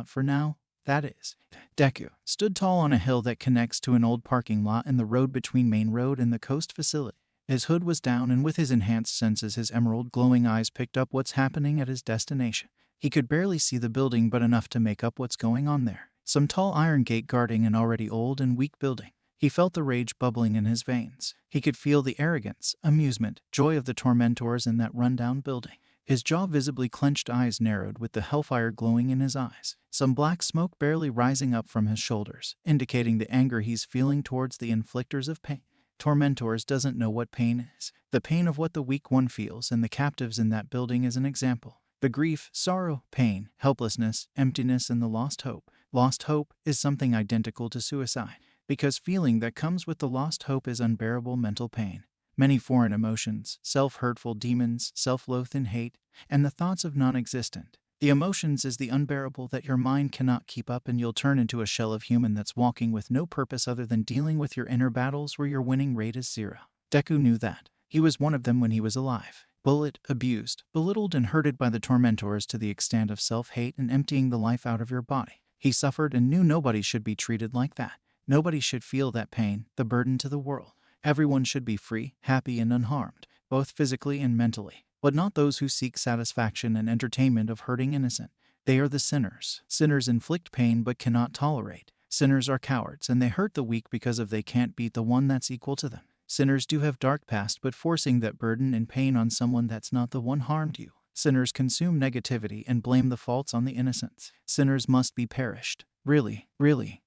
For now. That is. Deku stood tall on a hill that connects to an old parking lot in the road between Main Road and the Coast facility. His hood was down, and with his enhanced senses, his emerald glowing eyes picked up what's happening at his destination. He could barely see the building, but enough to make up what's going on there. Some tall iron gate guarding an already old and weak building. He felt the rage bubbling in his veins. He could feel the arrogance, amusement, joy of the tormentors in that rundown building. His jaw visibly clenched, eyes narrowed with the hellfire glowing in his eyes. Some black smoke barely rising up from his shoulders, indicating the anger he's feeling towards the inflictors of pain. Tormentors doesn't know what pain is. The pain of what the weak one feels, and the captives in that building is an example. The grief, sorrow, pain, helplessness, emptiness, and the lost hope. Lost hope is something identical to suicide, because feeling that comes with the lost hope is unbearable mental pain. Many foreign emotions, self-hurtful demons, self-loath and hate, and the thoughts of non-existent. The emotions is the unbearable that your mind cannot keep up, and you'll turn into a shell of human that's walking with no purpose other than dealing with your inner battles where your winning rate is 0. Deku knew that. He was one of them when he was alive. Bullied, abused, belittled, and hurted by the tormentors to the extent of self-hate and emptying the life out of your body. He suffered and knew nobody should be treated like that. Nobody should feel that pain, the burden to the world. Everyone should be free, happy, and unharmed, both physically and mentally, but not those who seek satisfaction and entertainment of hurting innocent. They are the sinners. Sinners inflict pain but cannot tolerate. Sinners are cowards, and they hurt the weak because of they can't beat the one that's equal to them. Sinners do have dark past, but forcing that burden and pain on someone that's not the one harmed you. Sinners consume negativity and blame the faults on the innocents. Sinners must be perished. Really,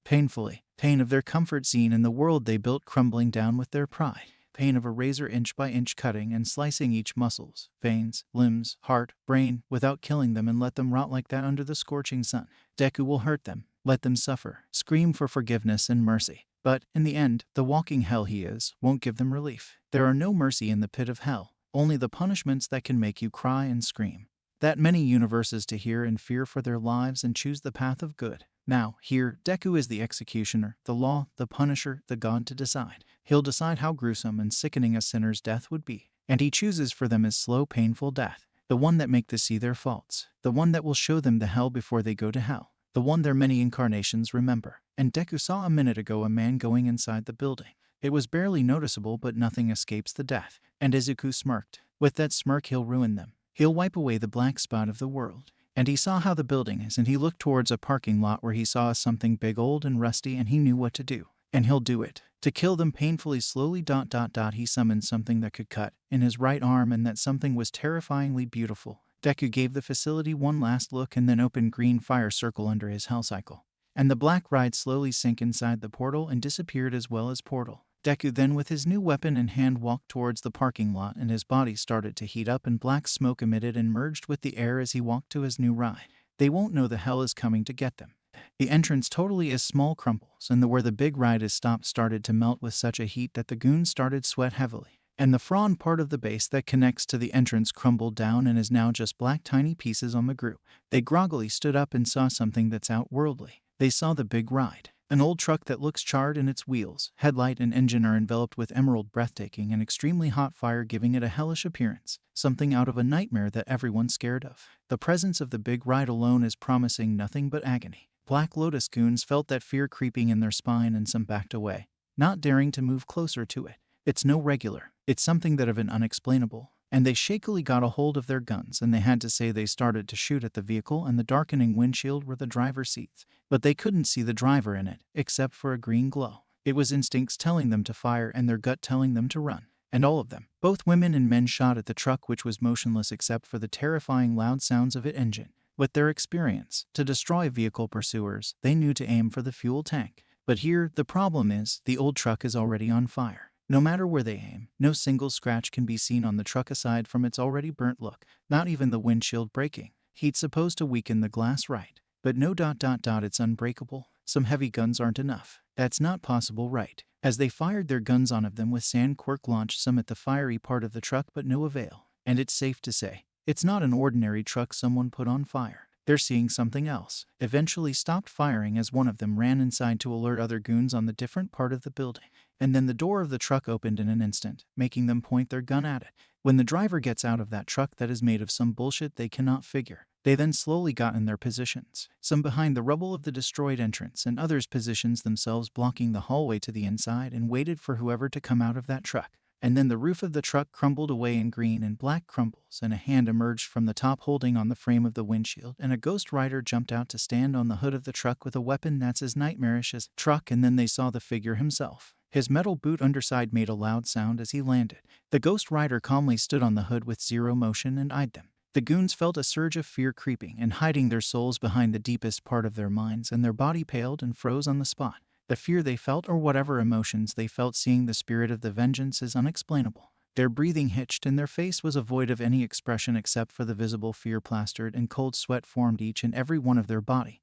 painfully. Pain of their comfort scene in the world they built crumbling down with their pride. Pain of a razor inch by inch cutting and slicing each muscles, veins, limbs, heart, brain, without killing them and let them rot like that under the scorching sun. Deku will hurt them, let them suffer, scream for forgiveness and mercy. But, in the end, the walking hell he is won't give them relief. There are no mercy in the pit of hell, only the punishments that can make you cry and scream. That many universes to hear and fear for their lives and choose the path of good. Now, here, Deku is the executioner, the law, the punisher, the god to decide. He'll decide how gruesome and sickening a sinner's death would be. And he chooses for them his slow, painful death. The one that make them see their faults. The one that will show them the hell before they go to hell. The one their many incarnations remember. And Deku saw a minute ago a man going inside the building. It was barely noticeable, but nothing escapes the death. And Izuku smirked. With that smirk he'll ruin them. He'll wipe away the black spot of the world. And he saw how the building is, and he looked towards a parking lot where he saw something big, old, and rusty, and he knew what to do. And he'll do it. To kill them painfully, slowly. He summoned something that could cut in his right arm, and that something was terrifyingly beautiful. Deku gave the facility one last look and then opened green fire circle under his hell cycle. And the black ride slowly sank inside the portal and disappeared as well as portal. Deku then with his new weapon in hand walked towards the parking lot, and his body started to heat up and black smoke emitted and merged with the air as he walked to his new ride. They won't know the hell is coming to get them. The entrance totally is small crumples, and where the big ride is stopped started to melt with such a heat that the goons started sweat heavily. And the frond part of the base that connects to the entrance crumbled down and is now just black tiny pieces on the group. They groggily stood up and saw something that's outworldly. They saw the big ride. An old truck that looks charred, and its wheels, headlight, and engine are enveloped with emerald breathtaking and extremely hot fire, giving it a hellish appearance. Something out of a nightmare that everyone's scared of. The presence of the big ride alone is promising nothing but agony. Black Lotus goons felt that fear creeping in their spine, and some backed away, not daring to move closer to it. It's no regular. It's something that of an unexplainable. And they shakily got a hold of their guns, and they had to say they started to shoot at the vehicle and the darkening windshield where the driver seats. But they couldn't see the driver in it, except for a green glow. It was instincts telling them to fire and their gut telling them to run. And all of them, both women and men, shot at the truck, which was motionless except for the terrifying loud sounds of its engine. With their experience, to destroy vehicle pursuers, they knew to aim for the fuel tank. But here, the problem is, the old truck is already on fire. No matter where they aim, no single scratch can be seen on the truck aside from its already burnt look, not even the windshield breaking. Heat's supposed to weaken the glass, right? But no. It's unbreakable. Some heavy guns aren't enough. That's not possible, right? As they fired their guns on of them with sand, Quirk launched some at the fiery part of the truck, but no avail. And it's safe to say, it's not an ordinary truck someone put on fire. They're seeing something else. Eventually stopped firing as one of them ran inside to alert other goons on the different part of the building. And then the door of the truck opened in an instant, making them point their gun at it. When the driver gets out of that truck that is made of some bullshit they cannot figure, they then slowly got in their positions, some behind the rubble of the destroyed entrance and others positions themselves blocking the hallway to the inside and waited for whoever to come out of that truck. And then the roof of the truck crumbled away in green and black crumbles, and a hand emerged from the top holding on the frame of the windshield, and a ghost rider jumped out to stand on the hood of the truck with a weapon that's as nightmarish as truck, and then they saw the figure himself. His metal boot underside made a loud sound as he landed. The ghost rider calmly stood on the hood with zero motion and eyed them. The goons felt a surge of fear creeping and hiding their souls behind the deepest part of their minds, and their body paled and froze on the spot. The fear they felt, or whatever emotions they felt seeing the spirit of the vengeance, is unexplainable. Their breathing hitched and their face was void of any expression except for the visible fear plastered, and cold sweat formed each and every one of their body.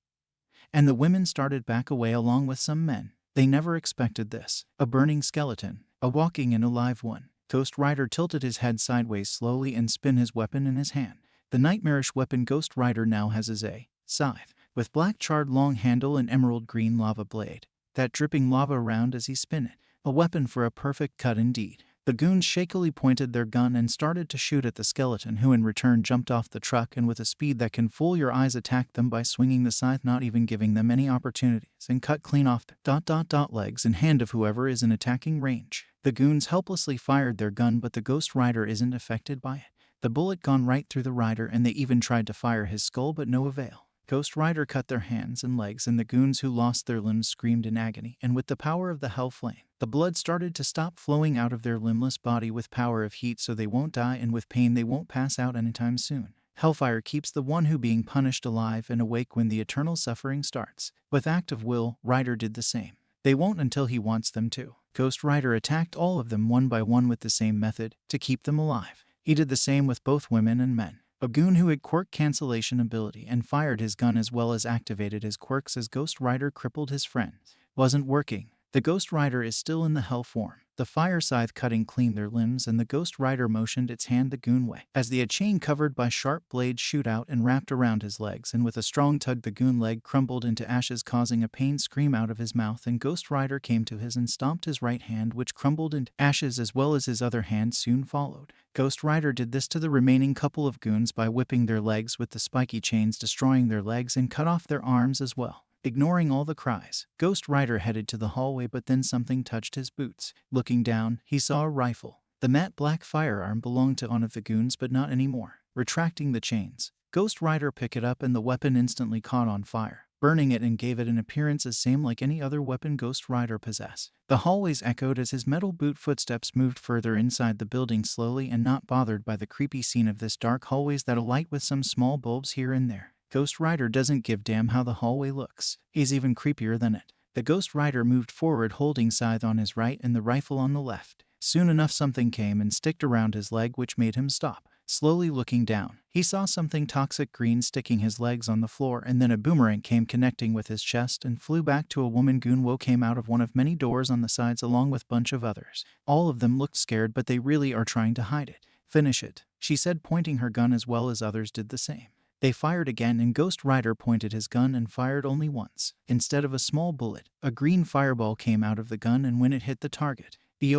And the women started back away along with some men. They never expected this. A burning skeleton, a walking and alive one. Ghost Rider tilted his head sideways slowly and spun his weapon in his hand. The nightmarish weapon Ghost Rider now has is a scythe, with black charred long handle and emerald green lava blade, that dripping lava around as he spun it. A weapon for a perfect cut indeed. The goons shakily pointed their gun and started to shoot at the skeleton, who in return jumped off the truck and with a speed that can fool your eyes attacked them by swinging the scythe, not even giving them any opportunities, and cut clean off the legs and hand of whoever is in attacking range. The goons helplessly fired their gun, but the Ghost Rider isn't affected by it. The bullet gone right through the rider, and they even tried to fire his skull, but no avail. Ghost Rider cut their hands and legs, and the goons who lost their limbs screamed in agony, and with the power of the hell flame, the blood started to stop flowing out of their limbless body with power of heat, so they won't die, and with pain they won't pass out anytime soon. Hellfire keeps the one who being punished alive and awake when the eternal suffering starts. With act of will, Rider did the same. They won't until he wants them to. Ghost Rider attacked all of them one by one with the same method, to keep them alive. He did the same with both women and men. A goon who had quirk cancellation ability and fired his gun as well as activated his quirks as Ghost Rider crippled his friends. Wasn't working. The Ghost Rider is still in the hell form. The fire scythe cutting clean their limbs, and the Ghost Rider motioned its hand the goon way. As the chain covered by sharp blades shoot out and wrapped around his legs, and with a strong tug the goon leg crumbled into ashes, causing a pain scream out of his mouth, and Ghost Rider came to his and stomped his right hand, which crumbled into ashes, as well as his other hand soon followed. Ghost Rider did this to the remaining couple of goons by whipping their legs with the spiky chains, destroying their legs, and cut off their arms as well. Ignoring all the cries, Ghost Rider headed to the hallway, but then something touched his boots. Looking down, he saw a rifle. The matte black firearm belonged to one of the goons, but not anymore. Retracting the chains, Ghost Rider picked it up, and the weapon instantly caught on fire, burning it and gave it an appearance as same like any other weapon Ghost Rider possessed. The hallways echoed as his metal boot footsteps moved further inside the building slowly, and not bothered by the creepy scene of this dark hallways that alight with some small bulbs here and there. Ghost Rider doesn't give damn how the hallway looks. He's even creepier than it. The Ghost Rider moved forward, holding scythe on his right and the rifle on the left. Soon enough something came and sticked around his leg, which made him stop. Slowly looking down, he saw something toxic green sticking his legs on the floor, and then a boomerang came connecting with his chest and flew back to a woman. Goon came out of one of many doors on the sides along with bunch of others. All of them looked scared, but they really are trying to hide it. Finish it, she said, pointing her gun, as well as others did the same. They fired again, and Ghost Rider pointed his gun and fired only once. Instead of a small bullet, a green fireball came out of the gun, and when it hit the target, the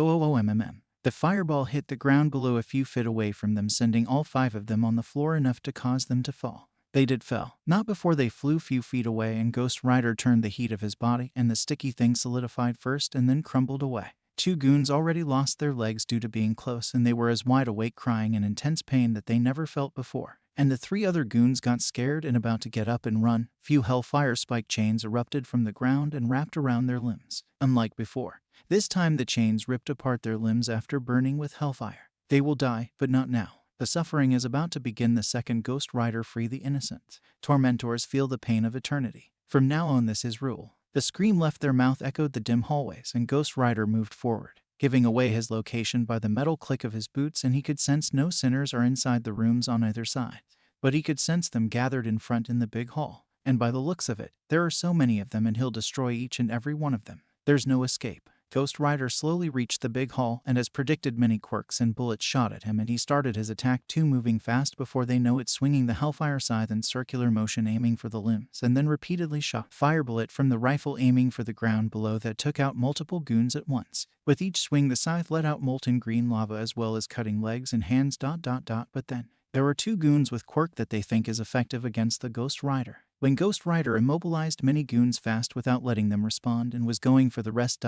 fireball hit the ground below a few feet away from them, sending all 5 of them on the floor, enough to cause them to fall. They did fell, not before they flew few feet away, and Ghost Rider turned the heat of his body, and the sticky thing solidified first and then crumbled away. 2 goons already lost their legs due to being close, and they were as wide awake, crying in intense pain that they never felt before. And the 3 other goons got scared and about to get up and run. Few hellfire spike chains erupted from the ground and wrapped around their limbs. Unlike before, this time the chains ripped apart their limbs after burning with hellfire. They will die, but not now. The suffering is about to begin. The second Ghost Rider free the innocent. Tormentors feel the pain of eternity. From now on, this is rule. The scream left their mouth, echoed the dim hallways, and Ghost Rider moved forward, giving away his location by the metal click of his boots, and he could sense no sinners are inside the rooms on either side. But he could sense them gathered in front in the big hall. And by the looks of it, there are so many of them and he'll destroy each and every one of them. There's no escape. Ghost Rider slowly reached the big hall, and as predicted, many quirks and bullets shot at him, and he started his attack too, moving fast before they know it, swinging the Hellfire Scythe in circular motion, aiming for the limbs, and then repeatedly shot fire bullet from the rifle, aiming for the ground below, that took out multiple goons at once. With each swing, the scythe let out molten green lava as well as cutting legs and hands. But then there were 2 goons with quirk that they think is effective against the Ghost Rider. When Ghost Rider immobilized many goons fast without letting them respond and was going for the rest.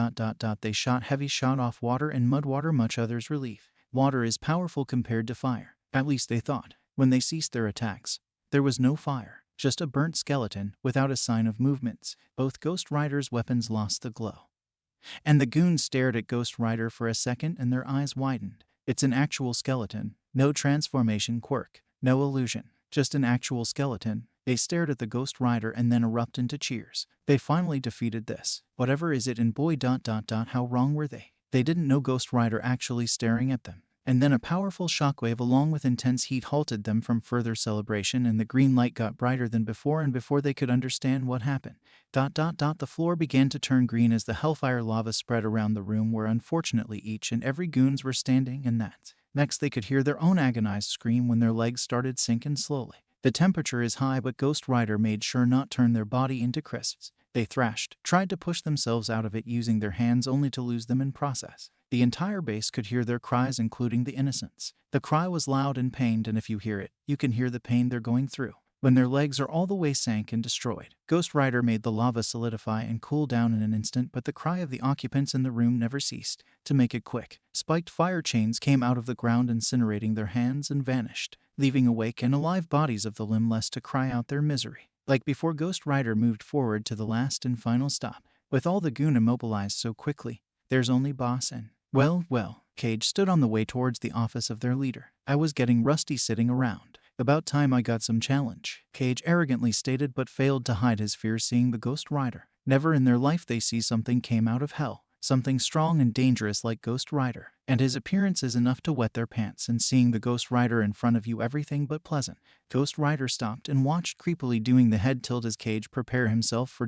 They shot heavy shot off water and mud water, much others' relief. Water is powerful compared to fire. At least they thought. When they ceased their attacks, there was no fire, just a burnt skeleton without a sign of movements. Both Ghost Rider's weapons lost the glow. And the goons stared at Ghost Rider for a second and their eyes widened. It's an actual skeleton. No transformation quirk. No illusion. Just an actual skeleton. They stared at the Ghost Rider and then erupt into cheers. They finally defeated this. Whatever is it, and boy, how wrong were they? They didn't know Ghost Rider actually staring at them. And then a powerful shockwave along with intense heat halted them from further celebration, and the green light got brighter than before, and before they could understand what happened. The floor began to turn green as the hellfire lava spread around the room where unfortunately each and every goons were standing, and that. Next they could hear their own agonized scream when their legs started sinking slowly. The temperature is high, but Ghost Rider made sure not turn their body into crisps. They thrashed, tried to push themselves out of it using their hands, only to lose them in process. The entire base could hear their cries, including the innocents. The cry was loud and pained, and if you hear it, you can hear the pain they're going through. When their legs are all the way sank and destroyed, Ghost Rider made the lava solidify and cool down in an instant, but the cry of the occupants in the room never ceased. To make it quick, spiked fire chains came out of the ground, incinerating their hands, and vanished, leaving awake and alive bodies of the limbless to cry out their misery. Like before, Ghost Rider moved forward to the last and final stop. With all the goon immobilized so quickly, there's only Boss and... Well, Cage stood on the way towards the office of their leader. I was getting rusty sitting around. About time I got some challenge, Cage arrogantly stated, but failed to hide his fear seeing the Ghost Rider. Never in their life they see something came out of hell. Something strong and dangerous like Ghost Rider, and his appearance is enough to wet their pants, and seeing the Ghost Rider in front of you everything but pleasant. Ghost Rider stopped and watched creepily, doing the head tilt as Cage prepare himself for ...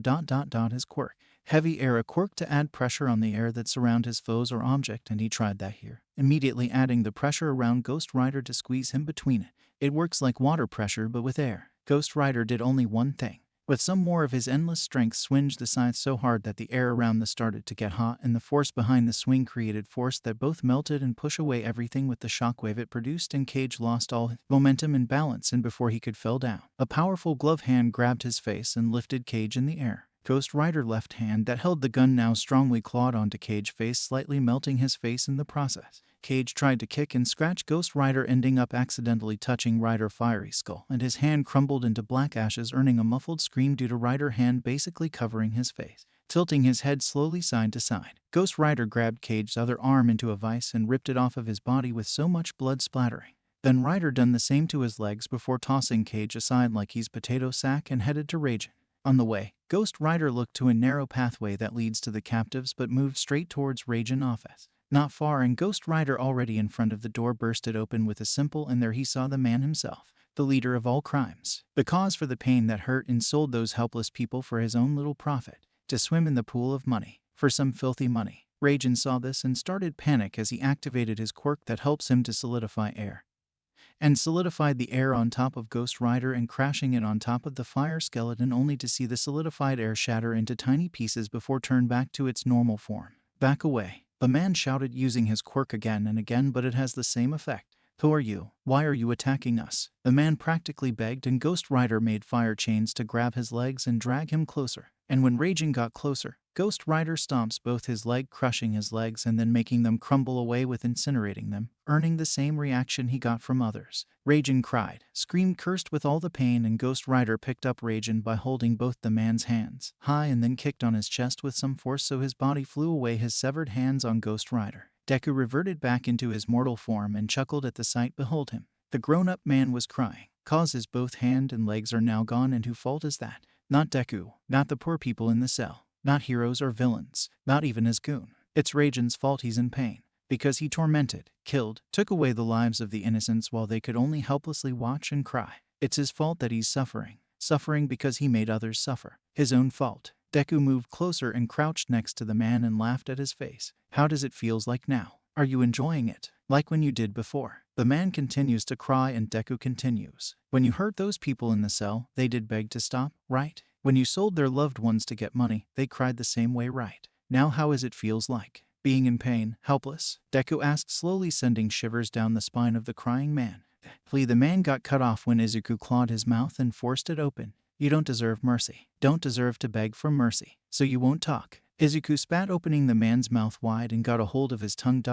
his quirk. Heavy air, a quirk to add pressure on the air that surround his foes or object, and he tried that here, immediately adding the pressure around Ghost Rider to squeeze him between it. It works like water pressure but with air. Ghost Rider did only one thing. With some more of his endless strength, swinged the scythe so hard that the air around the started to get hot, and the force behind the swing created force that both melted and pushed away everything with the shockwave it produced, and Cage lost all momentum and balance, and before he could fell down, a powerful glove hand grabbed his face and lifted Cage in the air. Ghost Rider left hand that held the gun now strongly clawed onto Cage's face, slightly melting his face in the process. Cage tried to kick and scratch Ghost Rider, ending up accidentally touching Rider fiery skull, and his hand crumbled into black ashes, earning a muffled scream due to Rider hand basically covering his face. Tilting his head slowly side to side, Ghost Rider grabbed Cage's other arm into a vice and ripped it off of his body with so much blood splattering. Then Rider done the same to his legs before tossing Cage aside like he's potato sack and headed to Ragin. On the way, Ghost Rider looked to a narrow pathway that leads to the captives but moved straight towards Ragin office. Not far, and Ghost Rider already in front of the door burst it open with a simple, and there he saw the man himself, the leader of all crimes, the cause for the pain that hurt and sold those helpless people for his own little profit, to swim in the pool of money, for some filthy money. Ragin saw this and started panic as he activated his quirk that helps him to solidify air, and solidified the air on top of Ghost Rider and crashing it on top of the fire skeleton, only to see the solidified air shatter into tiny pieces before turn back to its normal form. Back away, the man shouted, using his quirk again and again, but it has the same effect. Who are you? Why are you attacking us? The man practically begged, and Ghost Rider made fire chains to grab his legs and drag him closer. And when Ragin got closer, Ghost Rider stomps both his leg, crushing his legs and then making them crumble away with incinerating them, earning the same reaction he got from others. Ragin cried, screamed, cursed with all the pain, and Ghost Rider picked up Ragin by holding both the man's hands high and then kicked on his chest with some force so his body flew away, his severed hands on Ghost Rider. Deku reverted back into his mortal form and chuckled at the sight. Behold him. The grown-up man was crying, cause his both hand and legs are now gone, and whose fault is that? Not Deku, not the poor people in the cell, not heroes or villains, not even his goon. It's Ragin's fault he's in pain, because he tormented, killed, took away the lives of the innocents while they could only helplessly watch and cry. It's his fault that he's suffering. suffering because he made others suffer. His own fault. Deku moved closer and crouched next to the man and laughed at his face. How does it feels like now? Are you enjoying it? Like when you did before? The man continues to cry and Deku continues. When you hurt those people in the cell, they did beg to stop, right? When you sold their loved ones to get money, they cried the same way, right? Now how is it feels like? Being in pain, helpless? Deku asked, slowly sending shivers down the spine of the crying man. The man got cut off when Izuku clawed his mouth and forced it open. You don't deserve mercy. Don't deserve to beg for mercy. So you won't talk. Izuku spat, opening the man's mouth wide and got a hold of his tongue.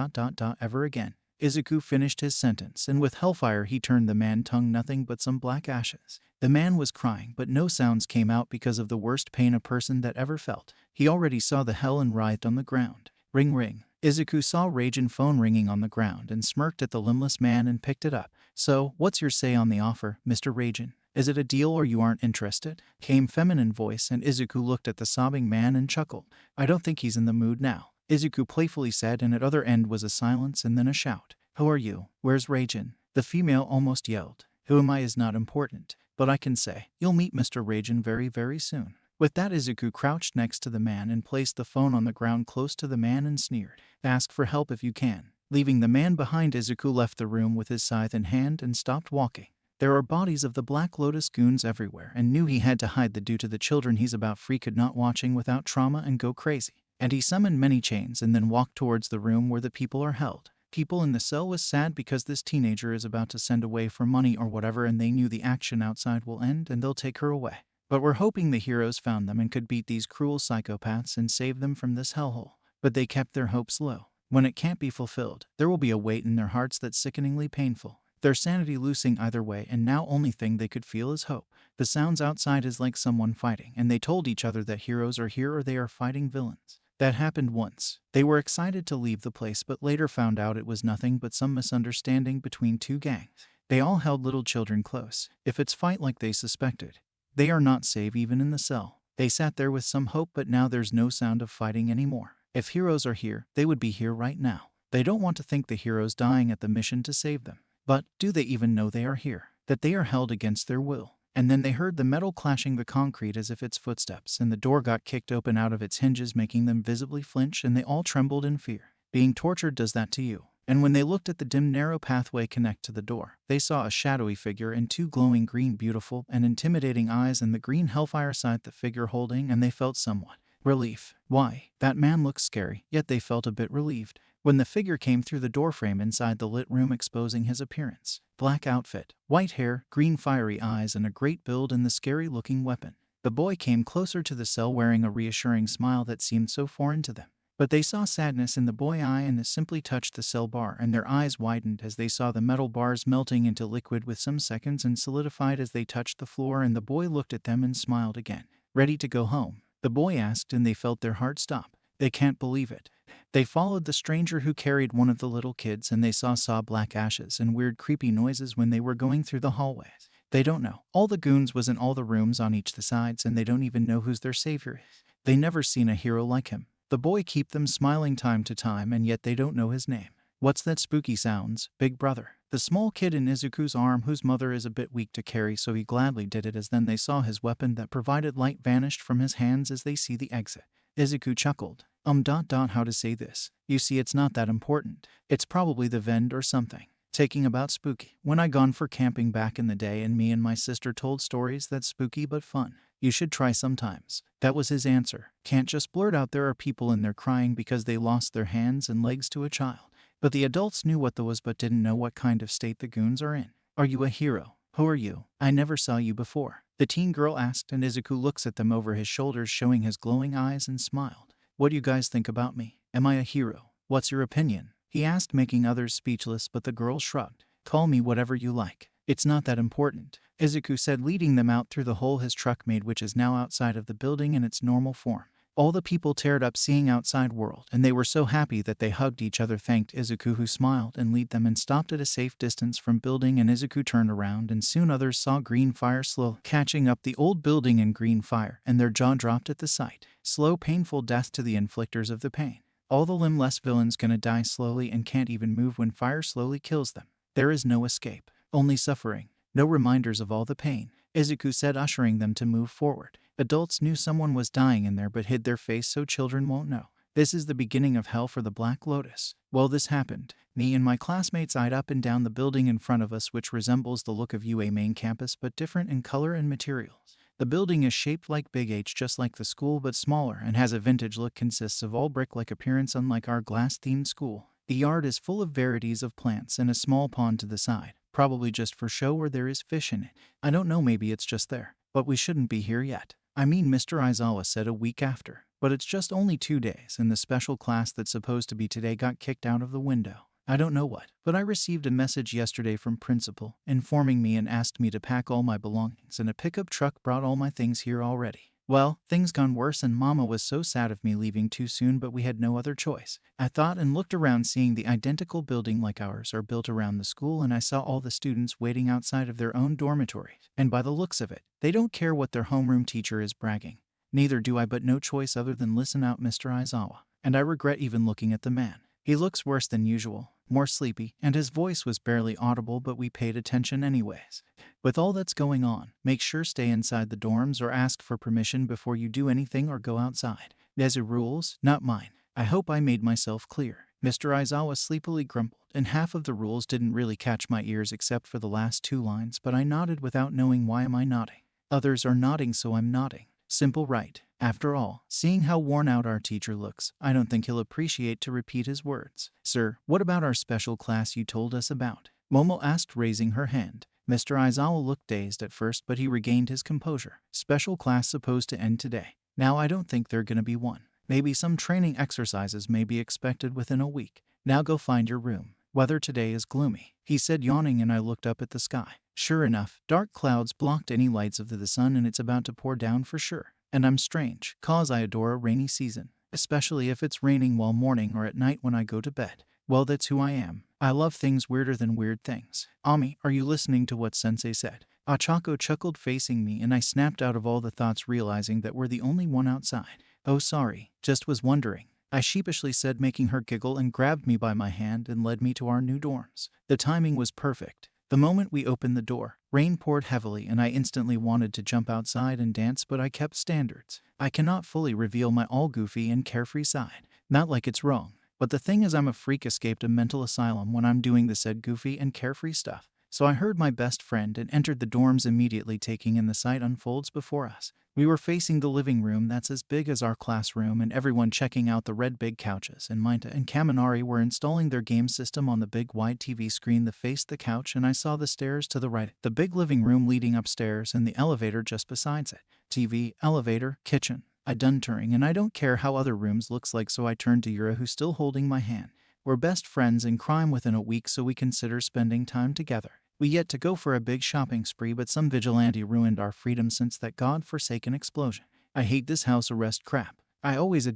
Ever again. Izuku finished his sentence, and with hellfire he turned the man's tongue nothing but some black ashes. The man was crying, but no sounds came out because of the worst pain a person that ever felt. He already saw the hell and writhed on the ground. Ring ring. Izuku saw Raijin phone ringing on the ground and smirked at the limbless man and picked it up. So, what's your say on the offer, Mr. Raijin? Is it a deal or you aren't interested? Came feminine voice, and Izuku looked at the sobbing man and chuckled. I don't think he's in the mood now, Izuku playfully said, and at other end was a silence and then a shout. Who are you? Where's Raijin? The female almost yelled. Who am I is not important, but I can say, you'll meet Mr. Raijin very, very soon. With that, Izuku crouched next to the man and placed the phone on the ground close to the man and sneered. Ask for help if you can. Leaving the man behind, Izuku left the room with his scythe in hand and stopped walking. There are bodies of the Black Lotus goons everywhere, and knew he had to hide the due to the children he's about free could not watching without trauma and go crazy. And he summoned many chains and then walked towards the room where the people are held. People in the cell was sad because this teenager is about to send away for money or whatever, and they knew the action outside will end and they'll take her away. But we're hoping the heroes found them and could beat these cruel psychopaths and save them from this hellhole. But they kept their hopes low. When it can't be fulfilled, there will be a weight in their hearts that's sickeningly painful. Their sanity losing either way, and now only thing they could feel is hope. The sounds outside is like someone fighting, and they told each other that heroes are here or they are fighting villains. That happened once. They were excited to leave the place, but later found out it was nothing but some misunderstanding between two gangs. They all held little children close. If it's fight like they suspected, they are not safe even in the cell. They sat there with some hope, but now there's no sound of fighting anymore. If heroes are here, they would be here right now. They don't want to think the heroes dying at the mission to save them. But do they even know they are here? That they are held against their will? And then they heard the metal clashing the concrete as if it's footsteps, and the door got kicked open out of its hinges, making them visibly flinch, and they all trembled in fear. Being tortured does that to you. And when they looked at the dim narrow pathway connect to the door, they saw a shadowy figure and two glowing green beautiful and intimidating eyes and the green hellfire sight the figure holding, and they felt somewhat relief. Why? That man looked scary, yet they felt a bit relieved. When the figure came through the doorframe inside the lit room, exposing his appearance. Black outfit, white hair, green fiery eyes, and a great build and the scary-looking weapon. The boy came closer to the cell wearing a reassuring smile that seemed so foreign to them. But they saw sadness in the boy's eye, and it simply touched the cell bar, and their eyes widened as they saw the metal bars melting into liquid with some seconds and solidified as they touched the floor, and the boy looked at them and smiled again. Ready to go home? The boy asked, and they felt their heart stop. They can't believe it. They followed the stranger who carried one of the little kids, and they saw black ashes and weird creepy noises when they were going through the hallways. They don't know. All the goons was in all the rooms on each the sides, and they don't even know who's their savior is. They never seen a hero like him. The boy keep them smiling time to time, and yet they don't know his name. What's that spooky sounds, big brother? The small kid in Izuku's arm, whose mother is a bit weak to carry, so he gladly did it, as then they saw his weapon that provided light vanished from his hands as they see the exit. Izuku chuckled. How to say this? You see, it's not that important. It's probably the vend or something. Taking about spooky. When I gone for camping back in the day, and me and my sister told stories that's spooky but fun. You should try sometimes. That was his answer. Can't just blurt out there are people in there crying because they lost their hands and legs to a child. But the adults knew what that was, but didn't know what kind of state the goons are in. Are you a hero? Who are you? I never saw you before. The teen girl asked, and Izuku looks at them over his shoulders, showing his glowing eyes, and smiled. What do you guys think about me? Am I a hero? What's your opinion? He asked, making others speechless, but the girl shrugged. Call me whatever you like. It's not that important, Izuku said, leading them out through the hole his truck made, which is now outside of the building in its normal form. All the people teared up seeing outside world, and they were so happy that they hugged each other, thanked Izuku, who smiled and led them and stopped at a safe distance from building, and Izuku turned around, and soon others saw green fire slow catching up the old building in green fire, and their jaw dropped at the sight. Slow, painful death to the inflictors of the pain. All the limbless villains gonna die slowly and can't even move when fire slowly kills them. There is no escape, only suffering. No reminders of all the pain. Izuku said, ushering them to move forward. Adults knew someone was dying in there but hid their face so children won't know. This is the beginning of hell for the Black Lotus. Well, this happened. Me and my classmates eyed up and down the building in front of us, which resembles the look of UA main campus but different in color and materials. The building is shaped like Big H, just like the school, but smaller, and has a vintage look. Consists of all brick-like appearance, unlike our glass-themed school. The yard is full of varieties of plants and a small pond to the side, probably just for show, or there is fish in it. I don't know, maybe it's just there. But we shouldn't be here yet. I mean, Mr. Aizawa said a week after. But it's just only 2 days, and the special class that's supposed to be today got kicked out of the window. I don't know what, but I received a message yesterday from principal informing me and asked me to pack all my belongings, and a pickup truck brought all my things here already. Well, things gone worse, and Mama was so sad of me leaving too soon, but we had no other choice. I thought and looked around, seeing the identical building like ours are built around the school, and I saw all the students waiting outside of their own dormitories. And by the looks of it, they don't care what their homeroom teacher is bragging. Neither do I, but no choice other than listen out, Mr. Aizawa. And I regret even looking at the man. He looks worse than usual, more sleepy, and his voice was barely audible, but we paid attention anyways. With all that's going on, make sure stay inside the dorms or ask for permission before you do anything or go outside. There's a rules, not mine. I hope I made myself clear. Mr. Aizawa sleepily grumbled, and half of the rules didn't really catch my ears except for the last 2 lines, but I nodded without knowing why am I nodding. Others are nodding, so I'm nodding. Simple, right? After all, seeing how worn out our teacher looks, I don't think he'll appreciate to repeat his words. Sir, what about our special class you told us about? Momo asked, raising her hand. Mr. Aizawa looked dazed at first, but he regained his composure. Special class supposed to end today. Now I don't think they're gonna be one. Maybe some training exercises may be expected within a week. Now go find your room. Weather today is gloomy, he said, yawning, and I looked up at the sky. Sure enough, dark clouds blocked any lights of the sun, and it's about to pour down for sure. And I'm strange, cause I adore a rainy season, especially if it's raining while morning or at night when I go to bed. Well, that's who I am. I love things weirder than weird things. Ami, are you listening to what Sensei said? Achako chuckled, facing me, and I snapped out of all the thoughts, realizing that we're the only one outside. Oh, sorry, just was wondering, I sheepishly said, making her giggle, and grabbed me by my hand and led me to our new dorms. The timing was perfect. The moment we opened the door, rain poured heavily, and I instantly wanted to jump outside and dance, but I kept standards. I cannot fully reveal my all goofy and carefree side. Not like it's wrong, but the thing is, I'm a freak escaped a mental asylum when I'm doing the said goofy and carefree stuff. So I heard my best friend and entered the dorms immediately, taking in the sight unfolds before us. We were facing the living room that's as big as our classroom, and everyone checking out the red big couches, and Mainta and Kaminari were installing their game system on the big wide TV screen that faced the couch, and I saw the stairs to the right, the big living room leading upstairs, and the elevator just besides it. TV, elevator, kitchen. I done touring, and I don't care how other rooms looks like, so I turned to Yura, who's still holding my hand. We're best friends in crime within a week, so we consider spending time together. We yet to go for a big shopping spree, but some vigilante ruined our freedom since that god-forsaken explosion. I hate this house arrest crap. I always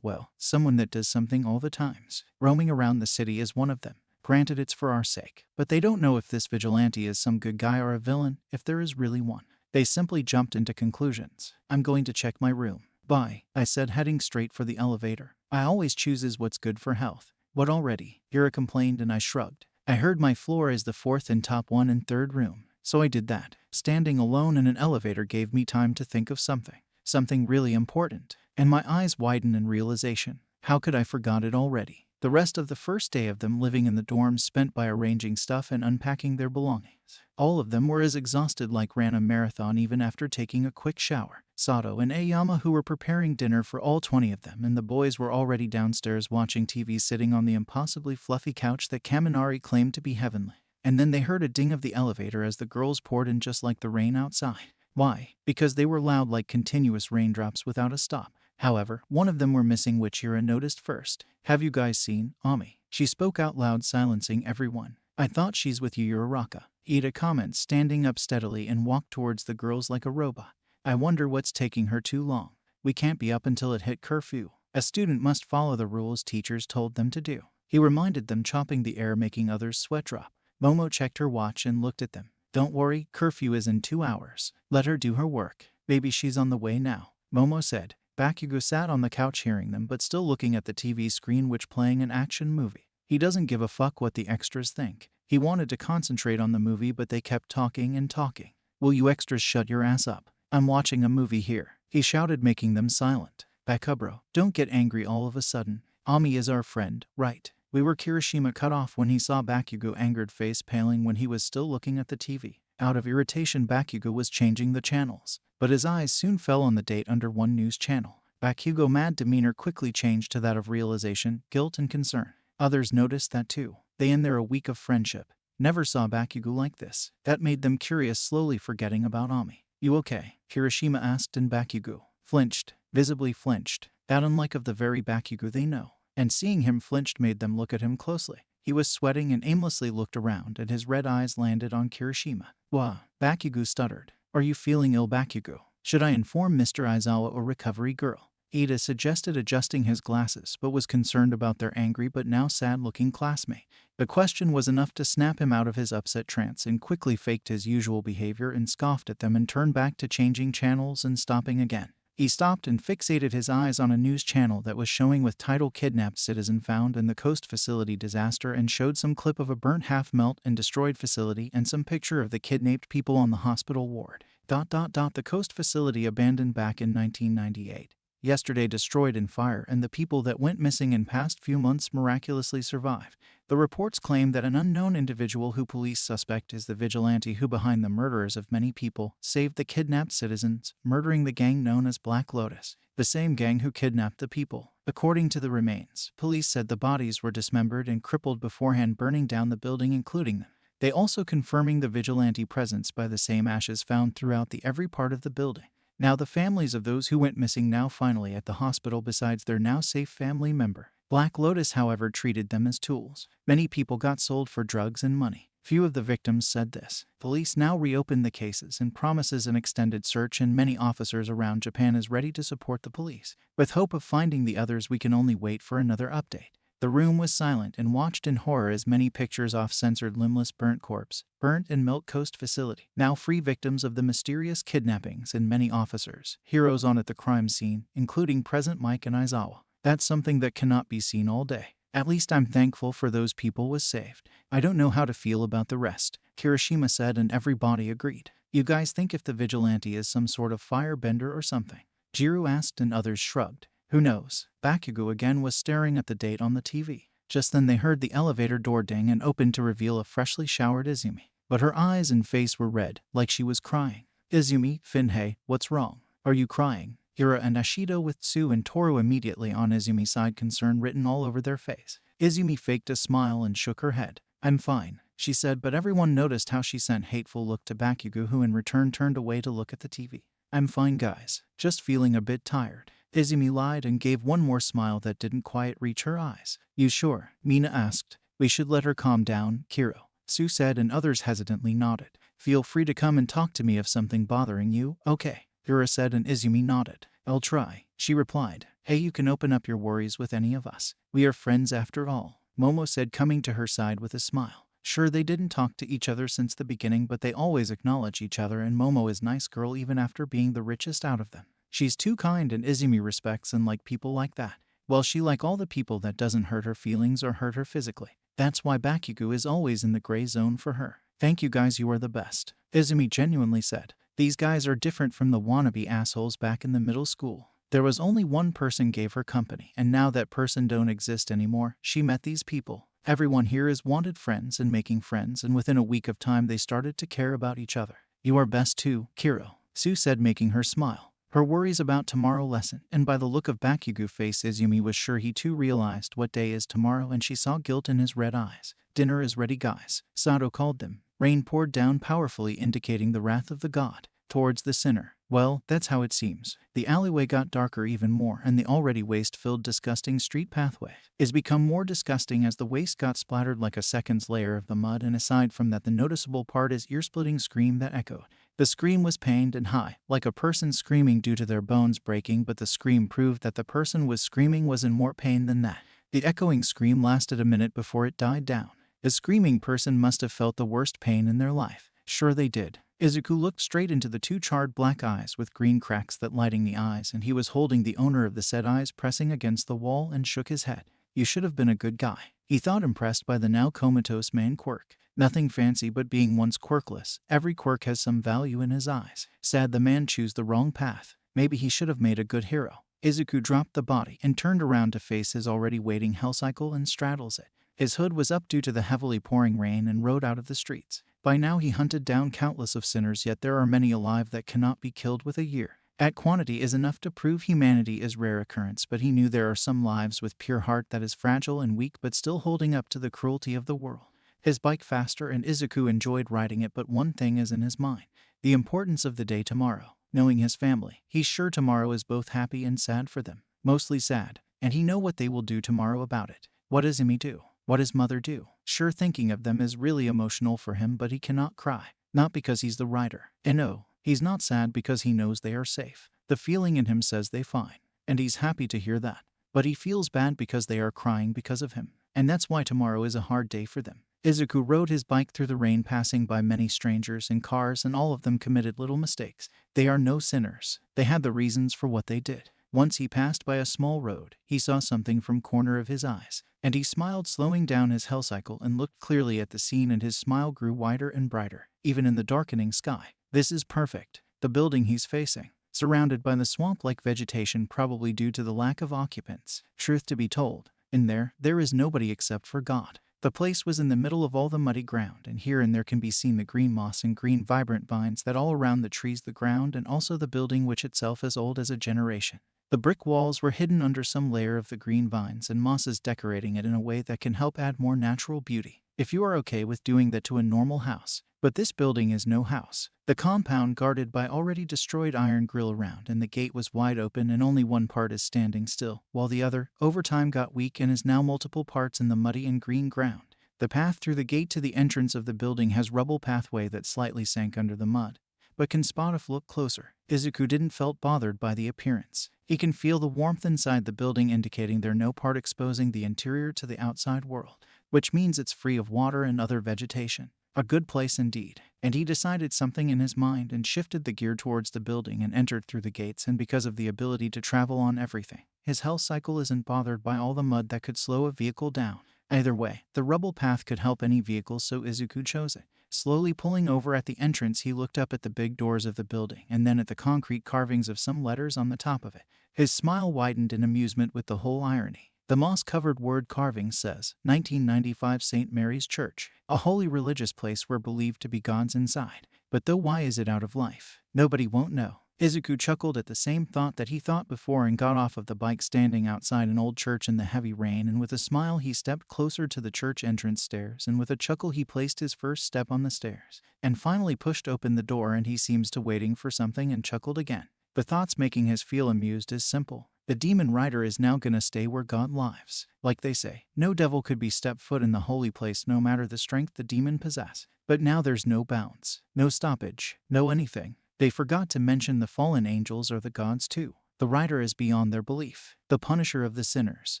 well, someone that does something all the times. Roaming around the city is one of them. Granted, it's for our sake, but they don't know if this vigilante is some good guy or a villain, if there is really one. They simply jumped into conclusions. I'm going to check my room. Bye, I said, heading straight for the elevator. I always chooses what's good for health. What already? Yura complained, and I shrugged. I heard my floor is the 4th and top 1 and 3rd room, so I did that. Standing alone in an elevator gave me time to think of something really important, and my eyes widened in realization. How could I forgot it already? The rest of the first day of them living in the dorms spent by arranging stuff and unpacking their belongings. All of them were as exhausted like ran a marathon even after taking a quick shower. Sato and Aoyama, who were preparing dinner for all 20 of them, and the boys were already downstairs watching TV, sitting on the impossibly fluffy couch that Kaminari claimed to be heavenly. And then they heard a ding of the elevator as the girls poured in, just like the rain outside. Why? Because they were loud like continuous raindrops without a stop. However, one of them were missing, which Yura noticed first. Have you guys seen Ami? She spoke out loud, silencing everyone. I thought she's with you, Uraraka. Ida comments, standing up steadily and walked towards the girls like a robot. I wonder what's taking her too long. We can't be up until it hit curfew. A student must follow the rules teachers told them to do. He reminded them, chopping the air, making others sweat drop. Momo checked her watch and looked at them. Don't worry, curfew is in 2 hours. Let her do her work. Maybe she's on the way now, Momo said. Bakugo sat on the couch hearing them, but still looking at the TV screen, which playing an action movie. He doesn't give a fuck what the extras think. He wanted to concentrate on the movie, but they kept talking and talking. Will you extras shut your ass up? I'm watching a movie here, he shouted, making them silent. Bakubro, don't get angry all of a sudden. Ami is our friend, right? We were. Kirishima cut off when he saw Bakugo, angered face paling when he was still looking at the TV. Out of irritation, Bakugo was changing the channels, but his eyes soon fell on the date under one news channel. Bakugo's mad demeanor quickly changed to that of realization, guilt, and concern. Others noticed that too. They, in their week of friendship, never saw Bakugo like this. That made them curious, slowly forgetting about Ami. You okay? Kirishima asked, and Bakugo flinched, visibly flinched. That unlike of the very Bakugo they know. And seeing him flinched made them look at him closely. He was sweating and aimlessly looked around, and his red eyes landed on Kirishima. Wah! Bakugo stuttered. Are you feeling ill, Bakugo? Should I inform Mr. Aizawa or recovery girl? Ida suggested, adjusting his glasses, but was concerned about their angry but now sad-looking classmate. The question was enough to snap him out of his upset trance, and quickly faked his usual behavior and scoffed at them and turned back to changing channels and stopping again. He stopped and fixated his eyes on a news channel that was showing with title Kidnapped Citizen Found in the Coast Facility Disaster, and showed some clip of a burnt, half-melt, and destroyed facility and some picture of the kidnapped people on the hospital ward. The Coast Facility abandoned back in 1998. Yesterday destroyed in fire, and the people that went missing in past few months miraculously survived. The reports claim that an unknown individual who police suspect is the vigilante who behind the murders of many people saved the kidnapped citizens, murdering the gang known as Black Lotus, the same gang who kidnapped the people. According to the remains, police said the bodies were dismembered and crippled beforehand burning down the building, including them. They also confirming the vigilante presence by the same ashes found throughout the every part of the building. Now the families of those who went missing now finally at the hospital besides their now safe family member. Black Lotus, however, treated them as tools. Many people got sold for drugs and money. Few of the victims said this. Police now reopen the cases and promises an extended search, and many officers around Japan is ready to support the police. With hope of finding the others, we can only wait for another update. The room was silent and watched in horror as many pictures off censored limbless burnt corpse, burnt and Milk Coast Facility, now free victims of the mysterious kidnappings, and many officers, heroes on at the crime scene, including present Mike and Aizawa. That's something that cannot be seen all day. At least I'm thankful for those people was saved. I don't know how to feel about the rest, Kirishima said, and everybody agreed. You guys think if the vigilante is some sort of firebender or something? Jiro asked, and others shrugged. Who knows? Bakugo again was staring at the date on the TV. Just then they heard the elevator door ding and opened to reveal a freshly showered Izumi. But her eyes and face were red, like she was crying. Izumi, Finhei, what's wrong? Are you crying? Ira and Ashido with Tsu and Toru immediately on Izumi's side, concern written all over their face. Izumi faked a smile and shook her head. I'm fine, she said, but everyone noticed how she sent hateful look to Bakugo, who in return turned away to look at the TV. I'm fine, guys. Just feeling a bit tired. Izumi lied and gave one more smile that didn't quite reach her eyes. You sure? Mina asked. We should let her calm down, Kiro, Tsu said, and others hesitantly nodded. Feel free to come and talk to me if something bothering you. Okay, Ira said, and Izumi nodded. I'll try, she replied. Hey, you can open up your worries with any of us. We are friends after all, Momo said, coming to her side with a smile. Sure, they didn't talk to each other since the beginning, but they always acknowledge each other, and Momo is nice girl even after being the richest out of them. She's too kind, and Izumi respects and like people like that. Well, she like all the people that doesn't hurt her feelings or hurt her physically. That's why Bakugo is always in the gray zone for her. Thank you guys, you are the best, Izumi genuinely said. These guys are different from the wannabe assholes back in the middle school. There was only one person gave her company, and now that person don't exist anymore. She met these people. Everyone here is wanted friends and making friends, and within a week of time they started to care about each other. You are best too, Kiro, Tsu said, making her smile. Her worries about tomorrow lesson, and by the look of Bakugo's face, Izumi was sure he too realized what day is tomorrow, and she saw guilt in his red eyes. Dinner is ready, guys, Sato called them. Rain poured down powerfully, indicating the wrath of the god towards the sinner. Well, that's how it seems. The alleyway got darker even more, and the already waste-filled, disgusting street pathway is become more disgusting as the waste got splattered like a second layer of the mud, and aside from that, the noticeable part is ear-splitting scream that echoed. The scream was pained and high, like a person screaming due to their bones breaking, but the scream proved that the person was screaming was in more pain than that. The echoing scream lasted a minute before it died down. The screaming person must have felt the worst pain in their life. Sure they did. Izuku looked straight into the two charred black eyes with green cracks that lighting the eyes, and he was holding the owner of the said eyes pressing against the wall, and shook his head. You should have been a good guy, he thought, impressed by the now comatose man quirk. Nothing fancy but being once quirkless. Every quirk has some value in his eyes. Sad the man choose the wrong path. Maybe he should have made a good hero. Izuku dropped the body and turned around to face his already waiting hell cycle and straddles it. His hood was up due to the heavily pouring rain and rode out of the streets. By now he hunted down countless of sinners, yet there are many alive that cannot be killed with a year. At quantity is enough to prove humanity is rare occurrence, but he knew there are some lives with pure heart that is fragile and weak but still holding up to the cruelty of the world. His bike faster and Izuku enjoyed riding it, but one thing is in his mind: the importance of the day tomorrow. Knowing his family, he's sure tomorrow is both happy and sad for them. Mostly sad, and he know what they will do tomorrow about it. What does Imi do? What does Mother do? Sure, thinking of them is really emotional for him, but he cannot cry. Not because he's the writer. And no, he's not sad because he knows they are safe. The feeling in him says they fine, and he's happy to hear that. But he feels bad because they are crying because of him. And that's why tomorrow is a hard day for them. Izuku rode his bike through the rain, passing by many strangers and cars, and all of them committed little mistakes. They are no sinners. They had the reasons for what they did. Once he passed by a small road. He saw something from corner of his eyes, and he smiled, slowing down his hell cycle and looked clearly at the scene, and his smile grew wider and brighter, even in the darkening sky. This is perfect. The building he's facing, surrounded by the swamp-like vegetation, probably due to the lack of occupants. Truth to be told, in there is nobody except for God. The place was in the middle of all the muddy ground, and here and there can be seen the green moss and green vibrant vines that all around the trees, the ground, and also the building, which itself is old as a generation. The brick walls were hidden under some layer of the green vines and mosses, decorating it in a way that can help add more natural beauty, if you are okay with doing that to a normal house. But this building is no house. The compound guarded by already destroyed iron grill around, and the gate was wide open and only one part is standing still, while the other, over time, got weak and is now multiple parts in the muddy and green ground. The path through the gate to the entrance of the building has rubble pathway that slightly sank under the mud, but can spot if look closer. Izuku didn't felt bothered by the appearance. He can feel the warmth inside the building, indicating there no part exposing the interior to the outside world, which means it's free of water and other vegetation. A good place indeed. And he decided something in his mind and shifted the gear towards the building and entered through the gates, and because of the ability to travel on everything, his health cycle isn't bothered by all the mud that could slow a vehicle down. Either way, the rubble path could help any vehicle, so Izuku chose it. Slowly pulling over at the entrance, he looked up at the big doors of the building and then at the concrete carvings of some letters on the top of it. His smile widened in amusement with the whole irony. The moss-covered word carving says, 1995 St. Mary's Church, a holy religious place where believed to be gods inside. But though, why is it out of life? Nobody won't know. Izuku chuckled at the same thought that he thought before and got off of the bike, standing outside an old church in the heavy rain, and with a smile he stepped closer to the church entrance stairs, and with a chuckle he placed his first step on the stairs, and finally pushed open the door, and he seems to waiting for something and chuckled again. The thoughts making his feel amused is simple. The demon rider is now gonna stay where God lives. Like they say, no devil could be step foot in the holy place no matter the strength the demon possess. But now there's no bounds, no stoppage, no anything. They forgot to mention the fallen angels or the gods too. The rider is beyond their belief, the punisher of the sinners,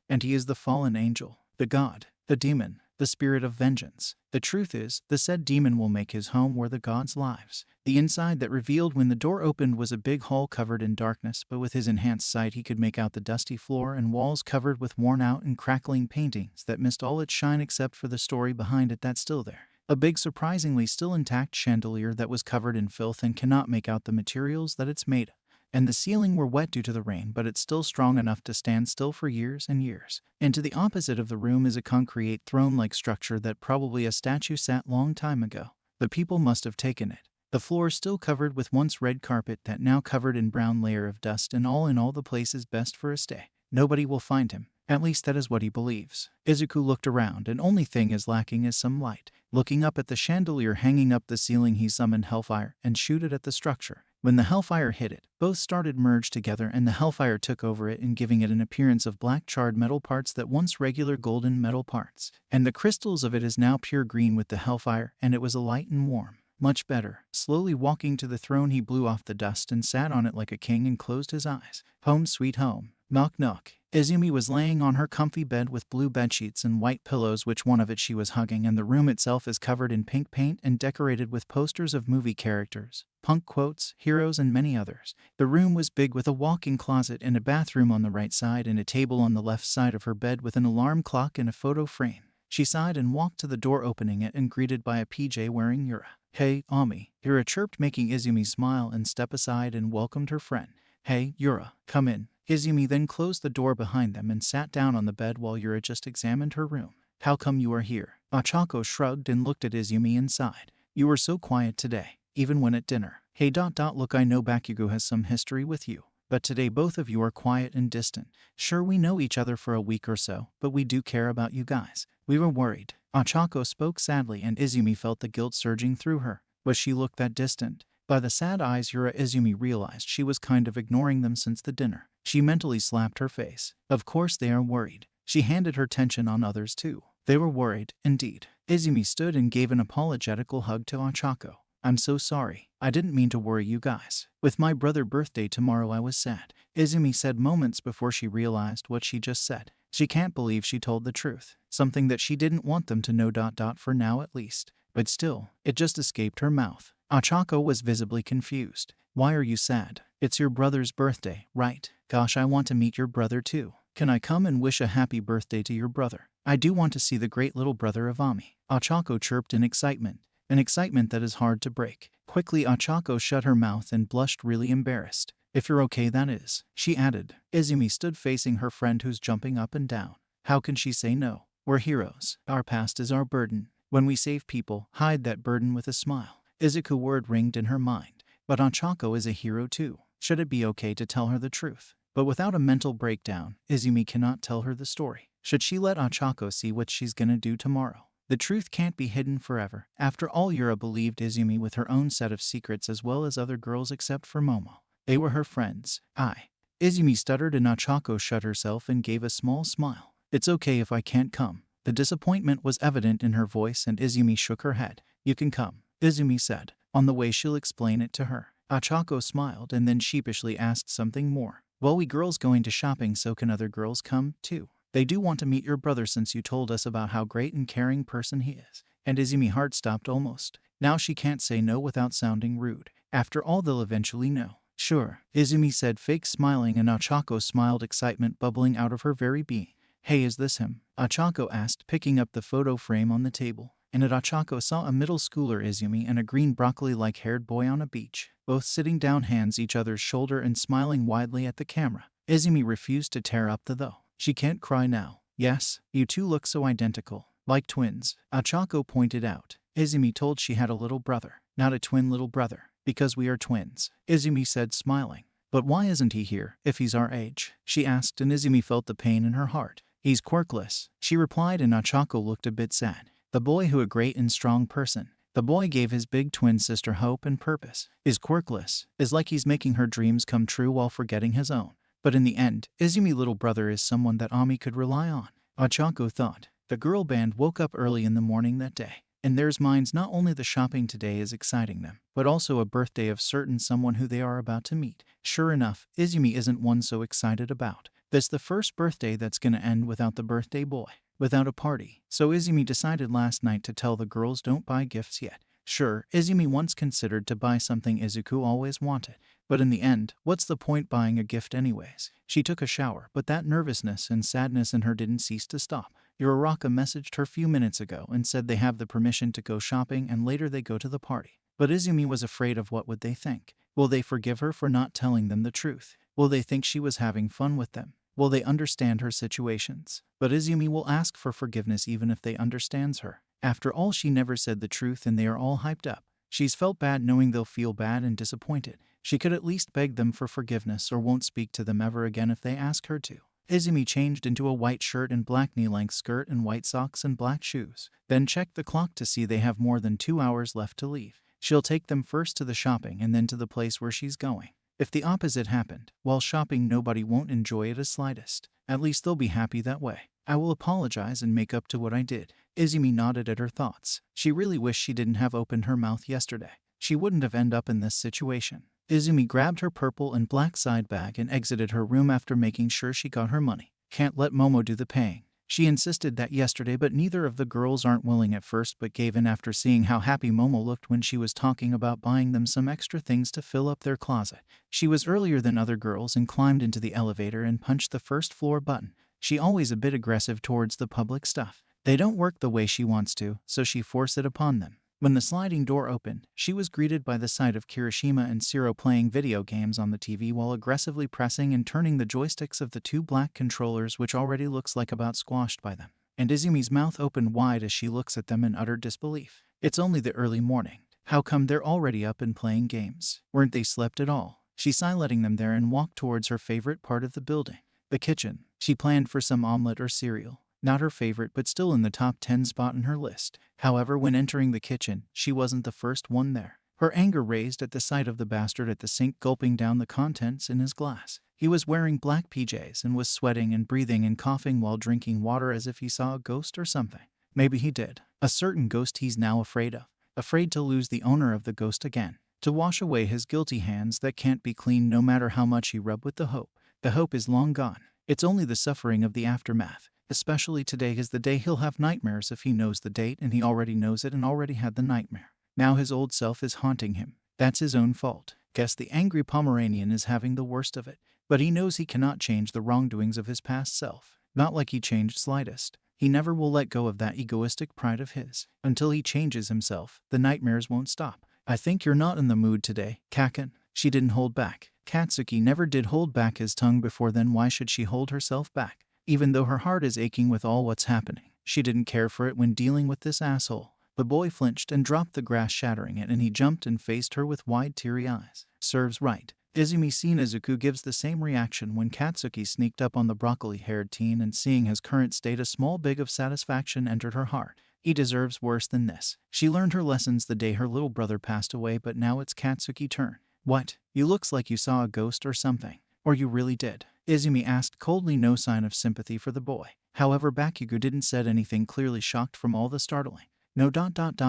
and he is the fallen angel, the god, the demon, the spirit of vengeance. The truth is, the said demon will make his home where the gods lives. The inside that revealed when the door opened was a big hall covered in darkness, but with his enhanced sight he could make out the dusty floor and walls covered with worn out and crackling paintings that missed all its shine except for the story behind it that's still there. A big, surprisingly still intact chandelier that was covered in filth and cannot make out the materials that it's made of. And the ceiling were wet due to the rain, but it's still strong enough to stand still for years and years. And to the opposite of the room is a concrete throne-like structure that probably a statue sat long time ago. The people must have taken it. The floor still covered with once red carpet that now covered in brown layer of dust, and all in all the place is best for a stay. Nobody will find him. At least that is what he believes. Izuku looked around, and only thing is lacking is some light. Looking up at the chandelier hanging up the ceiling, he summoned Hellfire and shooted at the structure. When the Hellfire hit it, both started merged together, and the Hellfire took over it and giving it an appearance of black charred metal parts that once regular golden metal parts. And the crystals of it is now pure green with the Hellfire, and it was a light and warm. Much better. Slowly walking to the throne, he blew off the dust and sat on it like a king and closed his eyes. Home sweet home. Knock knock. Izumi was laying on her comfy bed with blue bedsheets and white pillows, which one of it she was hugging, and the room itself is covered in pink paint and decorated with posters of movie characters, punk quotes, heroes, and many others. The room was big with a walk-in closet and a bathroom on the right side and a table on the left side of her bed with an alarm clock and a photo frame. She sighed and walked to the door, opening it and greeted by a PJ wearing Yura. "Hey, Ami," Yura chirped, making Izumi smile and step aside and welcomed her friend. "Hey, Yura, come in." Izumi then closed the door behind them and sat down on the bed while Yura just examined her room. "How come you are here?" Ochako shrugged and looked at Izumi and sighed. "You were so quiet today, even when at dinner." "Hey, look, I know Bakugo has some history with you, but today both of you are quiet and distant. Sure, we know each other for a week or so, but we do care about you guys. We were worried." Ochako spoke sadly and Izumi felt the guilt surging through her. Was she looked that distant? By the sad eyes Izumi realized she was kind of ignoring them since the dinner. She mentally slapped her face. Of course they are worried. She handed her tension on others too. They were worried, indeed. Izumi stood and gave an apologetical hug to Ochako. "I'm so sorry. I didn't mean to worry you guys. With my brother's birthday tomorrow I was sad," Izumi said moments before she realized what she just said. She can't believe she told the truth. Something that she didn't want them to know. For now at least. But still, it just escaped her mouth. Ochako was visibly confused. "Why are you sad? It's your brother's birthday, right?" "Gosh, I want to meet your brother too. Can I come and wish a happy birthday to your brother? I do want to see the great little brother of Ami." Ochako chirped in excitement. An excitement that is hard to break. Quickly Ochako shut her mouth and blushed, really embarrassed. "If you're okay, that is," she added. Izumi stood facing her friend who's jumping up and down. How can she say no? We're heroes. Our past is our burden. When we save people, hide that burden with a smile. Izuku word ringed in her mind. But Ochako is a hero too. Should it be okay to tell her the truth? But without a mental breakdown, Izumi cannot tell her the story. Should she let Ochako see what she's gonna do tomorrow? The truth can't be hidden forever. After all, Yura believed Izumi with her own set of secrets as well as other girls except for Momo. They were her friends. Izumi stuttered and Ochako shut herself and gave a small smile. "It's okay if I can't come." The disappointment was evident in her voice and Izumi shook her head. "You can come," Izumi said. "On the way she'll explain it to her." Ochako smiled and then sheepishly asked something more. "Well, we girls going to shopping, so can other girls come too? They do want to meet your brother since you told us about how great and caring person he is." And Izumi's heart stopped almost. Now she can't say no without sounding rude. After all, they'll eventually know. "Sure," Izumi said, fake smiling, and Ochako smiled, excitement bubbling out of her very being. "Hey, is this him?" Ochako asked, picking up the photo frame on the table. In it, Ochako saw a middle schooler Izumi and a green broccoli-like haired boy on a beach, both sitting down, hands each other's shoulder and smiling widely at the camera. Izumi refused to tear up the though. "She can't cry now." "Yes, you two look so identical. Like twins," Ochako pointed out. Izumi told she had a little brother, not a twin little brother. "Because we are twins," Izumi said, smiling. "But why isn't he here, if he's our age?" she asked, and Izumi felt the pain in her heart. "He's quirkless," she replied, and Ochako looked a bit sad. "The boy who a great and strong person. The boy gave his big twin sister hope and purpose. Is quirkless. Is like he's making her dreams come true while forgetting his own. But in the end, Izumi's little brother is someone that Ami could rely on." Ochako thought. The girl band woke up early in the morning that day. In their minds, not only the shopping today is exciting them, but also a birthday of certain someone who they are about to meet. Sure enough, Izumi isn't one so excited about. This the first birthday that's gonna end without the birthday boy, without a party. So Izumi decided last night to tell the girls don't buy gifts yet. Sure, Izumi once considered to buy something Izuku always wanted. But in the end, what's the point buying a gift anyways? She took a shower, but that nervousness and sadness in her didn't cease to stop. Uraraka messaged her few minutes ago and said they have the permission to go shopping and later they go to the party. But Izumi was afraid of what would they think. Will they forgive her for not telling them the truth? Will they think she was having fun with them? Will they understand her situations? But Izumi will ask for forgiveness even if they understands her. After all, she never said the truth and they are all hyped up. She's felt bad knowing they'll feel bad and disappointed. She could at least beg them for forgiveness or won't speak to them ever again if they ask her to. Izumi changed into a white shirt and black knee-length skirt and white socks and black shoes. Then checked the clock to see they have more than 2 hours left to leave. She'll take them first to the shopping and then to the place where she's going. If the opposite happened, while shopping nobody won't enjoy it as slightest. At least they'll be happy that way. I will apologize and make up to what I did. Izumi nodded at her thoughts. She really wished she didn't have opened her mouth yesterday. She wouldn't have ended up in this situation. Izumi grabbed her purple and black side bag and exited her room after making sure she got her money. Can't let Momo do the paying. She insisted that yesterday, but neither of the girls aren't willing at first but gave in after seeing how happy Momo looked when she was talking about buying them some extra things to fill up their closet. She was earlier than other girls and climbed into the elevator and punched the first floor button. She always a bit aggressive towards the public stuff. They don't work the way she wants to, so she forced it upon them. When the sliding door opened, she was greeted by the sight of Kirishima and Shiro playing video games on the TV while aggressively pressing and turning the joysticks of the two black controllers, which already looks like about squashed by them. And Izumi's mouth opened wide as she looks at them in utter disbelief. It's only the early morning. How come they're already up and playing games? Weren't they slept at all? She sighed, letting them there, and walked towards her favorite part of the building, the kitchen. She planned for some omelet or cereal. Not her favorite, but still in the top 10 spot in her list. However, when entering the kitchen, she wasn't the first one there. Her anger raised at the sight of the bastard at the sink gulping down the contents in his glass. He was wearing black PJs and was sweating and breathing and coughing while drinking water as if he saw a ghost or something. Maybe he did. A certain ghost he's now afraid of. Afraid to lose the owner of the ghost again. To wash away his guilty hands that can't be cleaned no matter how much he rub with the hope. The hope is long gone. It's only the suffering of the aftermath. Especially today is the day he'll have nightmares if he knows the date, and he already knows it and already had the nightmare. Now his old self is haunting him. That's his own fault. Guess the angry Pomeranian is having the worst of it. But he knows he cannot change the wrongdoings of his past self. Not like he changed slightest. He never will let go of that egoistic pride of his. Until he changes himself, the nightmares won't stop. I think you're not in the mood today, Kaken. She didn't hold back. Katsuki never did hold back his tongue before, then why should she hold herself back? Even though her heart is aching with all what's happening, she didn't care for it when dealing with this asshole. The boy flinched and dropped the grass, shattering it, and he jumped and faced her with wide, teary eyes. Serves right. Izumi seen Izuku gives the same reaction when Katsuki sneaked up on the broccoli-haired teen, and seeing his current state, a small big of satisfaction entered her heart. He deserves worse than this. She learned her lessons the day her little brother passed away, but now it's Katsuki's turn. What? You looks like you saw a ghost or something. Or you really did? Izumi asked coldly, no sign of sympathy for the boy. However, Bakugo didn't said anything, clearly shocked from all the startling. No.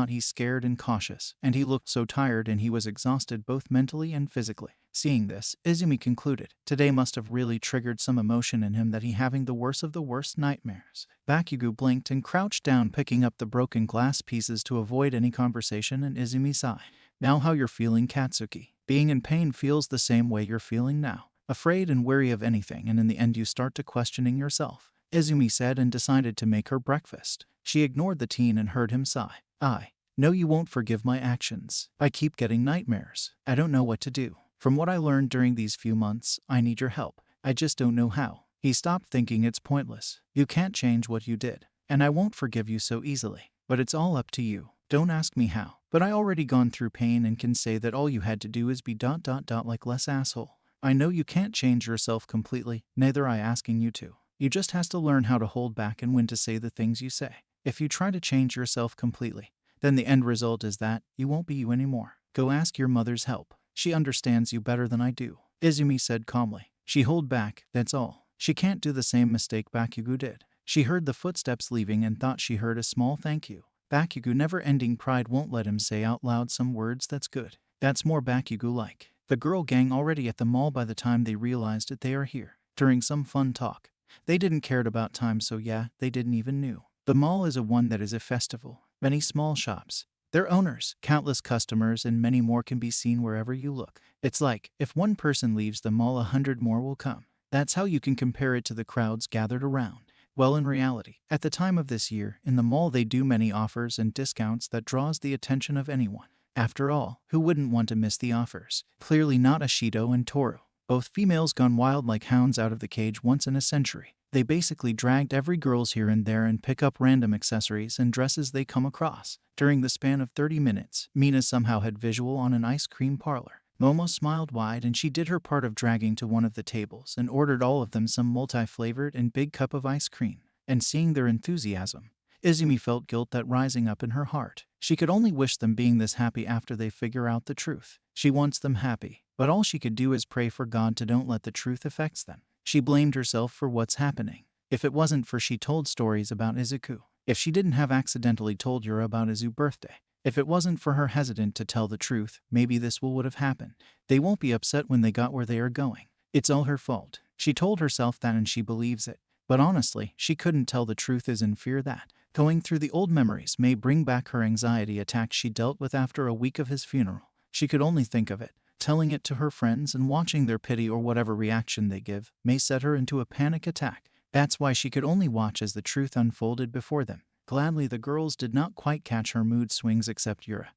He's scared and cautious, and he looked so tired, and he was exhausted both mentally and physically. Seeing this, Izumi concluded, today must have really triggered some emotion in him that he having the worst of the worst nightmares. Bakugo blinked and crouched down, picking up the broken glass pieces to avoid any conversation, and Izumi sighed. Now how you're feeling, Katsuki? Being in pain feels the same way you're feeling now. Afraid and weary of anything, and in the end you start to questioning yourself, Izumi said, and decided to make her breakfast. She ignored the teen and heard him sigh. I know you won't forgive my actions. I keep getting nightmares. I don't know what to do. From what I learned during these few months, I need your help. I just don't know how. He stopped, thinking it's pointless. You can't change what you did, and I won't forgive you so easily. But it's all up to you. Don't ask me how. But I already gone through pain and can say that all you had to do is be ... like less asshole. I know you can't change yourself completely, neither I asking you to. You just has to learn how to hold back and when to say the things you say. If you try to change yourself completely, then the end result is that you won't be you anymore. Go ask your mother's help. She understands you better than I do, Izumi said calmly. She hold back, that's all. She can't do the same mistake Bakugo did. She heard the footsteps leaving and thought she heard a small thank you. Bakugo never-ending pride won't let him say out loud some words that's good. That's more Bakugo-like. The girl gang already at the mall by the time they realized it. They are here. During some fun talk. They didn't cared about time, so yeah, they didn't even knew. The mall is a one that is a festival. Many small shops. Their owners, countless customers, and many more can be seen wherever you look. It's like, if one person leaves the mall, 100 more will come. That's how you can compare it to the crowds gathered around. Well, in reality, at the time of this year, in the mall they do many offers and discounts that draws the attention of anyone. After all, who wouldn't want to miss the offers? Clearly not Ashido and Toru. Both females gone wild like hounds out of the cage once in a century. They basically dragged every girls here and there and pick up random accessories and dresses they come across. During the span of 30 minutes, Mina somehow had visual on an ice cream parlor. Momo smiled wide, and she did her part of dragging to one of the tables and ordered all of them some multi-flavored and big cup of ice cream. And seeing their enthusiasm, Izumi felt guilt that rising up in her heart. She could only wish them being this happy after they figure out the truth. She wants them happy, but all she could do is pray for God to don't let the truth affect them. She blamed herself for what's happening. If it wasn't for she told stories about Izuku, if she didn't have accidentally told Yura about Izu's birthday, if it wasn't for her hesitant to tell the truth, maybe this would have happened. They won't be upset when they got where they are going. It's all her fault. She told herself that and she believes it. But honestly, she couldn't tell the truth is in fear that going through the old memories may bring back her anxiety attacks she dealt with after a week of his funeral. She could only think of it. Telling it to her friends and watching their pity or whatever reaction they give may set her into a panic attack. That's why she could only watch as the truth unfolded before them. Gladly the girls did not quite catch her mood swings except Yura,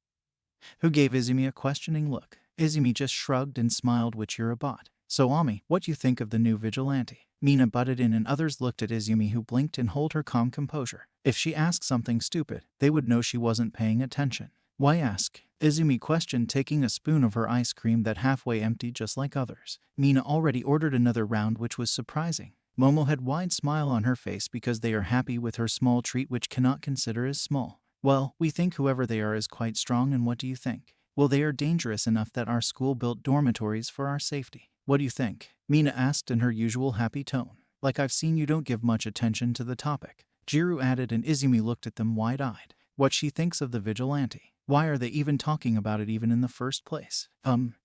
who gave Izumi a questioning look. Izumi just shrugged and smiled, which Yura bought. So Ami, what you think of the new vigilante? Mina butted in and others looked at Izumi, who blinked and held her calm composure. If she asked something stupid, they would know she wasn't paying attention. Why ask? Izumi questioned, taking a spoon of her ice cream that halfway emptied just like others. Mina already ordered another round, which was surprising. Momo had a wide smile on her face because they are happy with her small treat, which cannot consider as small. Well, we think whoever they are is quite strong, and what do you think? Well, they are dangerous enough that our school built dormitories for our safety. What do you think? Mina asked in her usual happy tone. Like I've seen you don't give much attention to the topic, Jiru added, and Izumi looked at them wide-eyed. What she thinks of the vigilante? Why are they even talking about it even in the first place?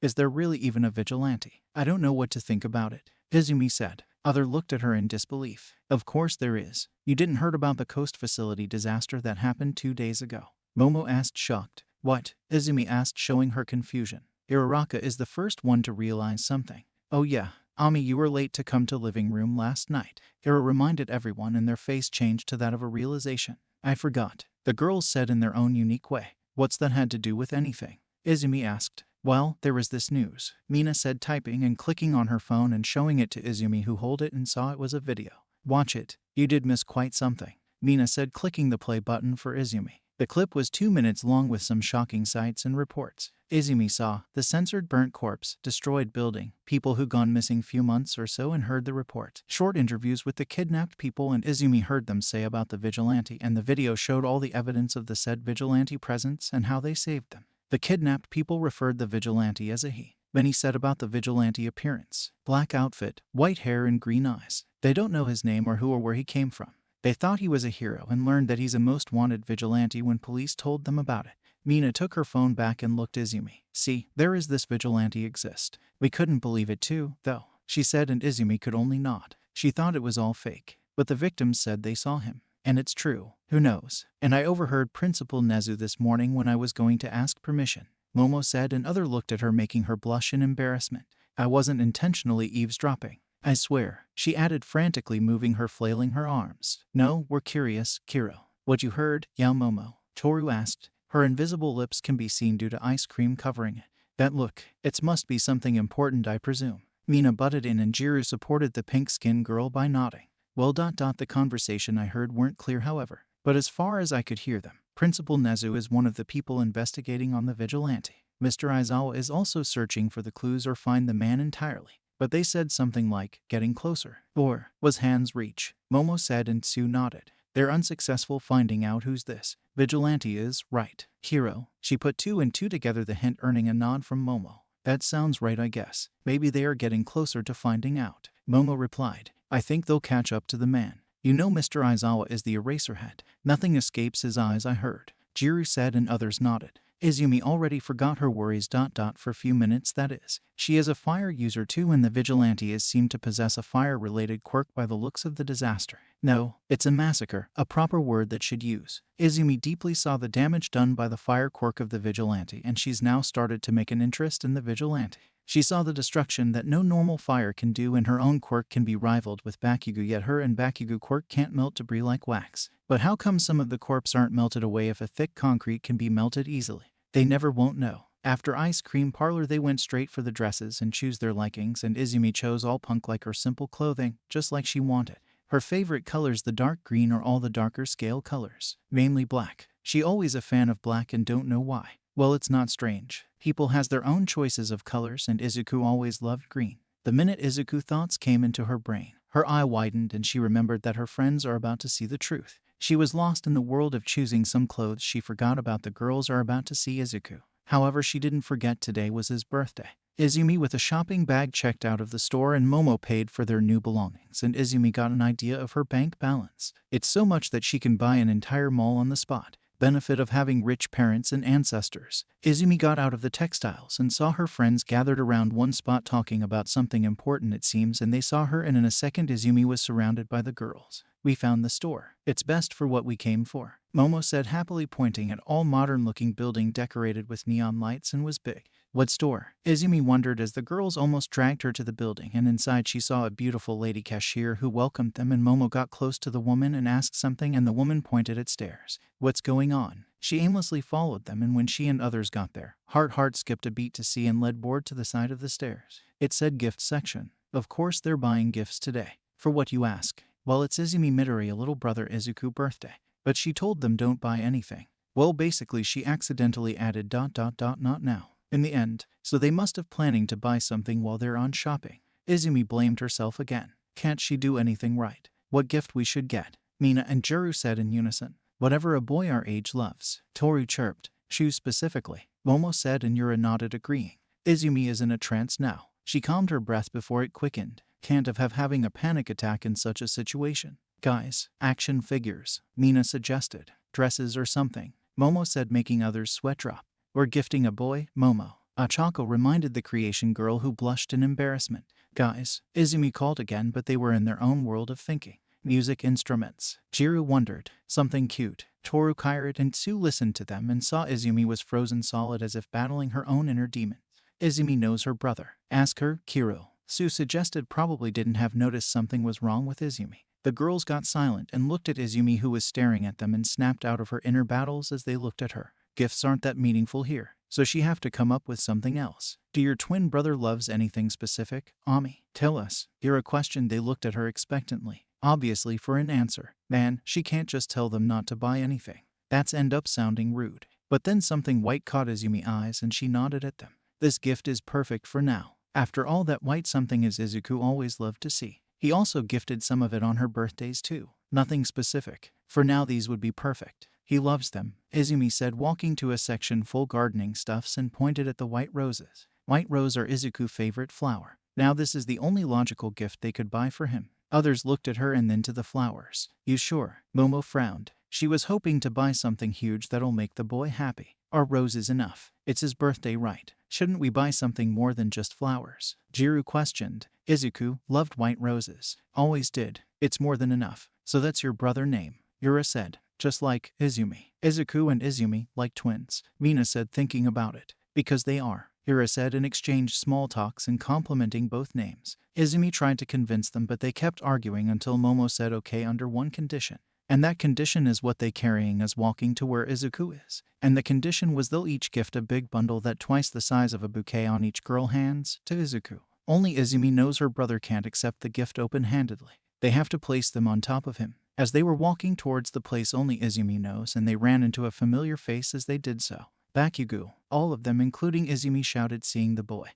Is there really even a vigilante? I don't know what to think about it, Izumi said. Other looked at her in disbelief. Of course there is. You didn't heard about the coast facility disaster that happened 2 days ago? Momo asked, shocked. What? Izumi asked, showing her confusion. Uraraka is the first one to realize something. Oh yeah, Ami, you were late to come to living room last night. Ira reminded everyone, and their face changed to that of a realization. I forgot, the girls said in their own unique way. What's that had to do with anything? Izumi asked. Well, there was this news, Mina said, typing and clicking on her phone and showing it to Izumi, who held it and saw it was a video. Watch it. You did miss quite something, Mina said, clicking the play button for Izumi. The clip was 2 minutes long with some shocking sights and reports. Izumi saw the censored burnt corpse, destroyed building, people who gone missing few months or so, and heard the report. Short interviews with the kidnapped people, and Izumi heard them say about the vigilante, and the video showed all the evidence of the said vigilante presence and how they saved them. The kidnapped people referred the vigilante as a he. Then he said about the vigilante appearance. Black outfit, white hair and green eyes. They don't know his name or who or where he came from. They thought he was a hero and learned that he's a most wanted vigilante when police told them about it. Mina took her phone back and looked at Izumi. See, there is this vigilante exist. We couldn't believe it too, though, she said, and Izumi could only nod. She thought it was all fake. But the victims said they saw him. And it's true. Who knows? And I overheard Principal Nezu this morning when I was going to ask permission, Momo said, and other looked at her, making her blush in embarrassment. I wasn't intentionally eavesdropping. I swear, she added frantically, moving her, flailing her arms. No, we're curious, Kiro. What you heard, Yao Momo? Toru asked. Her invisible lips can be seen due to ice cream covering it. That look, it must be something important, I presume. Mina butted in, and Jiru supported the pink-skinned girl by nodding. Well, the conversation I heard weren't clear, however. But as far as I could hear them, Principal Nezu is one of the people investigating on the vigilante. Mr. Aizawa is also searching for the clues or find the man entirely. But they said something like, getting closer, or was hands reach, Momo said, and Sue nodded. They're unsuccessful finding out who's this vigilante is, right? Hero. She put 2 and 2 together, the hint earning a nod from Momo. That sounds right, I guess. Maybe they are getting closer to finding out, Momo replied. I think they'll catch up to the man. You know, Mr. Aizawa is the Eraserhead. Nothing escapes his eyes, I heard, Jiru said, and others nodded. Izumi already forgot her worries. For a few minutes, that is. She is a fire user too, and the vigilante is seemed to possess a fire-related quirk by the looks of the disaster. No, it's a massacre, a proper word that should use. Izumi deeply saw the damage done by the fire quirk of the vigilante, and she's now started to make an interest in the vigilante. She saw the destruction that no normal fire can do, and her own quirk can be rivaled with Bakugu, yet her and Bakugu quirk can't melt debris like wax. But how come some of the corpse aren't melted away if a thick concrete can be melted easily? They never won't know. After ice cream parlor, they went straight for the dresses and choose their likings, and Izumi chose all punk like her simple clothing, just like she wanted. Her favorite colors, the dark green or all the darker scale colors, mainly black. She always a fan of black and don't know why. Well, it's not strange. People has their own choices of colors, and Izuku always loved green. The minute Izuku thoughts came into her brain, her eye widened and she remembered that her friends are about to see the truth. She was lost in the world of choosing some clothes. She forgot about the girls are about to see Izuku. However, she didn't forget today was his birthday. Izumi with a shopping bag checked out of the store, and Momo paid for their new belongings, and Izumi got an idea of her bank balance. It's so much that she can buy an entire mall on the spot. Benefit of having rich parents and ancestors. Izumi got out of the textiles and saw her friends gathered around one spot talking about something important, it seems, and they saw her, and in a second Izumi was surrounded by the girls. We found the store. It's best for what we came for, Momo said happily, pointing at all modern-looking building decorated with neon lights and was big. What store? Izumi wondered as the girls almost dragged her to the building, and inside she saw a beautiful lady cashier who welcomed them, and Momo got close to the woman and asked something, and the woman pointed at stairs. What's going on? She aimlessly followed them, and when she and others got there, Heart skipped a beat to see and led Board to the side of the stairs. It said gift section. Of course they're buying gifts today. For what, you ask? Well, it's Izumi Midoriya little brother Izuku birthday. But she told them don't buy anything. Well, basically she accidentally added ... not now in the end, so they must have planning to buy something while they're on shopping. Izumi blamed herself again. Can't she do anything right? What gift we should get? Mina and Juru said in unison. Whatever a boy our age loves. Toru chirped. Shoes specifically, Momo said, and Yura nodded agreeing. Izumi is in a trance now. She calmed her breath before it quickened. Can't have having a panic attack in such a situation. Guys, action figures, Mina suggested. Dresses or something, Momo said, making others sweat drop. We're gifting a boy, Momo. Achako reminded the creation girl, who blushed in embarrassment. Guys, Izumi called again, but they were in their own world of thinking. Music instruments, Juru wondered. Something cute. Toru, Kairat, and Tsu listened to them and saw Izumi was frozen solid as if battling her own inner demons. Izumi knows her brother. Ask her, Kiro. Tsu suggested. Probably didn't have noticed something was wrong with Izumi. The girls got silent and looked at Izumi, who was staring at them and snapped out of her inner battles as they looked at her. Gifts aren't that meaningful here, so she have to come up with something else. Do your twin brother loves anything specific, Ami? Tell us. Ira questioned. They looked at her expectantly, obviously for an answer. Man, she can't just tell them not to buy anything. That's end up sounding rude. But then something white caught Izumi's eyes and she nodded at them. This gift is perfect for now. After all, that white something is Izuku always loved to see. He also gifted some of it on her birthdays too. Nothing specific. For now these would be perfect. He loves them, Izumi said, walking to a section full gardening stuffs and pointed at the white roses. White rose are Izuku's favorite flower. Now this is the only logical gift they could buy for him. Others looked at her and then to the flowers. You sure? Momo frowned. She was hoping to buy something huge that'll make the boy happy. Are roses enough? It's his birthday, right? Shouldn't we buy something more than just flowers? Juru questioned. Izuku loved white roses. Always did. It's more than enough. So that's your brother name, Yura said. Just like Izumi. Izuku and Izumi, like twins, Mina said, thinking about it. Because they are, Yura said, and exchanged small talks and complimenting both names. Izumi tried to convince them, but they kept arguing until Momo said okay under one condition. And that condition is what they carrying as walking to where Izuku is. And the condition was they'll each gift a big bundle that twice the size of a bouquet on each girl hands to Izuku. Only Izumi knows her brother can't accept the gift open-handedly. They have to place them on top of him. As they were walking towards the place only Izumi knows, and they ran into a familiar face as they did so. Bakugo, all of them including Izumi, shouted, seeing the boy,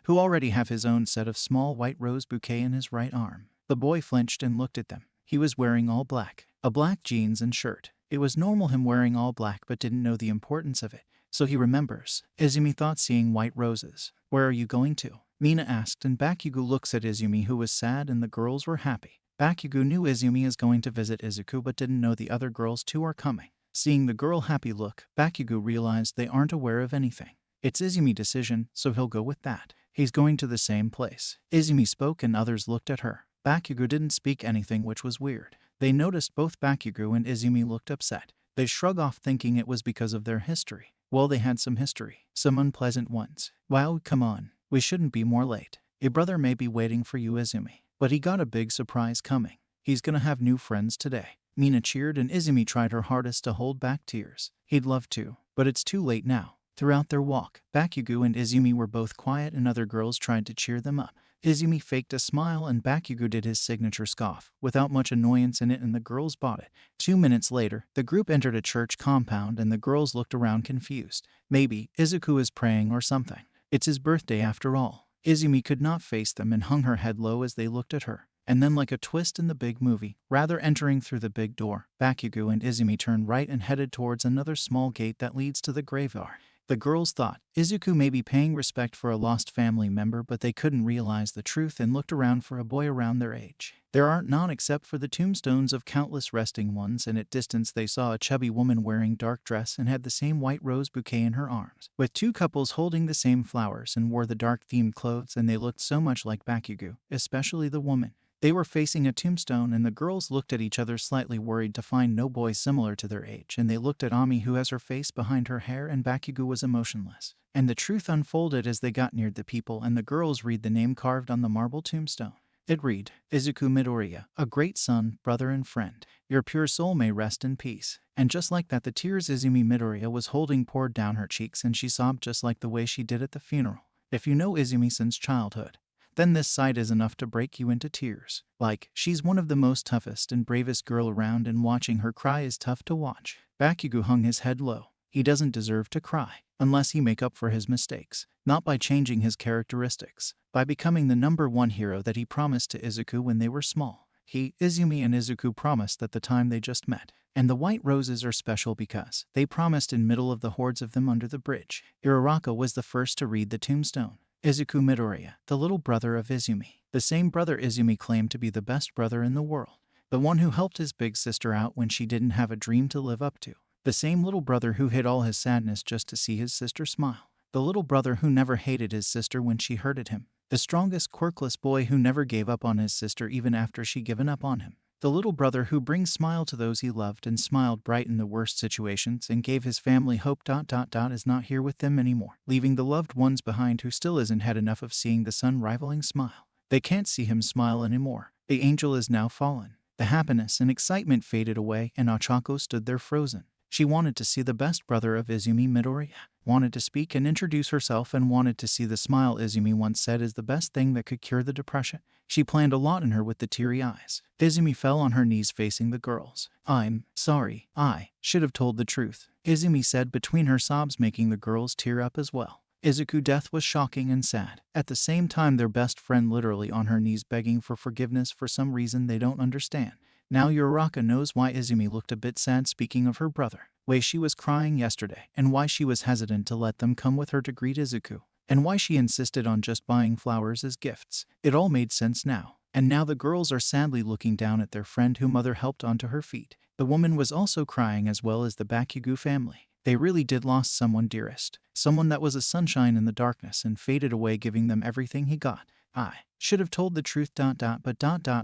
who already have his own set of small white rose bouquet in his right arm. The boy flinched and looked at them. He was wearing all black, a black jeans and shirt. It was normal him wearing all black, but didn't know the importance of it. So he remembers. Izumi thought, seeing white roses. Where are you going to? Mina asked, and Bakugo looks at Izumi, who was sad, and the girls were happy. Bakugo knew Izumi is going to visit Izuku, but didn't know the other girls too are coming. Seeing the girl happy look, Bakugo realized they aren't aware of anything. It's Izumi's decision, so he'll go with that. He's going to the same place. Izumi spoke and others looked at her. Bakugo didn't speak anything, which was weird. They noticed both Bakugo and Izumi looked upset. They shrugged off, thinking it was because of their history. Well, they had some history. Some unpleasant ones. Wow, come on. We shouldn't be more late. Your brother may be waiting for you, Izumi. But he got a big surprise coming. He's gonna have new friends today. Mina cheered and Izumi tried her hardest to hold back tears. He'd love to, but it's too late now. Throughout their walk, Bakugo and Izumi were both quiet and other girls tried to cheer them up. Izumi faked a smile and Bakugo did his signature scoff, without much annoyance in it, and the girls bought it. 2 minutes later, the group entered a church compound and the girls looked around confused. Maybe Izuku is praying or something. It's his birthday after all. Izumi could not face them and hung her head low as they looked at her. And then, like a twist in the big movie, rather entering through the big door, Bakugo and Izumi turned right and headed towards another small gate that leads to the graveyard. The girls thought Izuku may be paying respect for a lost family member, but they couldn't realize the truth and looked around for a boy around their age. There aren't none except for the tombstones of countless resting ones, and at distance they saw a chubby woman wearing dark dress and had the same white rose bouquet in her arms, with two couples holding the same flowers and wore the dark themed clothes, and they looked so much like Bakugo, especially the woman. They were facing a tombstone, and the girls looked at each other slightly worried to find no boy similar to their age, and they looked at Ami, who has her face behind her hair, and Bakugo was emotionless. And the truth unfolded as they got near the people, and the girls read the name carved on the marble tombstone. It read, Izuku Midoriya, a great son, brother and friend. Your pure soul may rest in peace. And just like that, the tears Izumi Midoriya was holding poured down her cheeks, and she sobbed just like the way she did at the funeral. If you know Izumi since childhood, then this sight is enough to break you into tears. Like, she's one of the most toughest and bravest girl around, and watching her cry is tough to watch. Bakugo hung his head low. He doesn't deserve to cry, unless he make up for his mistakes. Not by changing his characteristics, by becoming the #1 hero that he promised to Izuku when they were small. He, Izumi and Izuku promised at the time they just met. And the white roses are special because they promised in middle of the hordes of them under the bridge. Uraraka was the first to read the tombstone. Izuku Midoriya, the little brother of Izumi. The same brother Izumi claimed to be the best brother in the world. The one who helped his big sister out when she didn't have a dream to live up to. The same little brother who hid all his sadness just to see his sister smile. The little brother who never hated his sister when she hurted him. The strongest, quirkless boy who never gave up on his sister even after she given up on him. The little brother who brings smile to those he loved and smiled bright in the worst situations and gave his family hope. Is not here with them anymore, leaving the loved ones behind who still isn't had enough of seeing the sun rivaling smile. They can't see him smile anymore. The angel is now fallen. The happiness and excitement faded away, and Ochako stood there frozen. She wanted to see the best brother of Izumi Midoriya, wanted to speak and introduce herself, and wanted to see the smile Izumi once said is the best thing that could cure the depression. She planned a lot in her with the teary eyes. Izumi fell on her knees facing the girls. I'm sorry, I should have told the truth, Izumi said between her sobs, making the girls tear up as well. Izuku's death was shocking and sad. At the same time, their best friend literally on her knees begging for forgiveness for some reason they don't understand. Now Uraraka knows why Izumi looked a bit sad speaking of her brother, why she was crying yesterday, and why she was hesitant to let them come with her to greet Izuku, and why she insisted on just buying flowers as gifts. It all made sense now. And now the girls are sadly looking down at their friend who mother helped onto her feet. The woman was also crying, as well as the Bakugo family. They really did lost someone dearest, someone that was a sunshine in the darkness and faded away, giving them everything he got. I should have told the truth. But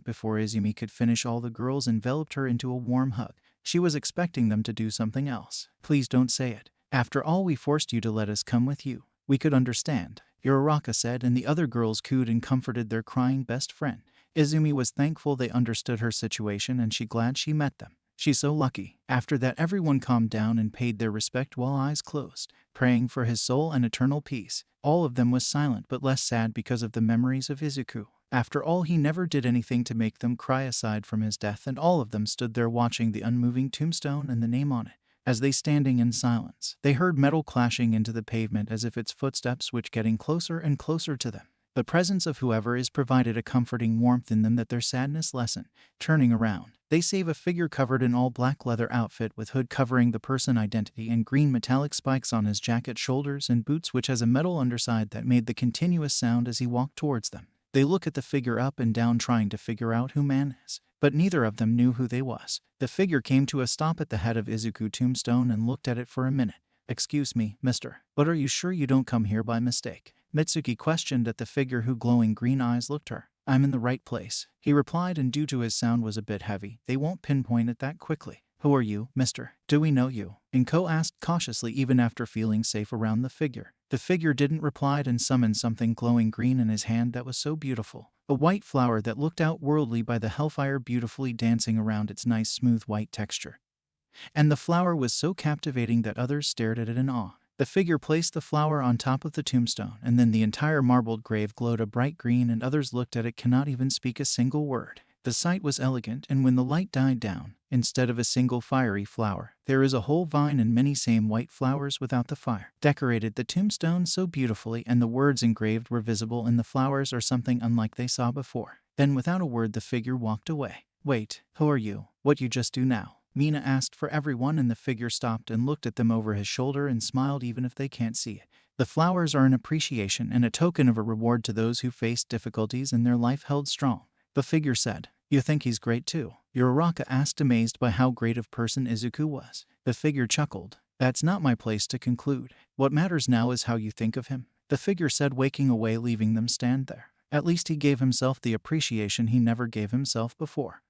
before Izumi could finish, all the girls enveloped her into a warm hug. She was expecting them to do something else. Please don't say it. After all, we forced you to let us come with you. We could understand, Uraraka said, and the other girls cooed and comforted their crying best friend. Izumi was thankful they understood her situation, and she glad she met them. She's so lucky. After that, everyone calmed down and paid their respect while eyes closed, praying for his soul and eternal peace. All of them was silent but less sad because of the memories of Izuku. After all, he never did anything to make them cry aside from his death, and all of them stood there watching the unmoving tombstone and the name on it. As they standing in silence, they heard metal clashing into the pavement as if its footsteps which getting closer and closer to them. The presence of whoever is provided a comforting warmth in them that their sadness lessen. Turning around, they save a figure covered in all black leather outfit with hood covering the person identity and green metallic spikes on his jacket, shoulders, and boots which has a metal underside that made the continuous sound as he walked towards them. They look at the figure up and down, trying to figure out who man is, but neither of them knew who they was. The figure came to a stop at the head of Izuku tombstone and looked at it for a minute. Excuse me, mister, but are you sure you don't come here by mistake? Mitsuki questioned at the figure who glowing green eyes looked her. I'm in the right place, he replied, and due to his sound was a bit heavy, they won't pinpoint it that quickly. Who are you, mister? Do we know you? Inko asked cautiously, even after feeling safe around the figure. The figure didn't reply and summoned something glowing green in his hand that was so beautiful. A white flower that looked outworldly by the hellfire, beautifully dancing around its nice smooth white texture. And the flower was so captivating that others stared at it in awe. The figure placed the flower on top of the tombstone, and then the entire marbled grave glowed a bright green, and others looked at it, cannot even speak a single word. The sight was elegant, and when the light died down, instead of a single fiery flower, there is a whole vine and many same white flowers without the fire, decorated the tombstone so beautifully, and the words engraved were visible in the flowers are something unlike they saw before. Then without a word the figure walked away. Wait, who are you? What you just do now? Mina asked for everyone, and the figure stopped and looked at them over his shoulder and smiled even if they can't see it. The flowers are an appreciation and a token of a reward to those who faced difficulties and their life held strong. The figure said, You think he's great too? Uraraka asked, amazed by how great of person Izuku was. The figure chuckled. That's not my place to conclude. What matters now is how you think of him. The figure said, waking away, leaving them stand there. At least he gave himself the appreciation he never gave himself before.